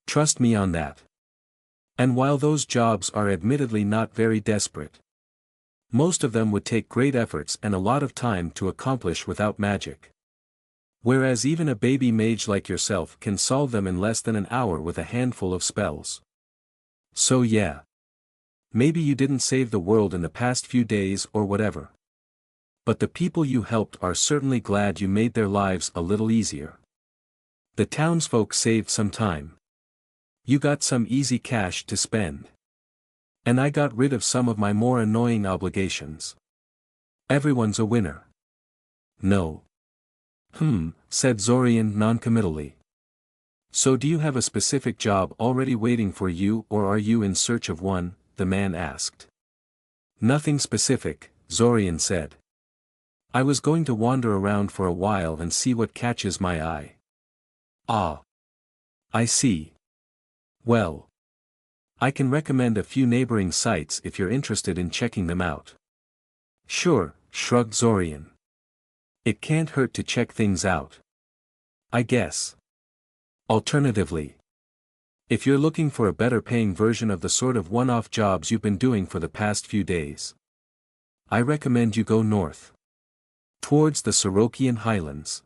[SPEAKER 1] Trust me on that. And while those jobs are admittedly not very desperate, most of them would take great efforts and a lot of time to accomplish without magic. Whereas even a baby mage like yourself can solve them in less than an hour with a handful of spells. So yeah. Maybe you didn't save the world in the past few days or whatever. But the people you helped are certainly glad you made their lives a little easier. The townsfolk saved some time. You got some easy cash to spend. And I got rid of some of my more annoying obligations. Everyone's a winner. No. Said Zorian noncommittally. So do you have a specific job already waiting for you or are you in search of one? The man asked. Nothing specific, Zorian said. I was going to wander around for a while and see what catches my eye. Ah. I see. Well. I can recommend a few neighboring sites if you're interested in checking them out. Sure, shrugged Zorian. It can't hurt to check things out. I guess. Alternatively, if you're looking for a better paying version of the sort of one-off jobs you've been doing for the past few days, I recommend you go north. Towards the Sorokian Highlands.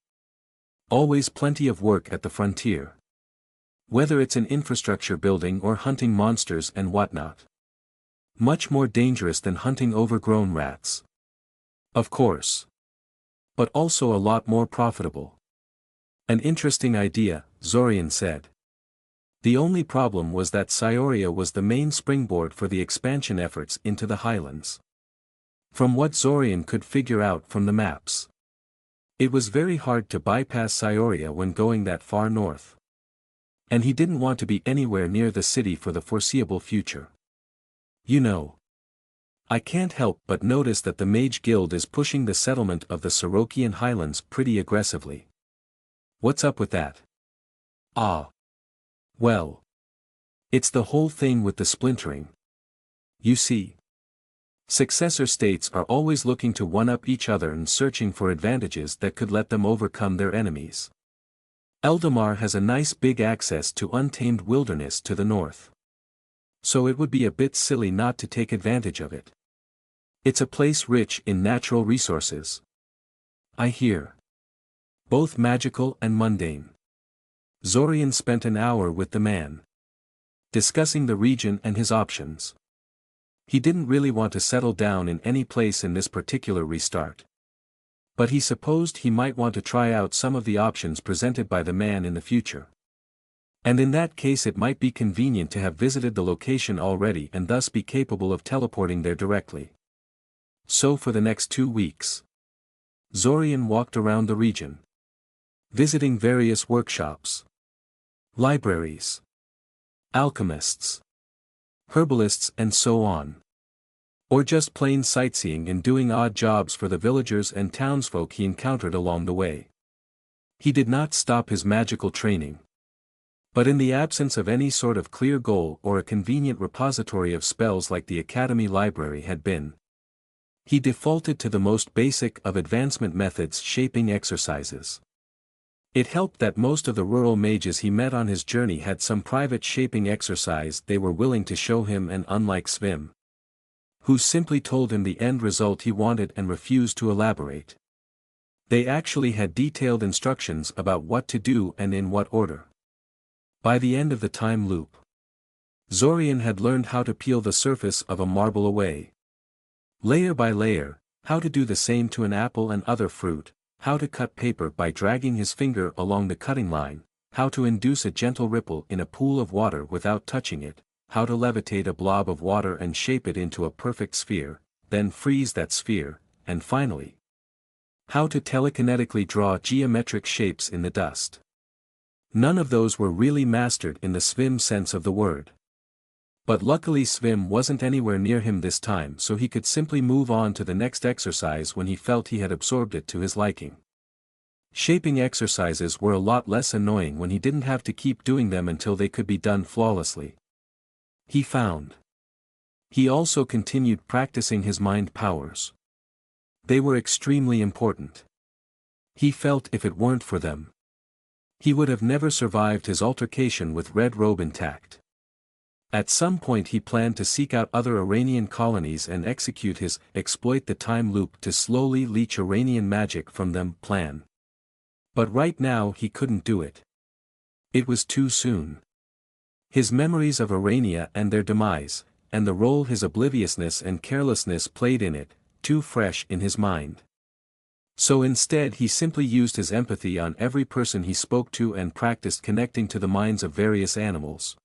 [SPEAKER 1] Always plenty of work at the frontier. Whether it's in infrastructure building or hunting monsters and whatnot. Much more dangerous than hunting overgrown rats. Of course. But also a lot more profitable. An interesting idea, Zorian said. The only problem was that Scioria was the main springboard for the expansion efforts into the highlands. From what Zorian could figure out from the maps, it was very hard to bypass Scioria when going that far north. And he didn't want to be anywhere near the city for the foreseeable future. You know, I can't help but notice that the Mage Guild is pushing the settlement of the Sorokian Highlands pretty aggressively. What's up with that? Ah. Well. It's the whole thing with the splintering. You see, successor states are always looking to one-up each other and searching for advantages that could let them overcome their enemies. Eldamar has a nice big access to untamed wilderness to the north. So it would be a bit silly not to take advantage of it. It's a place rich in natural resources. I hear. Both magical and mundane. Zorian spent an hour with the man, discussing the region and his options. He didn't really want to settle down in any place in this particular restart. But he supposed he might want to try out some of the options presented by the man in the future. And in that case it might be convenient to have visited the location already and thus be capable of teleporting there directly. So for the next 2 weeks, Zorian walked around the region, visiting various workshops, libraries, alchemists, herbalists and so on. Or just plain sightseeing and doing odd jobs for the villagers and townsfolk he encountered along the way. He did not stop his magical training. But in the absence of any sort of clear goal or a convenient repository of spells like the Academy Library had been, he defaulted to the most basic of advancement methods, shaping exercises. It helped that most of the rural mages he met on his journey had some private shaping exercise they were willing to show him, and unlike Svim, who simply told him the end result he wanted and refused to elaborate, they actually had detailed instructions about what to do and in what order. By the end of the time loop, Zorian had learned how to peel the surface of a marble away, layer by layer, how to do the same to an apple and other fruit, how to cut paper by dragging his finger along the cutting line, how to induce a gentle ripple in a pool of water without touching it, how to levitate a blob of water and shape it into a perfect sphere, then freeze that sphere, and finally, how to telekinetically draw geometric shapes in the dust. None of those were really mastered in the Svim sense of the word. But luckily Svim wasn't anywhere near him this time, so he could simply move on to the next exercise when he felt he had absorbed it to his liking. Shaping exercises were a lot less annoying when he didn't have to keep doing them until they could be done flawlessly, he found. He also continued practicing his mind powers. They were extremely important. He felt if it weren't for them, he would have never survived his altercation with Red Robe intact. At some point he planned to seek out other Iranian colonies and execute his exploit the time loop to slowly leech Iranian magic from them plan. But right now he couldn't do it. It was too soon. His memories of Irania and their demise, and the role his obliviousness and carelessness played in it, too fresh in his mind. So instead he simply used his empathy on every person he spoke to and practiced connecting to the minds of various animals.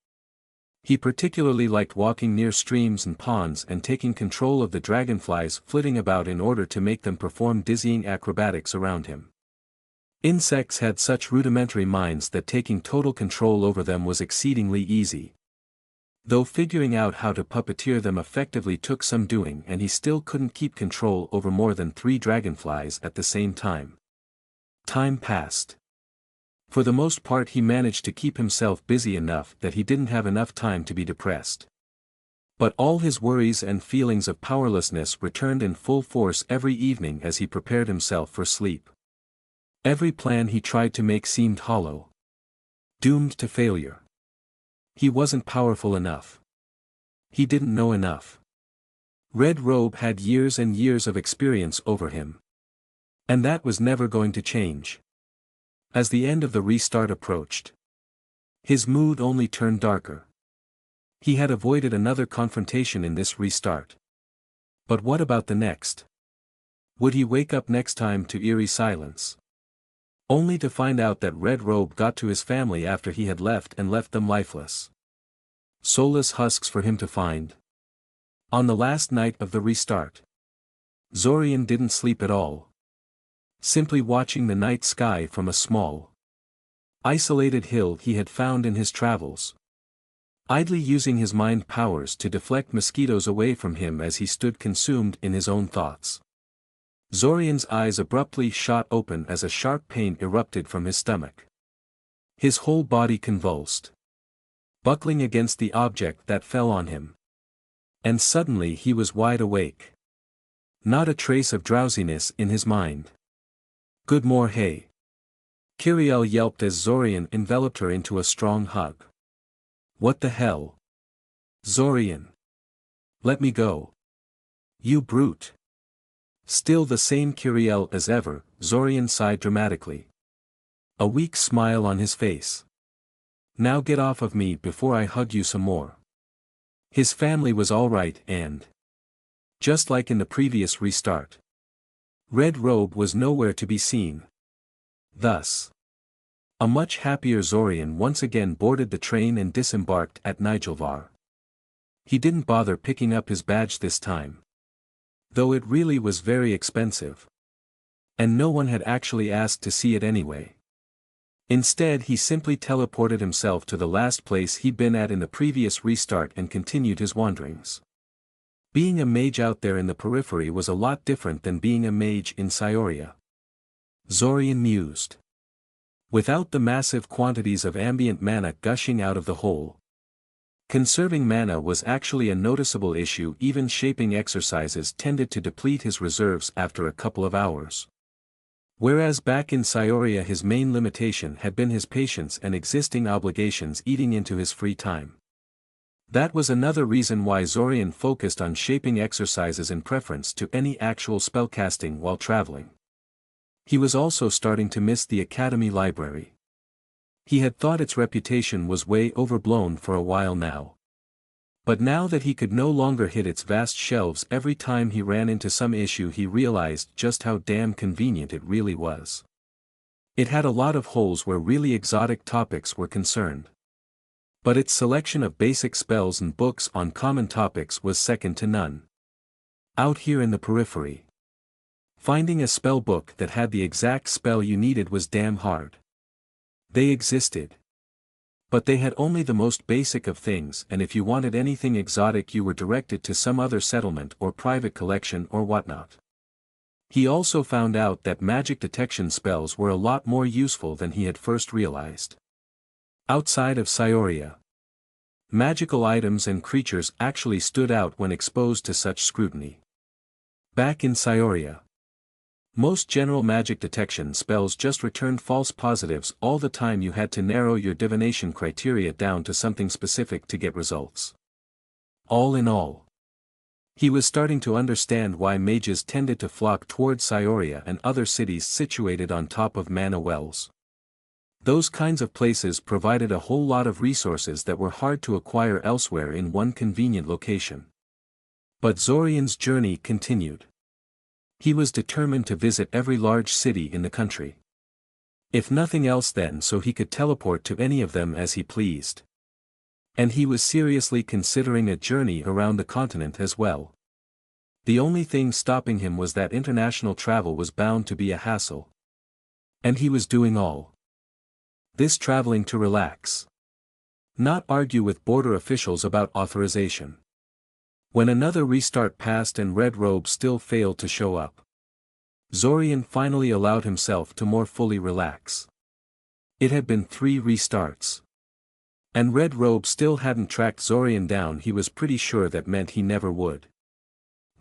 [SPEAKER 1] He particularly liked walking near streams and ponds and taking control of the dragonflies flitting about in order to make them perform dizzying acrobatics around him. Insects had such rudimentary minds that taking total control over them was exceedingly easy. Though figuring out how to puppeteer them effectively took some doing, and he still couldn't keep control over more than 3 dragonflies at the same time. Time passed. For the most part he managed to keep himself busy enough that he didn't have enough time to be depressed. But all his worries and feelings of powerlessness returned in full force every evening as he prepared himself for sleep. Every plan he tried to make seemed hollow, doomed to failure. He wasn't powerful enough. He didn't know enough. Red Robe had years and years of experience over him. And that was never going to change. As the end of the restart approached, his mood only turned darker. He had avoided another confrontation in this restart. But what about the next? Would he wake up next time to eerie silence? Only to find out that Red Robe got to his family after he had left and left them lifeless. Soulless husks for him to find. On the last night of the restart, Zorian didn't sleep at all. Simply watching the night sky from a small, isolated hill he had found in his travels. Idly using his mind powers to deflect mosquitoes away from him as he stood consumed in his own thoughts. Zorian's eyes abruptly shot open as a sharp pain erupted from his stomach. His whole body convulsed, buckling against the object that fell on him. And suddenly he was wide awake. Not a trace of drowsiness in his mind. "Good more hey." Kiriel yelped as Zorian enveloped her into a strong hug. "What the hell? Zorian. Let me go. You brute." Still the same Kiriel as ever, Zorian sighed dramatically. A weak smile on his face. "Now get off of me before I hug you some more." His family was alright and, just like in the previous restart, Red Robe was nowhere to be seen. Thus, a much happier Zorian once again boarded the train and disembarked at Nigelvar. He didn't bother picking up his badge this time, though it really was very expensive. And no one had actually asked to see it anyway. Instead he simply teleported himself to the last place he'd been at in the previous restart and continued his wanderings. Being a mage out there in the periphery was a lot different than being a mage in Scioria. Zorian mused. Without the massive quantities of ambient mana gushing out of the hole, conserving mana was actually a noticeable issue. Even shaping exercises tended to deplete his reserves after a couple of hours. Whereas back in Scioria his main limitation had been his patience and existing obligations eating into his free time. That was another reason why Zorian focused on shaping exercises in preference to any actual spellcasting while traveling. He was also starting to miss the Academy Library. He had thought its reputation was way overblown for a while now. But now that he could no longer hit its vast shelves every time he ran into some issue, he realized just how damn convenient it really was. It had a lot of holes where really exotic topics were concerned. But its selection of basic spells and books on common topics was second to none. Out here in the periphery, finding a spell book that had the exact spell you needed was damn hard. They existed, but they had only the most basic of things, and if you wanted anything exotic you were directed to some other settlement or private collection or whatnot. He also found out that magic detection spells were a lot more useful than he had first realized. Outside of Scioria, magical items and creatures actually stood out when exposed to such scrutiny. Back in Scioria, most general magic detection spells just returned false positives all the time. You had to narrow your divination criteria down to something specific to get results. All in all, he was starting to understand why mages tended to flock towards Scioria and other cities situated on top of mana wells. Those kinds of places provided a whole lot of resources that were hard to acquire elsewhere in one convenient location. But Zorian's journey continued. He was determined to visit every large city in the country. If nothing else then so he could teleport to any of them as he pleased. And he was seriously considering a journey around the continent as well. The only thing stopping him was that international travel was bound to be a hassle. And he was doing all this traveling to relax, not argue with border officials about authorization. When another restart passed and Red Robe still failed to show up, Zorian finally allowed himself to more fully relax. It had been 3 restarts. And Red Robe still hadn't tracked Zorian down. He was pretty sure that meant he never would.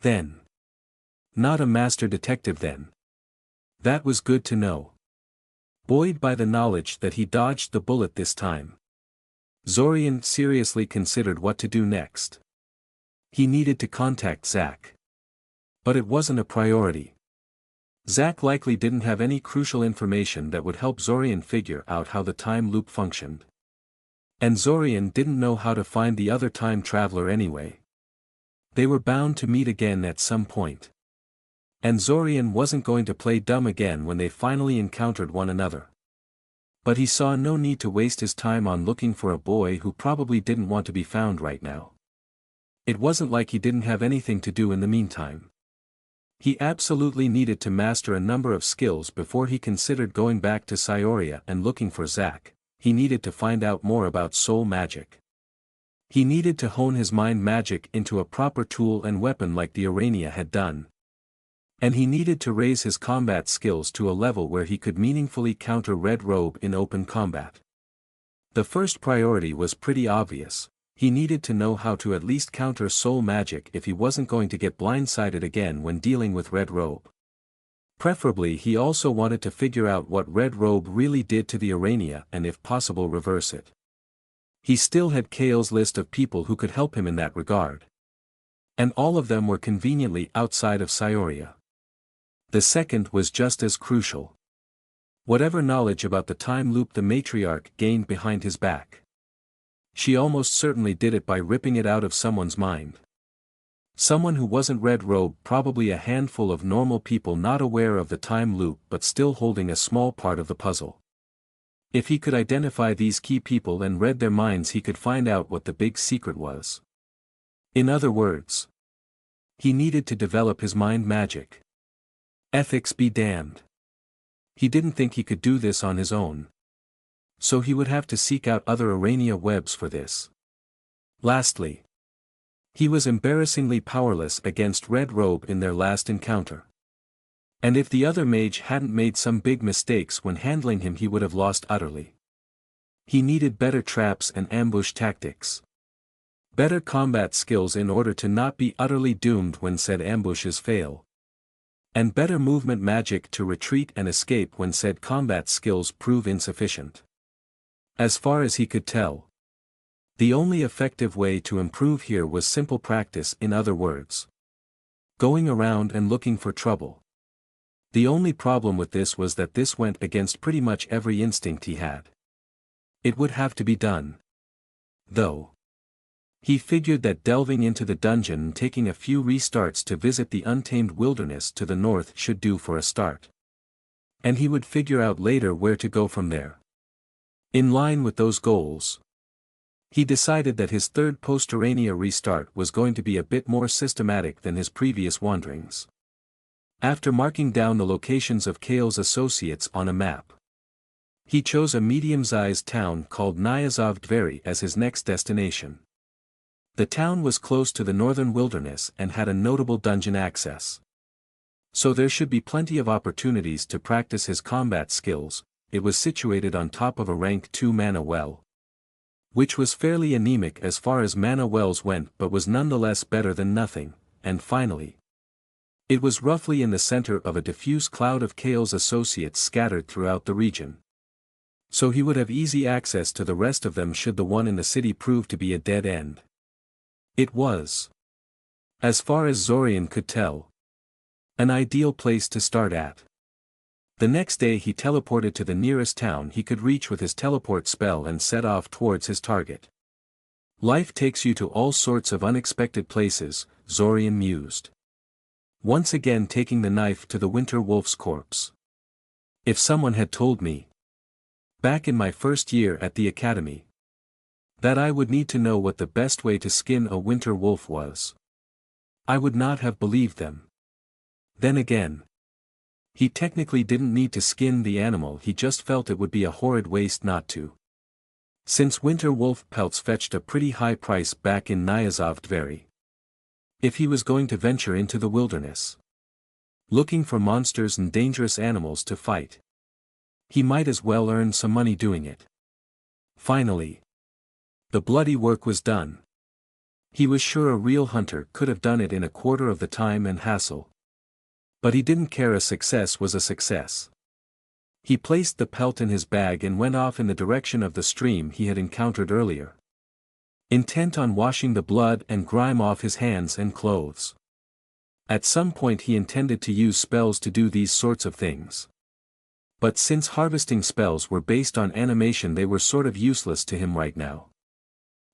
[SPEAKER 1] Then. Not a master detective then. That was good to know. Buoyed by the knowledge that he dodged the bullet this time, Zorian seriously considered what to do next. He needed to contact Zack. But it wasn't a priority. Zack likely didn't have any crucial information that would help Zorian figure out how the time loop functioned. And Zorian didn't know how to find the other time traveler anyway. They were bound to meet again at some point. And Zorian wasn't going to play dumb again when they finally encountered one another. But he saw no need to waste his time on looking for a boy who probably didn't want to be found right now. It wasn't like he didn't have anything to do in the meantime. He absolutely needed to master a number of skills before he considered going back to Scioria and looking for Zack. He needed to find out more about soul magic. He needed to hone his mind magic into a proper tool and weapon like the Urania had done. And he needed to raise his combat skills to a level where he could meaningfully counter Red Robe in open combat. The first priority was pretty obvious. He needed to know how to at least counter soul magic if he wasn't going to get blindsided again when dealing with Red Robe. Preferably he also wanted to figure out what Red Robe really did to the Urania and if possible reverse it. He still had Kale's list of people who could help him in that regard. And all of them were conveniently outside of Scioria. The second was just as crucial. Whatever knowledge about the time loop the Matriarch gained behind his back. She almost certainly did it by ripping it out of someone's mind. Someone who wasn't Red Robe, probably a handful of normal people not aware of the time loop but still holding a small part of the puzzle. If he could identify these key people and read their minds, he could find out what the big secret was. In other words, he needed to develop his mind magic. Ethics be damned. He didn't think he could do this on his own. So he would have to seek out other Urania webs for this. Lastly, he was embarrassingly powerless against Red Robe in their last encounter. And if the other mage hadn't made some big mistakes when handling him, he would have lost utterly. He needed better traps and ambush tactics. Better combat skills in order to not be utterly doomed when said ambushes fail. And better movement magic to retreat and escape when said combat skills prove insufficient. As far as he could tell, the only effective way to improve here was simple practice, in other words, going around and looking for trouble. The only problem with this was that this went against pretty much every instinct he had. It would have to be done, though. He figured that delving into the dungeon and taking a few restarts to visit the untamed wilderness to the north should do for a start. And he would figure out later where to go from there. In line with those goals, he decided that his third post-Urania restart was going to be a bit more systematic than his previous wanderings. After marking down the locations of Kale's associates on a map, he chose a medium-sized town called Nyazov Dveri as his next destination. The town was close to the northern wilderness and had a notable dungeon access. So there should be plenty of opportunities to practice his combat skills. It was situated on top of a rank 2 mana well, which was fairly anemic as far as mana wells went but was nonetheless better than nothing, and finally, it was roughly in the center of a diffuse cloud of Kale's associates scattered throughout the region. So he would have easy access to the rest of them should the one in the city prove to be a dead end. It was, as far as Zorian could tell, an ideal place to start at. The next day he teleported to the nearest town he could reach with his teleport spell and set off towards his target. Life takes you to all sorts of unexpected places, Zorian mused. Once again taking the knife to the winter wolf's corpse. If someone had told me, back in my first year at the academy, that I would need to know what the best way to skin a winter wolf was, I would not have believed them. Then again, he technically didn't need to skin the animal, he just felt it would be a horrid waste not to. Since winter wolf pelts fetched a pretty high price back in Nyazov Dveri. If he was going to venture into the wilderness, looking for monsters and dangerous animals to fight, he might as well earn some money doing it. Finally, the bloody work was done. He was sure a real hunter could have done it in a quarter of the time and hassle. But he didn't care, a success was a success. He placed the pelt in his bag and went off in the direction of the stream he had encountered earlier, intent on washing the blood and grime off his hands and clothes. At some point he intended to use spells to do these sorts of things. But since harvesting spells were based on animation, they were sort of useless to him right now.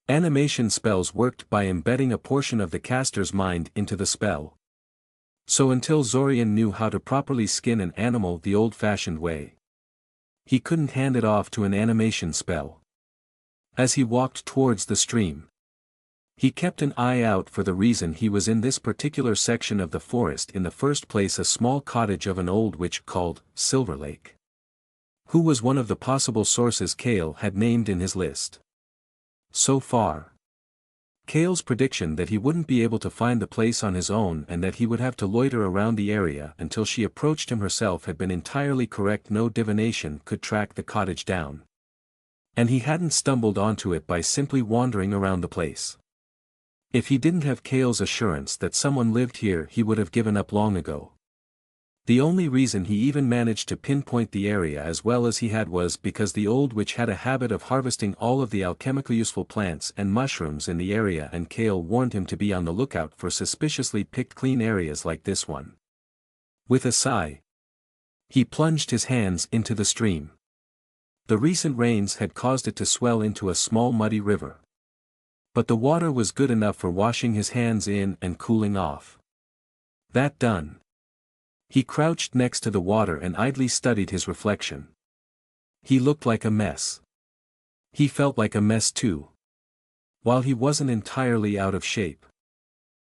[SPEAKER 1] Animation spells worked by embedding a portion of the caster's mind into the spell. So until Zorian knew how to properly skin an animal the old-fashioned way, he couldn't hand it off to an animation spell. As he walked towards the stream, He kept an eye out for the reason he was in this particular section of the forest in the first place, a small cottage of an old witch called Silver Lake, who was one of the possible sources Kale had named in his list. So far, Kale's prediction that he wouldn't be able to find the place on his own and that he would have to loiter around the area until she approached him herself had been entirely correct. No divination could track the cottage down. And he hadn't stumbled onto it by simply wandering around the place. If he didn't have Kale's assurance that someone lived here, he would have given up long ago. The only reason he even managed to pinpoint the area as well as he had was because the old witch had a habit of harvesting all of the alchemically useful plants and mushrooms in the area, and Kale warned him to be on the lookout for suspiciously picked clean areas like this one. With a sigh, he plunged his hands into the stream. The recent rains had caused it to swell into a small muddy river. But the water was good enough for washing his hands in and cooling off. That done, he crouched next to the water and idly studied his reflection. He looked like a mess. He felt like a mess too, while he wasn't entirely out of shape.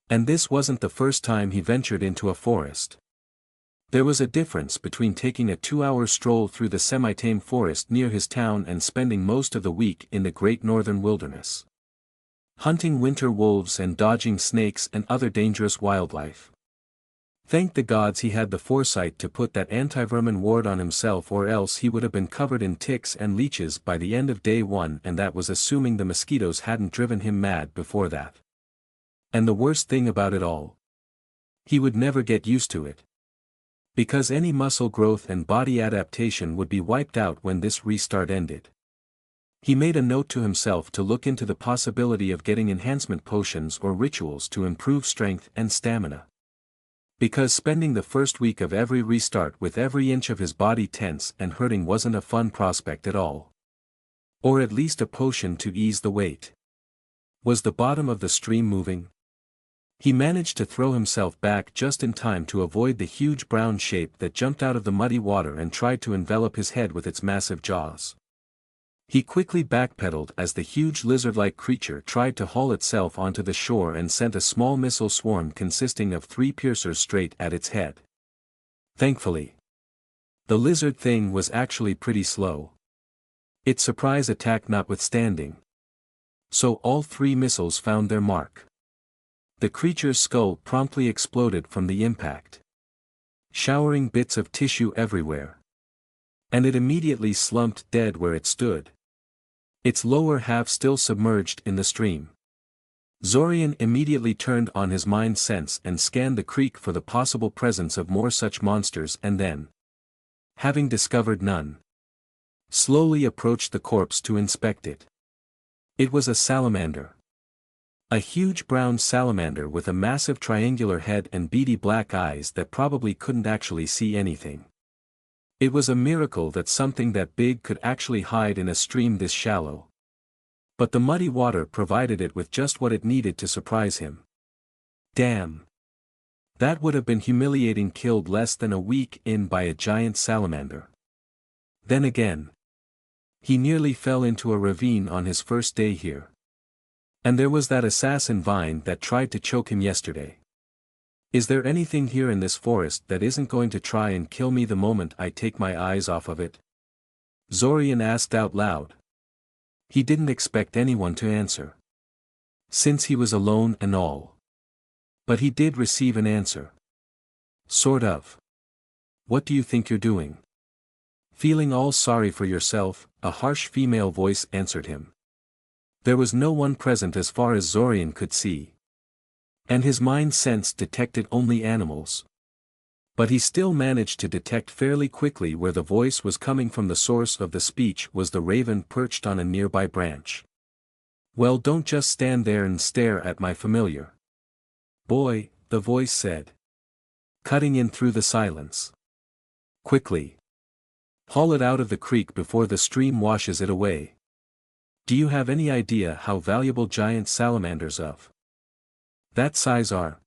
[SPEAKER 1] And this wasn't the first time he ventured into a forest. There was a difference between taking a 2-hour stroll through the semi-tame forest near his town and spending most of the week in the great northern wilderness, hunting winter wolves and dodging snakes and other dangerous wildlife. Thank the gods he had the foresight to put that anti-vermin ward on himself, or else he would have been covered in ticks and leeches by the end of day one, and that was assuming the mosquitoes hadn't driven him mad before that. And the worst thing about it all, he would never get used to it. Because any muscle growth and body adaptation would be wiped out when this restart ended. He made a note to himself to look into the possibility of getting enhancement potions or rituals to improve strength and stamina. Because spending the first week of every restart with every inch of his body tense and hurting wasn't a fun prospect at all. Or at least a potion to ease the weight. Was the bottom of the stream moving? He managed to throw himself back just in time to avoid the huge brown shape that jumped out of the muddy water and tried to envelop his head with its massive jaws. He quickly backpedaled as the huge lizard-like creature tried to haul itself onto the shore and sent a small missile swarm consisting of 3 piercers straight at its head. Thankfully, the lizard thing was actually pretty slow, its surprise attack notwithstanding. So all 3 missiles found their mark. The creature's skull promptly exploded from the impact, showering bits of tissue everywhere. And it immediately slumped dead where it stood, its lower half still submerged in the stream. Zorian immediately turned on his mind sense and scanned the creek for the possible presence of more such monsters, and then, having discovered none, slowly approached the corpse to inspect it. It was a salamander. A huge brown salamander with a massive triangular head and beady black eyes that probably couldn't actually see anything. It was a miracle that something that big could actually hide in a stream this shallow. But the muddy water provided it with just what it needed to surprise him. Damn! That would have been humiliating, killed less than a week in by a giant salamander. Then again, he nearly fell into a ravine on his first day here. And there was that assassin vine that tried to choke him yesterday. Is there anything here in this forest that isn't going to try and kill me the moment I take my eyes off of it? Zorian asked out loud. He didn't expect anyone to answer, since he was alone and all. But he did receive an answer. Sort of. What do you think you're doing? Feeling all sorry for yourself, a harsh female voice answered him. There was no one present as far as Zorian could see, and his mind sense detected only animals. But he still managed to detect fairly quickly where the voice was coming from. The source of the speech was the raven perched on a nearby branch. Well, don't just stand there and stare at my familiar boy, the voice said, cutting in through the silence. Quickly, haul it out of the creek before the stream washes it away. Do you have any idea how valuable giant salamanders of that size are?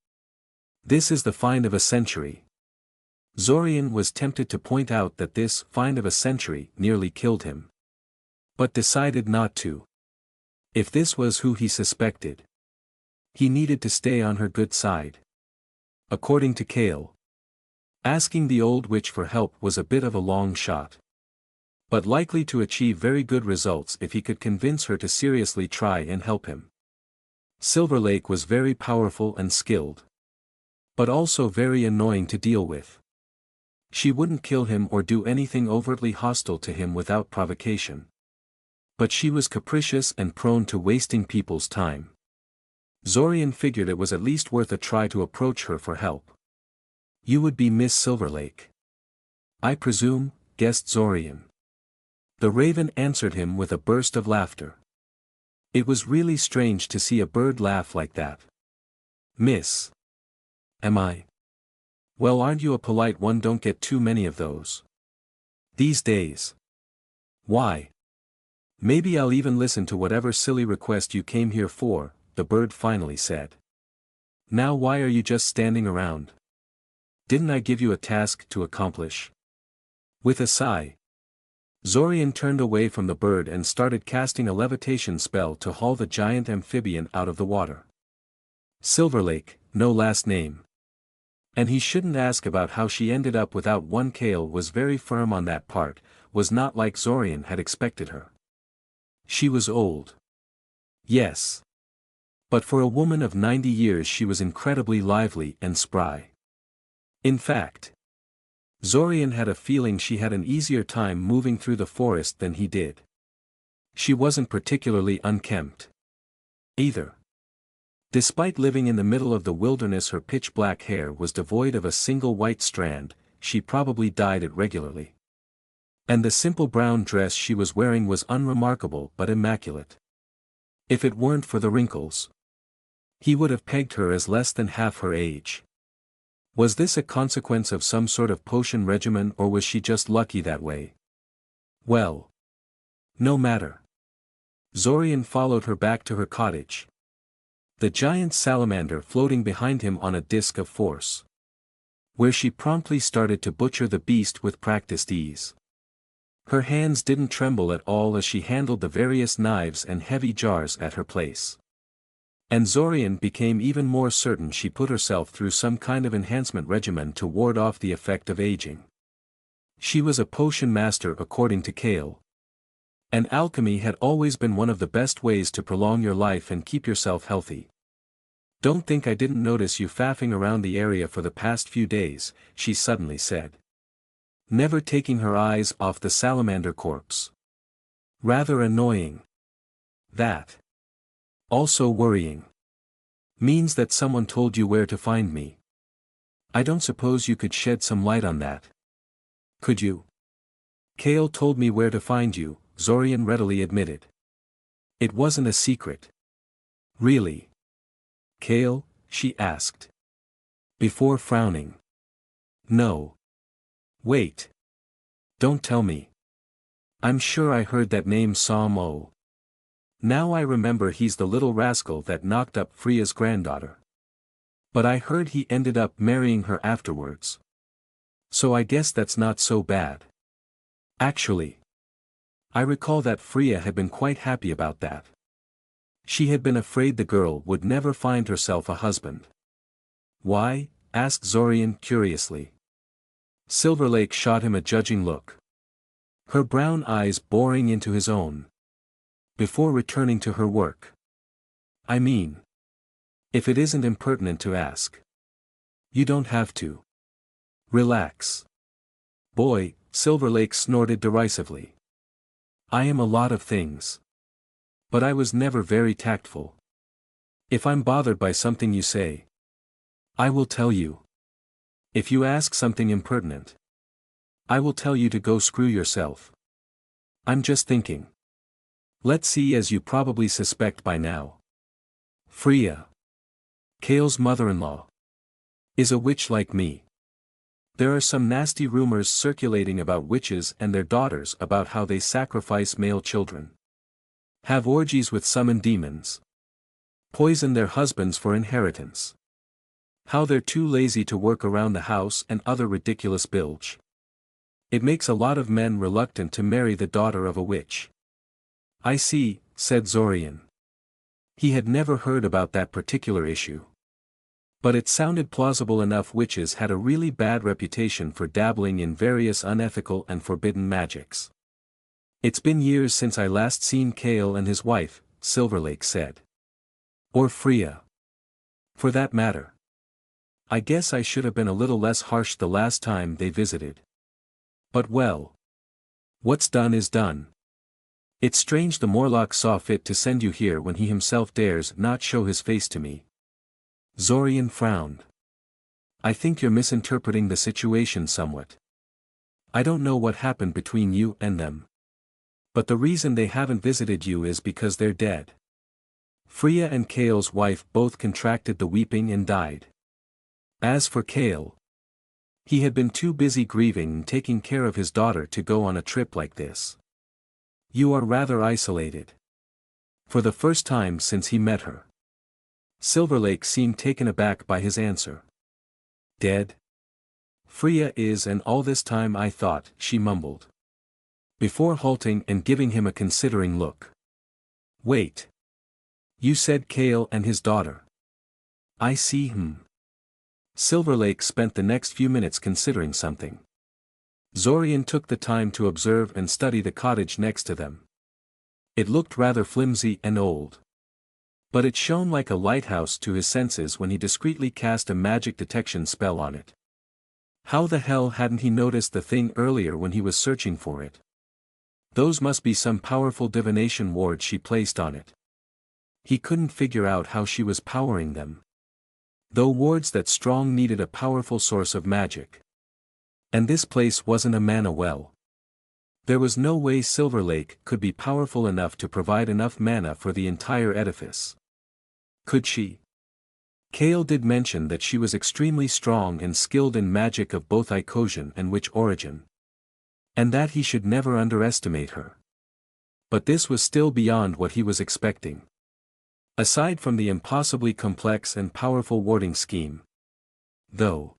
[SPEAKER 1] This is the find of a century. Zorian was tempted to point out that this find of a century nearly killed him, but decided not to. If this was who he suspected, He needed to stay on her good side. According to Kale, asking the old witch for help was a bit of a long shot, but likely to achieve very good results if he could convince her to seriously try and help him. Silver Lake was very powerful and skilled, but also very annoying to deal with. She wouldn't kill him or do anything overtly hostile to him without provocation. But she was capricious and prone to wasting people's time. Zorian figured it was at least worth a try to approach her for help. "You would be Miss Silverlake, I presume," guessed Zorian. The raven answered him with a burst of laughter. It was really strange to see a bird laugh like that. "Miss? Am I? Well, aren't you a polite one? Don't get too many of those these days." "Why? Maybe I'll even listen to whatever silly request you came here for," the bird finally said. "Now why are you just standing around? Didn't I give you a task to accomplish?" With a sigh, Zorian turned away from the bird and started casting a levitation spell to haul the giant amphibian out of the water. Silverlake, no last name. And he shouldn't ask about how she ended up without one. Kale was very firm on that part, was not like Zorian had expected her. She was old. Yes. But for a woman of 90 years she was incredibly lively and spry. In fact, Zorian had a feeling she had an easier time moving through the forest than he did. She wasn't particularly unkempt either. Despite living in the middle of the wilderness, her pitch-black hair was devoid of a single white strand. She probably dyed it regularly. And the simple brown dress she was wearing was unremarkable but immaculate. If it weren't for the wrinkles, he would have pegged her as less than half her age. Was this a consequence of some sort of potion regimen, or was she just lucky that way? Well, no matter. Zorian followed her back to her cottage, the giant salamander floating behind him on a disk of force, where she promptly started to butcher the beast with practiced ease. Her hands didn't tremble at all as she handled the various knives and heavy jars at her place. And Zorian became even more certain she put herself through some kind of enhancement regimen to ward off the effect of aging. She was a potion master according to Kale. And alchemy had always been one of the best ways to prolong your life and keep yourself healthy. "Don't think I didn't notice you faffing around the area for the past few days," she suddenly said, never taking her eyes off the salamander corpse. "Rather annoying. That. Also worrying. Means that someone told you where to find me. I don't suppose you could shed some light on that. Could you?" "Kale told me where to find you," Zorian readily admitted. "It wasn't a secret." "Really? Kale?" she asked, before frowning. "No. Wait. Don't tell me. I'm sure I heard that name some. Now I remember, he's the little rascal that knocked up Freya's granddaughter. But I heard he ended up marrying her afterwards. So I guess that's not so bad. Actually, I recall that Freya had been quite happy about that. She had been afraid the girl would never find herself a husband." "Why?" asked Zorian curiously. Silverlake shot him a judging look, her brown eyes boring into his own, before returning to her work. "I mean, if it isn't impertinent to ask, you don't have to. Relax." "Boy," Silverlake snorted derisively. "I am a lot of things. But I was never very tactful. If I'm bothered by something you say, I will tell you. If you ask something impertinent, I will tell you to go screw yourself. I'm just thinking. Let's see, as you probably suspect by now, Freya, Kale's mother-in-law, is a witch like me. There are some nasty rumors circulating about witches and their daughters, about how they sacrifice male children, have orgies with summoned demons, poison their husbands for inheritance, how they're too lazy to work around the house, and other ridiculous bilge. It makes a lot of men reluctant to marry the daughter of a witch." "I see," said Zorian. He had never heard about that particular issue. But it sounded plausible enough. Witches had a really bad reputation for dabbling in various unethical and forbidden magics. It's been years since I last seen Kale and his wife, Silverlake said. Or Freya. For that matter. I guess I should have been a little less harsh the last time they visited. But well. What's done is done. It's strange the Morlock saw fit to send you here when he himself dares not show his face to me. Zorian frowned. I think you're misinterpreting the situation somewhat. I don't know what happened between you and them. But the reason they haven't visited you is because they're dead. Freya and Kale's wife both contracted the weeping and died. As for Kale, he had been too busy grieving and taking care of his daughter to go on a trip like this. You are rather isolated. For the first time since he met her. Silverlake seemed taken aback by his answer. Dead? Freya is, and all this time I thought, she mumbled. Before halting and giving him a considering look. Wait. You said Kale and his daughter. I see. Silverlake spent the next few minutes considering something. Zorian took the time to observe and study the cottage next to them. It looked rather flimsy and old. But it shone like a lighthouse to his senses when he discreetly cast a magic detection spell on it. How the hell hadn't he noticed the thing earlier when he was searching for it? Those must be some powerful divination wards she placed on it. He couldn't figure out how she was powering them. Though wards that strong needed a powerful source of magic. And this place wasn't a mana well. There was no way Silverlake could be powerful enough to provide enough mana for the entire edifice. Could she? Kale did mention that she was extremely strong and skilled in magic of both Icosian and witch origin. And that he should never underestimate her. But this was still beyond what he was expecting. Aside from the impossibly complex and powerful warding scheme. Though.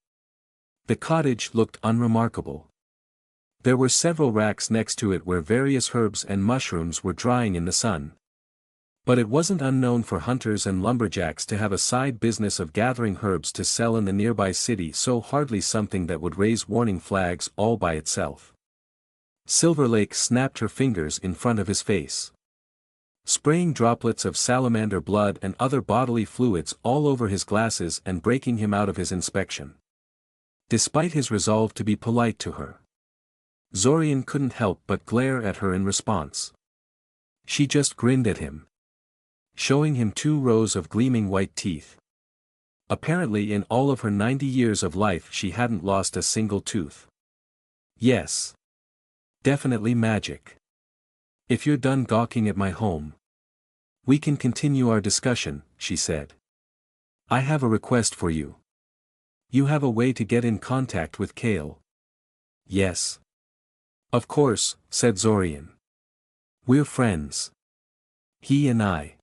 [SPEAKER 1] The cottage looked unremarkable. There were several racks next to it where various herbs and mushrooms were drying in the sun. But it wasn't unknown for hunters and lumberjacks to have a side business of gathering herbs to sell in the nearby city, so hardly something that would raise warning flags all by itself. Silverlake snapped her fingers in front of his face, spraying droplets of salamander blood and other bodily fluids all over his glasses and breaking him out of his inspection. Despite his resolve to be polite to her, Zorian couldn't help but glare at her in response. She just grinned at him, showing him 2 rows of gleaming white teeth. Apparently in all of her 90 years of life she hadn't lost a single tooth. Yes. Definitely magic. If you're done gawking at my home, we can continue our discussion, she said. I have a request for you. You have a way to get in contact with Kale? Yes. Of course, said Zorian. We're friends. He and I.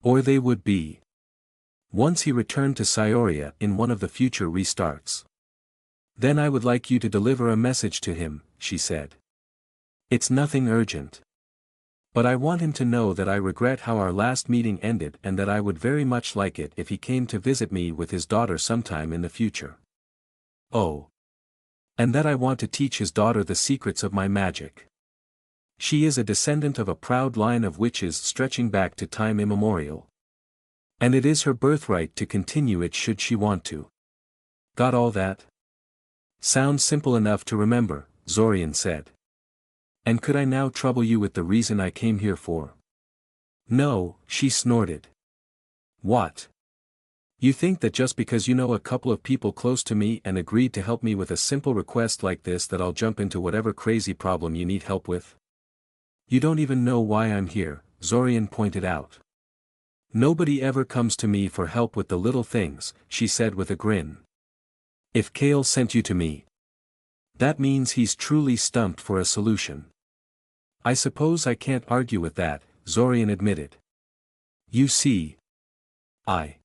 [SPEAKER 1] Or they would be. Once he returned to Scioria in one of the future restarts. Then I would like you to deliver a message to him, she said. It's nothing urgent. But I want him to know that I regret how our last meeting ended and that I would very much like it if he came to visit me with his daughter sometime in the future. Oh. And that I want to teach his daughter the secrets of my magic. She is a descendant of a proud line of witches stretching back to time immemorial. And it is her birthright to continue it should she want to. Got all that? Sounds simple enough to remember, Zorian said. And could I now trouble you with the reason I came here for? No, she snorted. What? You think that just because you know a couple of people close to me and agreed to help me with a simple request like this that I'll jump into whatever crazy problem you need help with? You don't even know why I'm here, Zorian pointed out. Nobody ever comes to me for help with the little things, she said with a grin. If Kale sent you to me, that means he's truly stumped for a solution. I suppose I can't argue with that, Zorian admitted. You see. I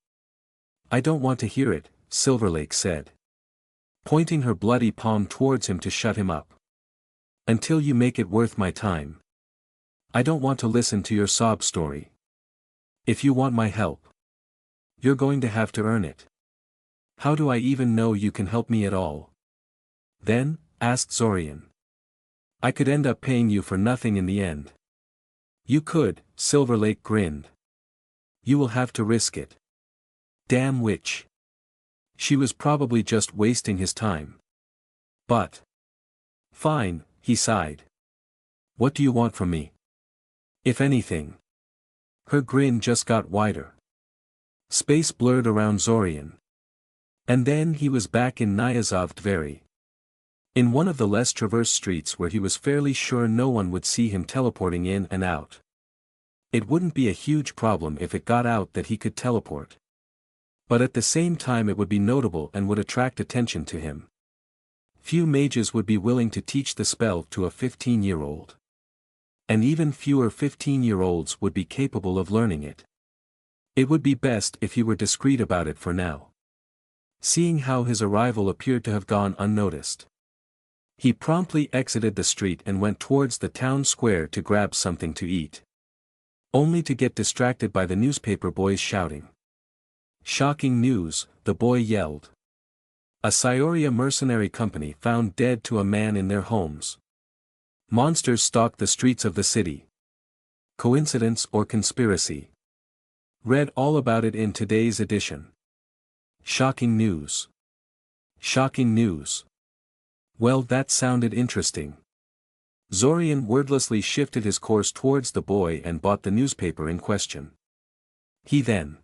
[SPEAKER 1] don't want to hear it, Silverlake said, pointing her bloody palm towards him to shut him up. Until you make it worth my time. I don't want to listen to your sob story. If you want my help, you're going to have to earn it. How do I even know you can help me at all? Then, asked Zorian. I could end up paying you for nothing in the end. You could, Silver Lake grinned. You will have to risk it. Damn witch. She was probably just wasting his time. But. Fine, he sighed. What do you want from me? If anything. Her grin just got wider. Space blurred around Zorian. And then he was back in Nyazov Dveri. In one of the less traversed streets where he was fairly sure no one would see him teleporting in and out. It wouldn't be a huge problem if it got out that he could teleport. But at the same time it would be notable and would attract attention to him. Few mages would be willing to teach the spell to a 15-year-old. And even fewer 15-year-olds would be capable of learning it. It would be best if he were discreet about it for now. Seeing how his arrival appeared to have gone unnoticed. He promptly exited the street and went towards the town square to grab something to eat. Only to get distracted by the newspaper boys shouting. Shocking news, the boy yelled. A Scioria mercenary company found dead to a man in their homes. Monsters stalked the streets of the city. Coincidence or conspiracy? Read all about it in today's edition. Shocking news. Shocking news. Well, that sounded interesting. Zorian wordlessly shifted his course towards the boy and bought the newspaper in question. He then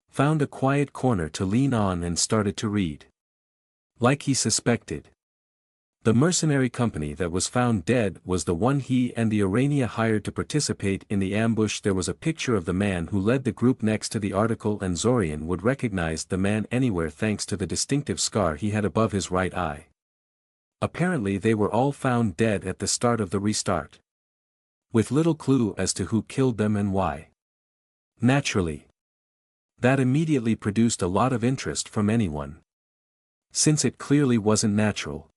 [SPEAKER 1] found a quiet corner to lean on and started to read. Like he suspected. The mercenary company that was found dead was the one he and the Urania hired to participate in the ambush. There was a picture of the man who led the group next to the article, and Zorian would recognize the man anywhere thanks to the distinctive scar he had above his right eye. Apparently they were all found dead at the start of the restart. With little clue as to who killed them and why. Naturally. That immediately produced a lot of interest from anyone. Since it clearly wasn't natural.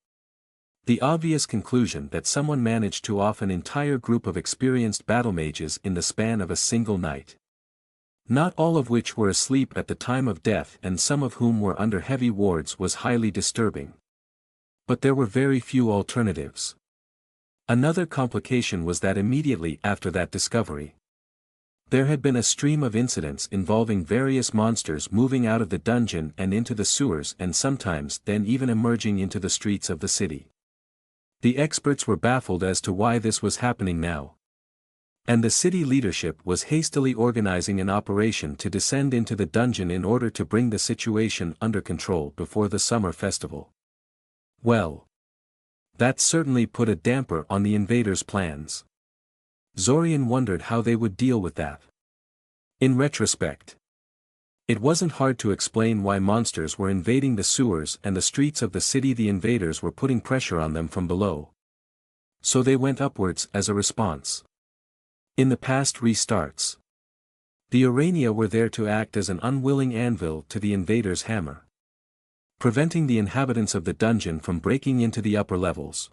[SPEAKER 1] The obvious conclusion that someone managed to off an entire group of experienced battle mages in the span of a single night. Not all of which were asleep at the time of death and some of whom were under heavy wards was highly disturbing. But there were very few alternatives. Another complication was that immediately after that discovery, there had been a stream of incidents involving various monsters moving out of the dungeon and into the sewers and sometimes then even emerging into the streets of the city. The experts were baffled as to why this was happening now. And the city leadership was hastily organizing an operation to descend into the dungeon in order to bring the situation under control before the summer festival. Well, that certainly put a damper on the invaders' plans. Zorian wondered how they would deal with that. In retrospect, it wasn't hard to explain why monsters were invading the sewers and the streets of the city. The invaders were putting pressure on them from below. So they went upwards as a response. In the past restarts, the Urania were there to act as an unwilling anvil to the invaders' hammer, preventing the inhabitants of the dungeon from breaking into the upper levels.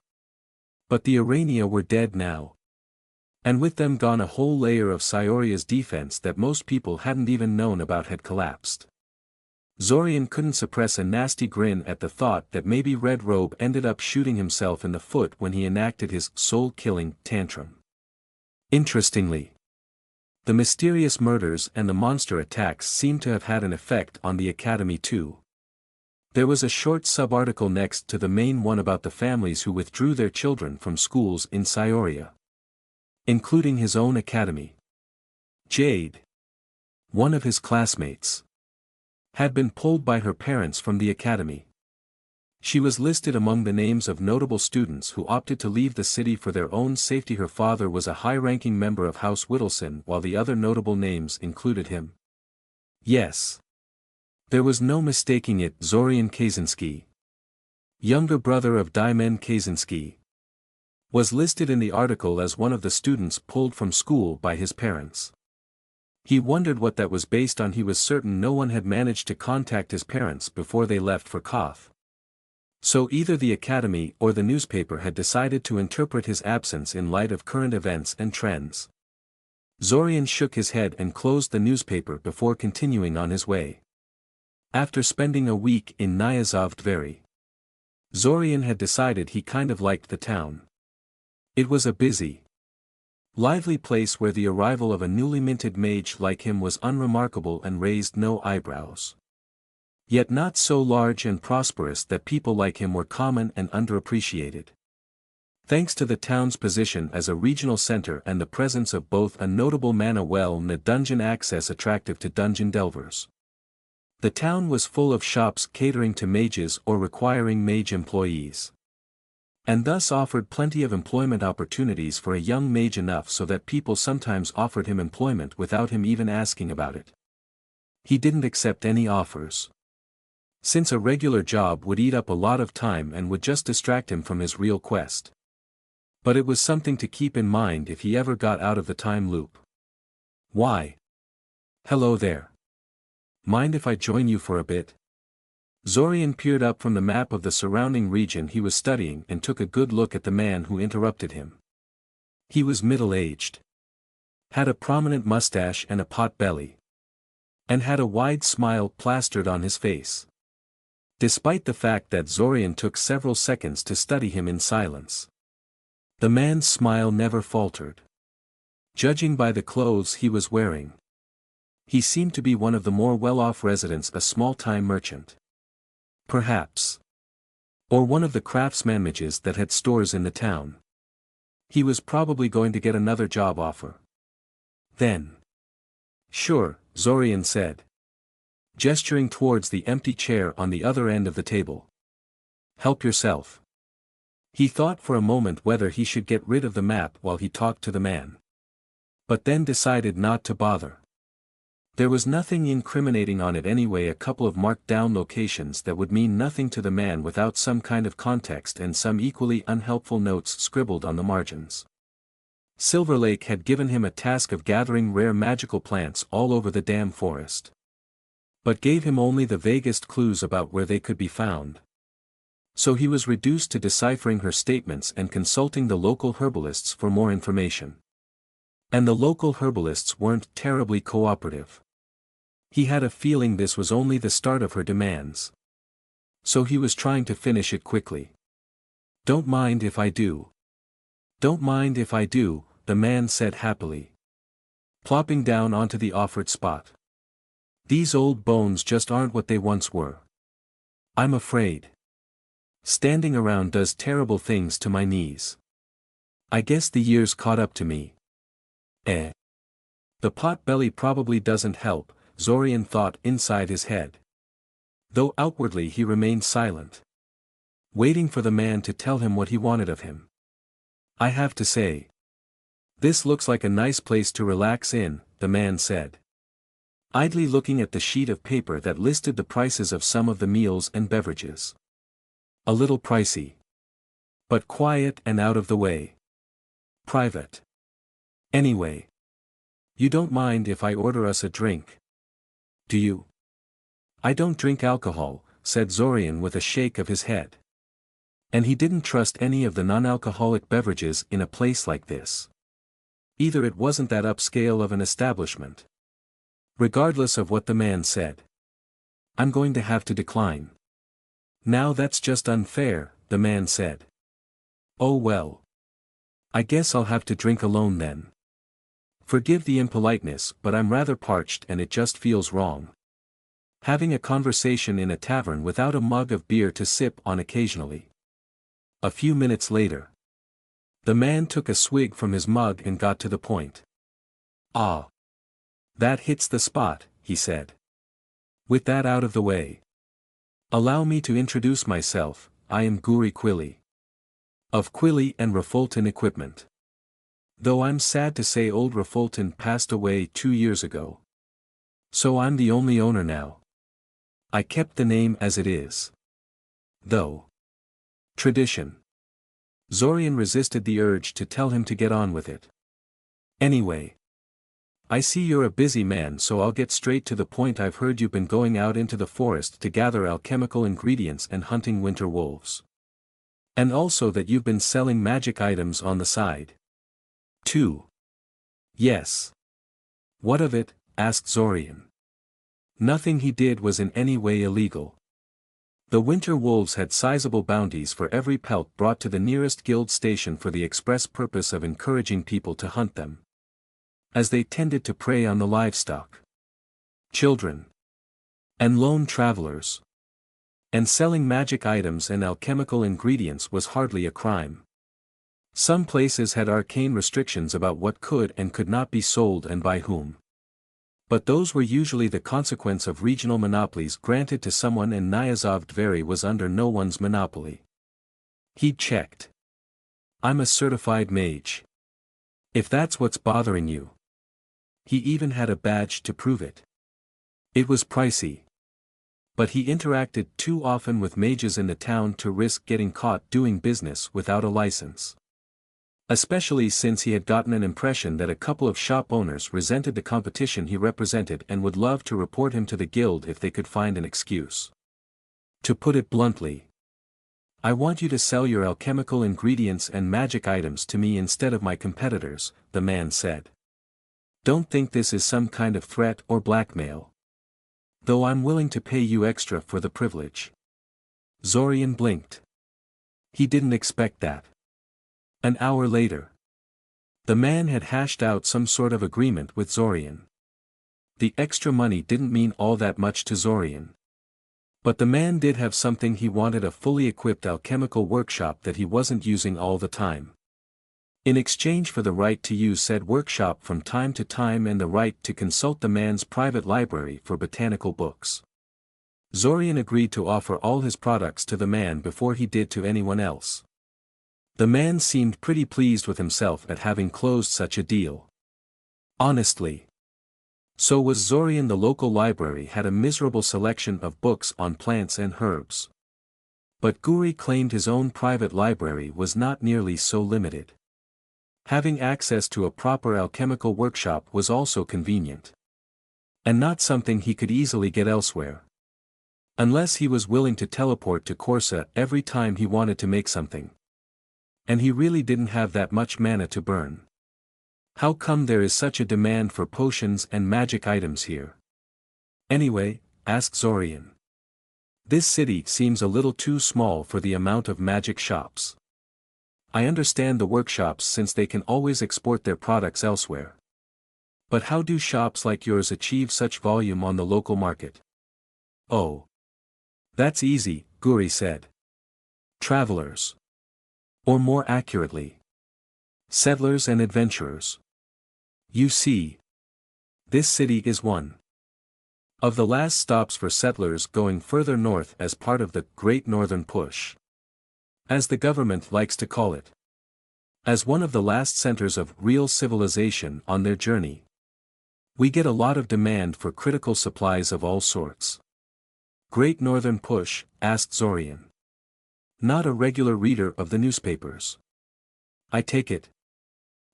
[SPEAKER 1] But the Urania were dead now. And with them gone, a whole layer of Scioria's defense that most people hadn't even known about had collapsed. Zorian couldn't suppress a nasty grin at the thought that maybe Red Robe ended up shooting himself in the foot when he enacted his soul-killing tantrum. Interestingly, the mysterious murders and the monster attacks seemed to have had an effect on the academy too. There was a short sub-article next to the main one about the families who withdrew their children from schools in Scioria, including his own academy. Jade, one of his classmates, had been pulled by her parents from the academy. She was listed among the names of notable students who opted to leave the city for their own safety. Her father was a high-ranking member of House Whittleson, while the other notable names included him. Yes. There was no mistaking it. Zorian Kaczynski, younger brother of Daimen Kaczynski, was listed in the article as one of the students pulled from school by his parents. He wondered what that was based on. He was certain no one had managed to contact his parents before they left for Koth. So either the academy or the newspaper had decided to interpret his absence in light of current events and trends. Zorian shook his head and closed the newspaper before continuing on his way. After spending a week in Nyazov Dveri, Zorian had decided he kind of liked the town. It was a busy, lively place where the arrival of a newly minted mage like him was unremarkable and raised no eyebrows. Yet not so large and prosperous that people like him were common and underappreciated. Thanks to the town's position as a regional center and the presence of both a notable mana well and a dungeon access attractive to dungeon delvers. The town was full of shops catering to mages or requiring mage employees. And thus offered plenty of employment opportunities for a young mage, enough so that people sometimes offered him employment without him even asking about it. He didn't accept any offers, since a regular job would eat up a lot of time and would just distract him from his real quest. But it was something to keep in mind if he ever got out of the time loop. Why? Hello there. Mind if I join you for a bit? Zorian peered up from the map of the surrounding region he was studying and took a good look at the man who interrupted him. He was middle-aged, had a prominent mustache and a pot belly, and had a wide smile plastered on his face. Despite the fact that Zorian took several seconds to study him in silence, the man's smile never faltered. Judging by the clothes he was wearing, he seemed to be one of the more well-off residents, a small-time merchant. Perhaps. Or one of the craftsman mages that had stores in the town. He was probably going to get another job offer. Then. Sure, Zorian said, gesturing towards the empty chair on the other end of the table. Help yourself. He thought for a moment whether he should get rid of the map while he talked to the man, but then decided not to bother. There was nothing incriminating on it anyway, a couple of marked down locations that would mean nothing to the man without some kind of context, and some equally unhelpful notes scribbled on the margins. Silver Lake had given him a task of gathering rare magical plants all over the damn forest, but gave him only the vaguest clues about where they could be found. So he was reduced to deciphering her statements and consulting the local herbalists for more information. And the local herbalists weren't terribly cooperative. He had a feeling this was only the start of her demands. So he was trying to finish it quickly. Don't mind if I do. Don't mind if I do, the man said happily, plopping down onto the offered spot. These old bones just aren't what they once were. I'm afraid. Standing around does terrible things to my knees. I guess the years caught up to me. The pot belly probably doesn't help, Zorian thought inside his head. Though outwardly he remained silent, waiting for the man to tell him what he wanted of him. I have to say, this looks like a nice place to relax in, the man said, idly looking at the sheet of paper that listed the prices of some of the meals and beverages. A little pricey, but quiet and out of the way. Private. Anyway, you don't mind if I order us a drink, do you? I don't drink alcohol, said Zorian with a shake of his head. And he didn't trust any of the non-alcoholic beverages in a place like this. Either it wasn't that upscale of an establishment. Regardless of what the man said, I'm going to have to decline. Now that's just unfair, the man said. Oh well. I guess I'll have to drink alone then. Forgive the impoliteness, but I'm rather parched and it just feels wrong. Having a conversation in a tavern without a mug of beer to sip on occasionally. A few minutes later, the man took a swig from his mug and got to the point. Ah. That hits the spot, he said. With that out of the way, allow me to introduce myself. I am Guri Quilly, of Quilly and Rafolton Equipment. Though I'm sad to say old Rafolton passed away 2 years ago. So I'm the only owner now. I kept the name as it is, though. Tradition. Zorian resisted the urge to tell him to get on with it. Anyway, I see you're a busy man, so I'll get straight to the point. I've heard you've been going out into the forest to gather alchemical ingredients and hunting winter wolves. And also that you've been selling magic items on the side. Too. Yes. What of it? Asked Zorian. Nothing he did was in any way illegal. The winter wolves had sizable bounties for every pelt brought to the nearest guild station for the express purpose of encouraging people to hunt them, as they tended to prey on the livestock, children, and lone travelers. And selling magic items and alchemical ingredients was hardly a crime. Some places had arcane restrictions about what could and could not be sold and by whom. But those were usually the consequence of regional monopolies granted to someone, and Nyazov Dveri was under no one's monopoly. He'd checked. I'm a certified mage. If that's what's bothering you. He even had a badge to prove it. It was pricey. But he interacted too often with mages in the town to risk getting caught doing business without a license. Especially since he had gotten an impression that a couple of shop owners resented the competition he represented and would love to report him to the guild if they could find an excuse. To put it bluntly, I want you to sell your alchemical ingredients and magic items to me instead of my competitors, the man said. Don't think this is some kind of threat or blackmail. Though I'm willing to pay you extra for the privilege. Zorian blinked. He didn't expect that. An hour later, the man had hashed out some sort of agreement with Zorian. The extra money didn't mean all that much to Zorian. But the man did have something he wanted: a fully equipped alchemical workshop that he wasn't using all the time. In exchange for the right to use said workshop from time to time and the right to consult the man's private library for botanical books. Zorian agreed to offer all his products to the man before he did to anyone else. The man seemed pretty pleased with himself at having closed such a deal. Honestly. So was Zorian. The local library had a miserable selection of books on plants and herbs. But Guri claimed his own private library was not nearly so limited. Having access to a proper alchemical workshop was also convenient. And not something he could easily get elsewhere. Unless he was willing to teleport to Corsa every time he wanted to make something. And he really didn't have that much mana to burn. How come there is such a demand for potions and magic items here? Anyway, asked Zorian. This city seems a little too small for the amount of magic shops. I understand the workshops since they can always export their products elsewhere. But how do shops like yours achieve such volume on the local market? Oh. That's easy, Guri said. Travelers. Or more accurately, settlers and adventurers. You see, this city is one of the last stops for settlers going further north as part of the Great Northern Push, as the government likes to call it. As one of the last centers of real civilization on their journey, we get a lot of demand for critical supplies of all sorts. Great Northern Push, asked Zorian. Not a regular reader of the newspapers. I take it.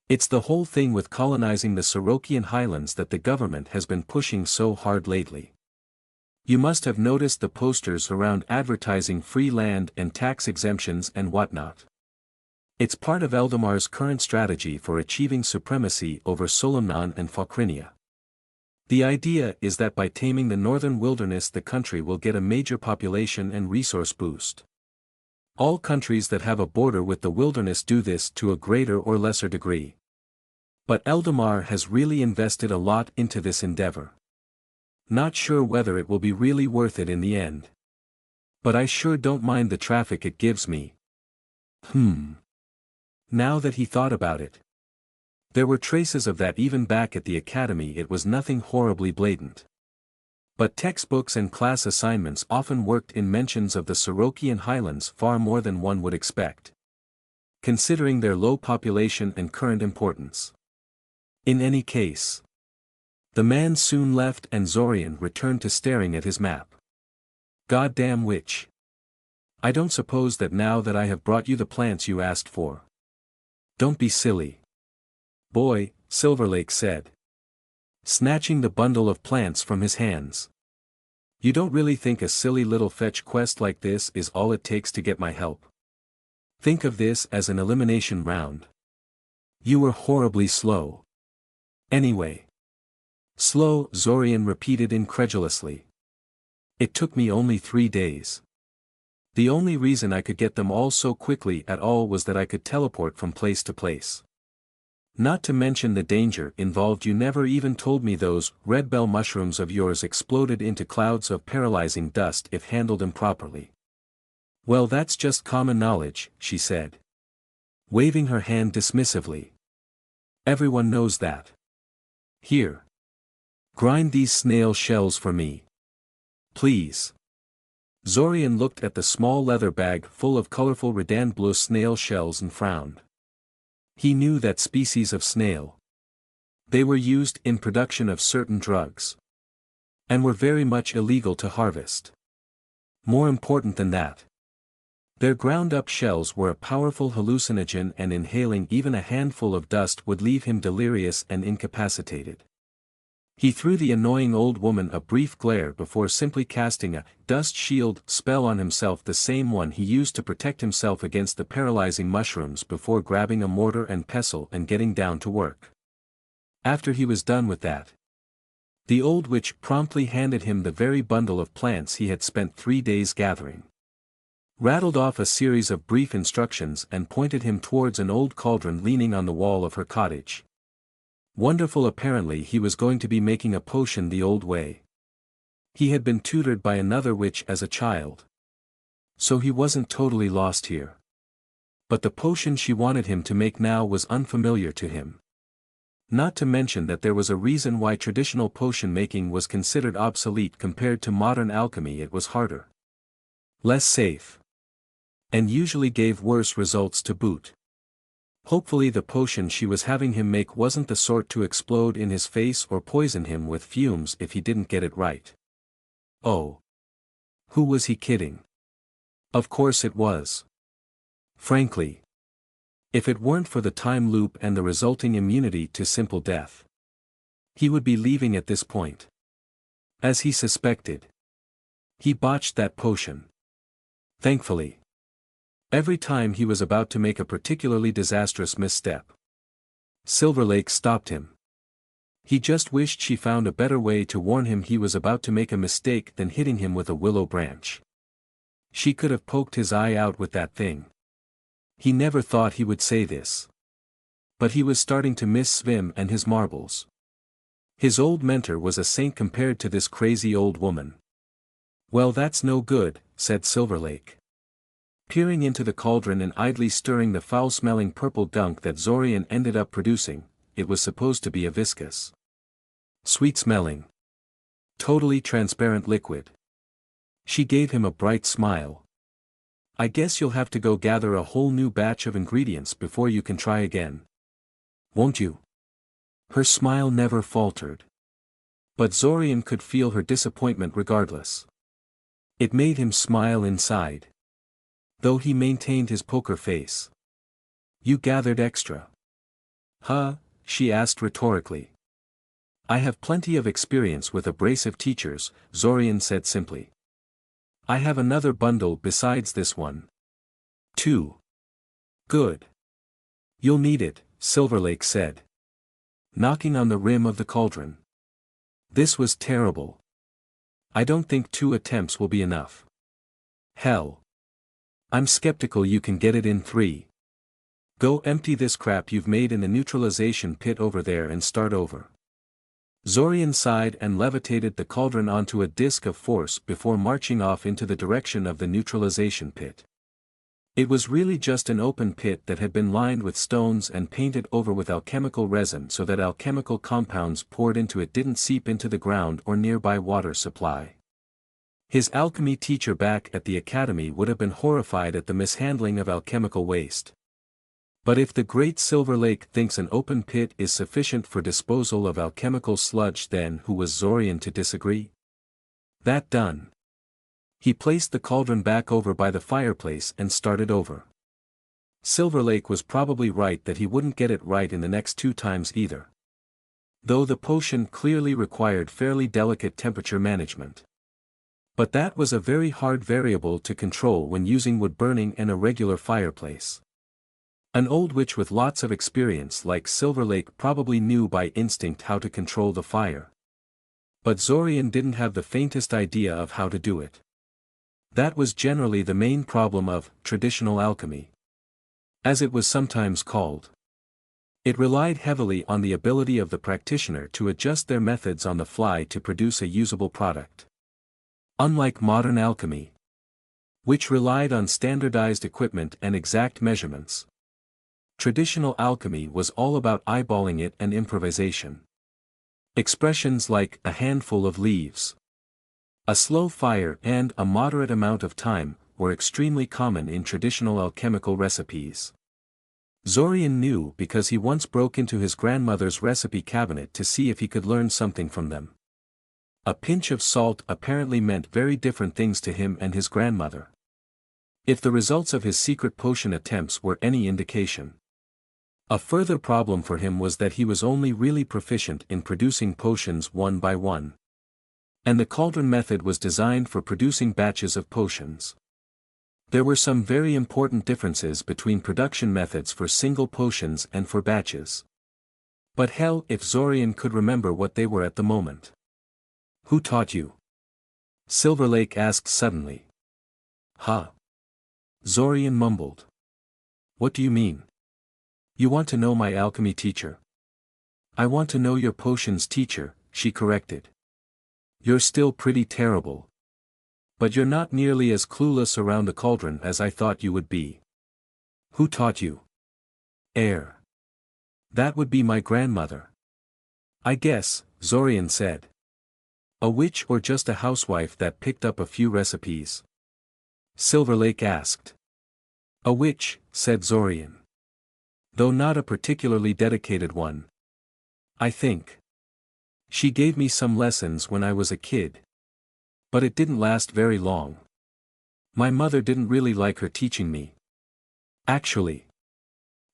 [SPEAKER 1] It's the whole thing with colonizing the Sorokian highlands that the government has been pushing so hard lately. You must have noticed the posters around advertising free land and tax exemptions and whatnot. It's part of Eldamar's current strategy for achieving supremacy over Solimnon and Falkrinia. The idea is that by taming the northern wilderness the country will get a major population and resource boost. All countries that have a border with the wilderness do this to a greater or lesser degree. But Eldamar has really invested a lot into this endeavor. Not sure whether it will be really worth it in the end. But I sure don't mind the traffic it gives me. Now that he thought about it. There were traces of that even back at the academy. It was nothing horribly blatant. But textbooks and class assignments often worked in mentions of the Sorokian highlands far more than one would expect, considering their low population and current importance. In any case, the man soon left and Zorian returned to staring at his map. Goddamn witch. I don't suppose that now that I have brought you the plants you asked for. Don't be silly. Boy, Silverlake said, snatching the bundle of plants from his hands. You don't really think a silly little fetch quest like this is all it takes to get my help? Think of this as an elimination round. You were horribly slow. Anyway. Slow, Zorian repeated incredulously. It took me only 3 days. The only reason I could get them all so quickly at all was that I could teleport from place to place. Not to mention the danger involved. You never even told me those red bell mushrooms of yours exploded into clouds of paralyzing dust if handled improperly. Well, that's just common knowledge, she said, waving her hand dismissively. Everyone knows that. Here. Grind these snail shells for me. Please. Zorian looked at the small leather bag full of colorful redan bleu snail shells and frowned. He knew that species of snail. They were used in production of certain drugs. And were very much illegal to harvest. More important than that, their ground-up shells were a powerful hallucinogen, and inhaling even a handful of dust would leave him delirious and incapacitated. He threw the annoying old woman a brief glare before simply casting a dust shield spell on himself, the same one he used to protect himself against the paralyzing mushrooms, before grabbing a mortar and pestle and getting down to work. After he was done with that, the old witch promptly handed him the very bundle of plants he had spent 3 days gathering, rattled off a series of brief instructions, and pointed him towards an old cauldron leaning on the wall of her cottage. Wonderful, apparently he was going to be making a potion the old way. He had been tutored by another witch as a child, so he wasn't totally lost here. But the potion she wanted him to make now was unfamiliar to him. Not to mention that there was a reason why traditional potion making was considered obsolete compared to modern alchemy. It was harder, less safe, and usually gave worse results to boot. Hopefully the potion she was having him make wasn't the sort to explode in his face or poison him with fumes if he didn't get it right. Oh. Who was he kidding? Of course it was. Frankly, if it weren't for the time loop and the resulting immunity to simple death, he would be leaving at this point. As he suspected, he botched that potion. Thankfully. Every time he was about to make a particularly disastrous misstep, Silverlake stopped him. He just wished she found a better way to warn him he was about to make a mistake than hitting him with a willow branch. She could have poked his eye out with that thing. He never thought he would say this, but he was starting to miss Svim and his marbles. His old mentor was a saint compared to this crazy old woman. Well, that's no good, said Silverlake, peering into the cauldron and idly stirring the foul-smelling purple dunk that Zorian ended up producing. It was supposed to be a viscous, sweet-smelling, totally transparent liquid. She gave him a bright smile. I guess you'll have to go gather a whole new batch of ingredients before you can try again. Won't you? Her smile never faltered. But Zorian could feel her disappointment regardless. It made him smile inside, though he maintained his poker face. You gathered extra? Huh? She asked rhetorically. I have plenty of experience with abrasive teachers, Zorian said simply. I have another bundle besides this one. 2. Good. You'll need it, Silverlake said, knocking on the rim of the cauldron. This was terrible. I don't think 2 attempts will be enough. Hell. I'm skeptical you can get it in 3. Go empty this crap you've made in the neutralization pit over there and start over. Zorian sighed and levitated the cauldron onto a disk of force before marching off into the direction of the neutralization pit. It was really just an open pit that had been lined with stones and painted over with alchemical resin so that alchemical compounds poured into it didn't seep into the ground or nearby water supply. His alchemy teacher back at the academy would have been horrified at the mishandling of alchemical waste. But if the Great Silver Lake thinks an open pit is sufficient for disposal of alchemical sludge, then who was Zorian to disagree? That done, he placed the cauldron back over by the fireplace and started over. Silver Lake was probably right that he wouldn't get it right in the next 2 times either, though the potion clearly required fairly delicate temperature management. But that was a very hard variable to control when using wood burning and a regular fireplace. An old witch with lots of experience like Silver Lake probably knew by instinct how to control the fire. But Zorian didn't have the faintest idea of how to do it. That was generally the main problem of traditional alchemy, as it was sometimes called. It relied heavily on the ability of the practitioner to adjust their methods on the fly to produce a usable product. Unlike modern alchemy, which relied on standardized equipment and exact measurements, traditional alchemy was all about eyeballing it and improvisation. Expressions like a handful of leaves, a slow fire, and a moderate amount of time were extremely common in traditional alchemical recipes. Zorian knew because he once broke into his grandmother's recipe cabinet to see if he could learn something from them. A pinch of salt apparently meant very different things to him and his grandmother. If the results of his secret potion attempts were any indication. A further problem for him was that he was only really proficient in producing potions one by one. And the cauldron method was designed for producing batches of potions. There were some very important differences between production methods for single potions and for batches. But hell if Zorian could remember what they were at the moment. Who taught you? Silver Lake asked suddenly. Huh? Zorian mumbled. What do you mean? You want to know my alchemy teacher? I want to know your potions teacher, she corrected. You're still pretty terrible. But you're not nearly as clueless around the cauldron as I thought you would be. Who taught you? Air. That would be my grandmother. I guess, Zorian said. A witch or just a housewife that picked up a few recipes? Silver Lake asked. A witch, said Zorian. Though not a particularly dedicated one. I think. She gave me some lessons when I was a kid. But it didn't last very long. My mother didn't really like her teaching me. Actually,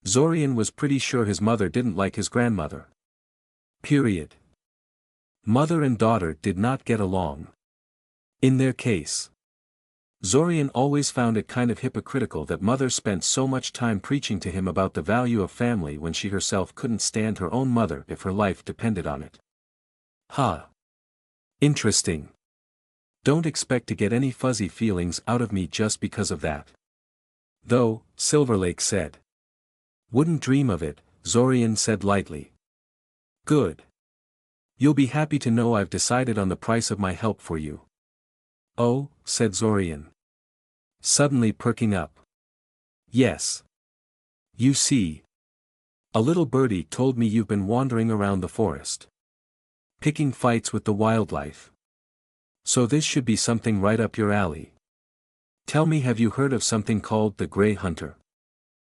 [SPEAKER 1] Zorian was pretty sure his mother didn't like his grandmother. Period. Mother and daughter did not get along. In their case, Zorian always found it kind of hypocritical that mother spent so much time preaching to him about the value of family when she herself couldn't stand her own mother if her life depended on it. Huh. Interesting. Don't expect to get any fuzzy feelings out of me just because of that. Though, Silver Lake said. Wouldn't dream of it, Zorian said lightly. Good. You'll be happy to know I've decided on the price of my help for you. Oh, said Zorian, suddenly perking up. Yes. You see. A little birdie told me you've been wandering around the forest, picking fights with the wildlife. So this should be something right up your alley. Tell me, have you heard of something called the Grey Hunter?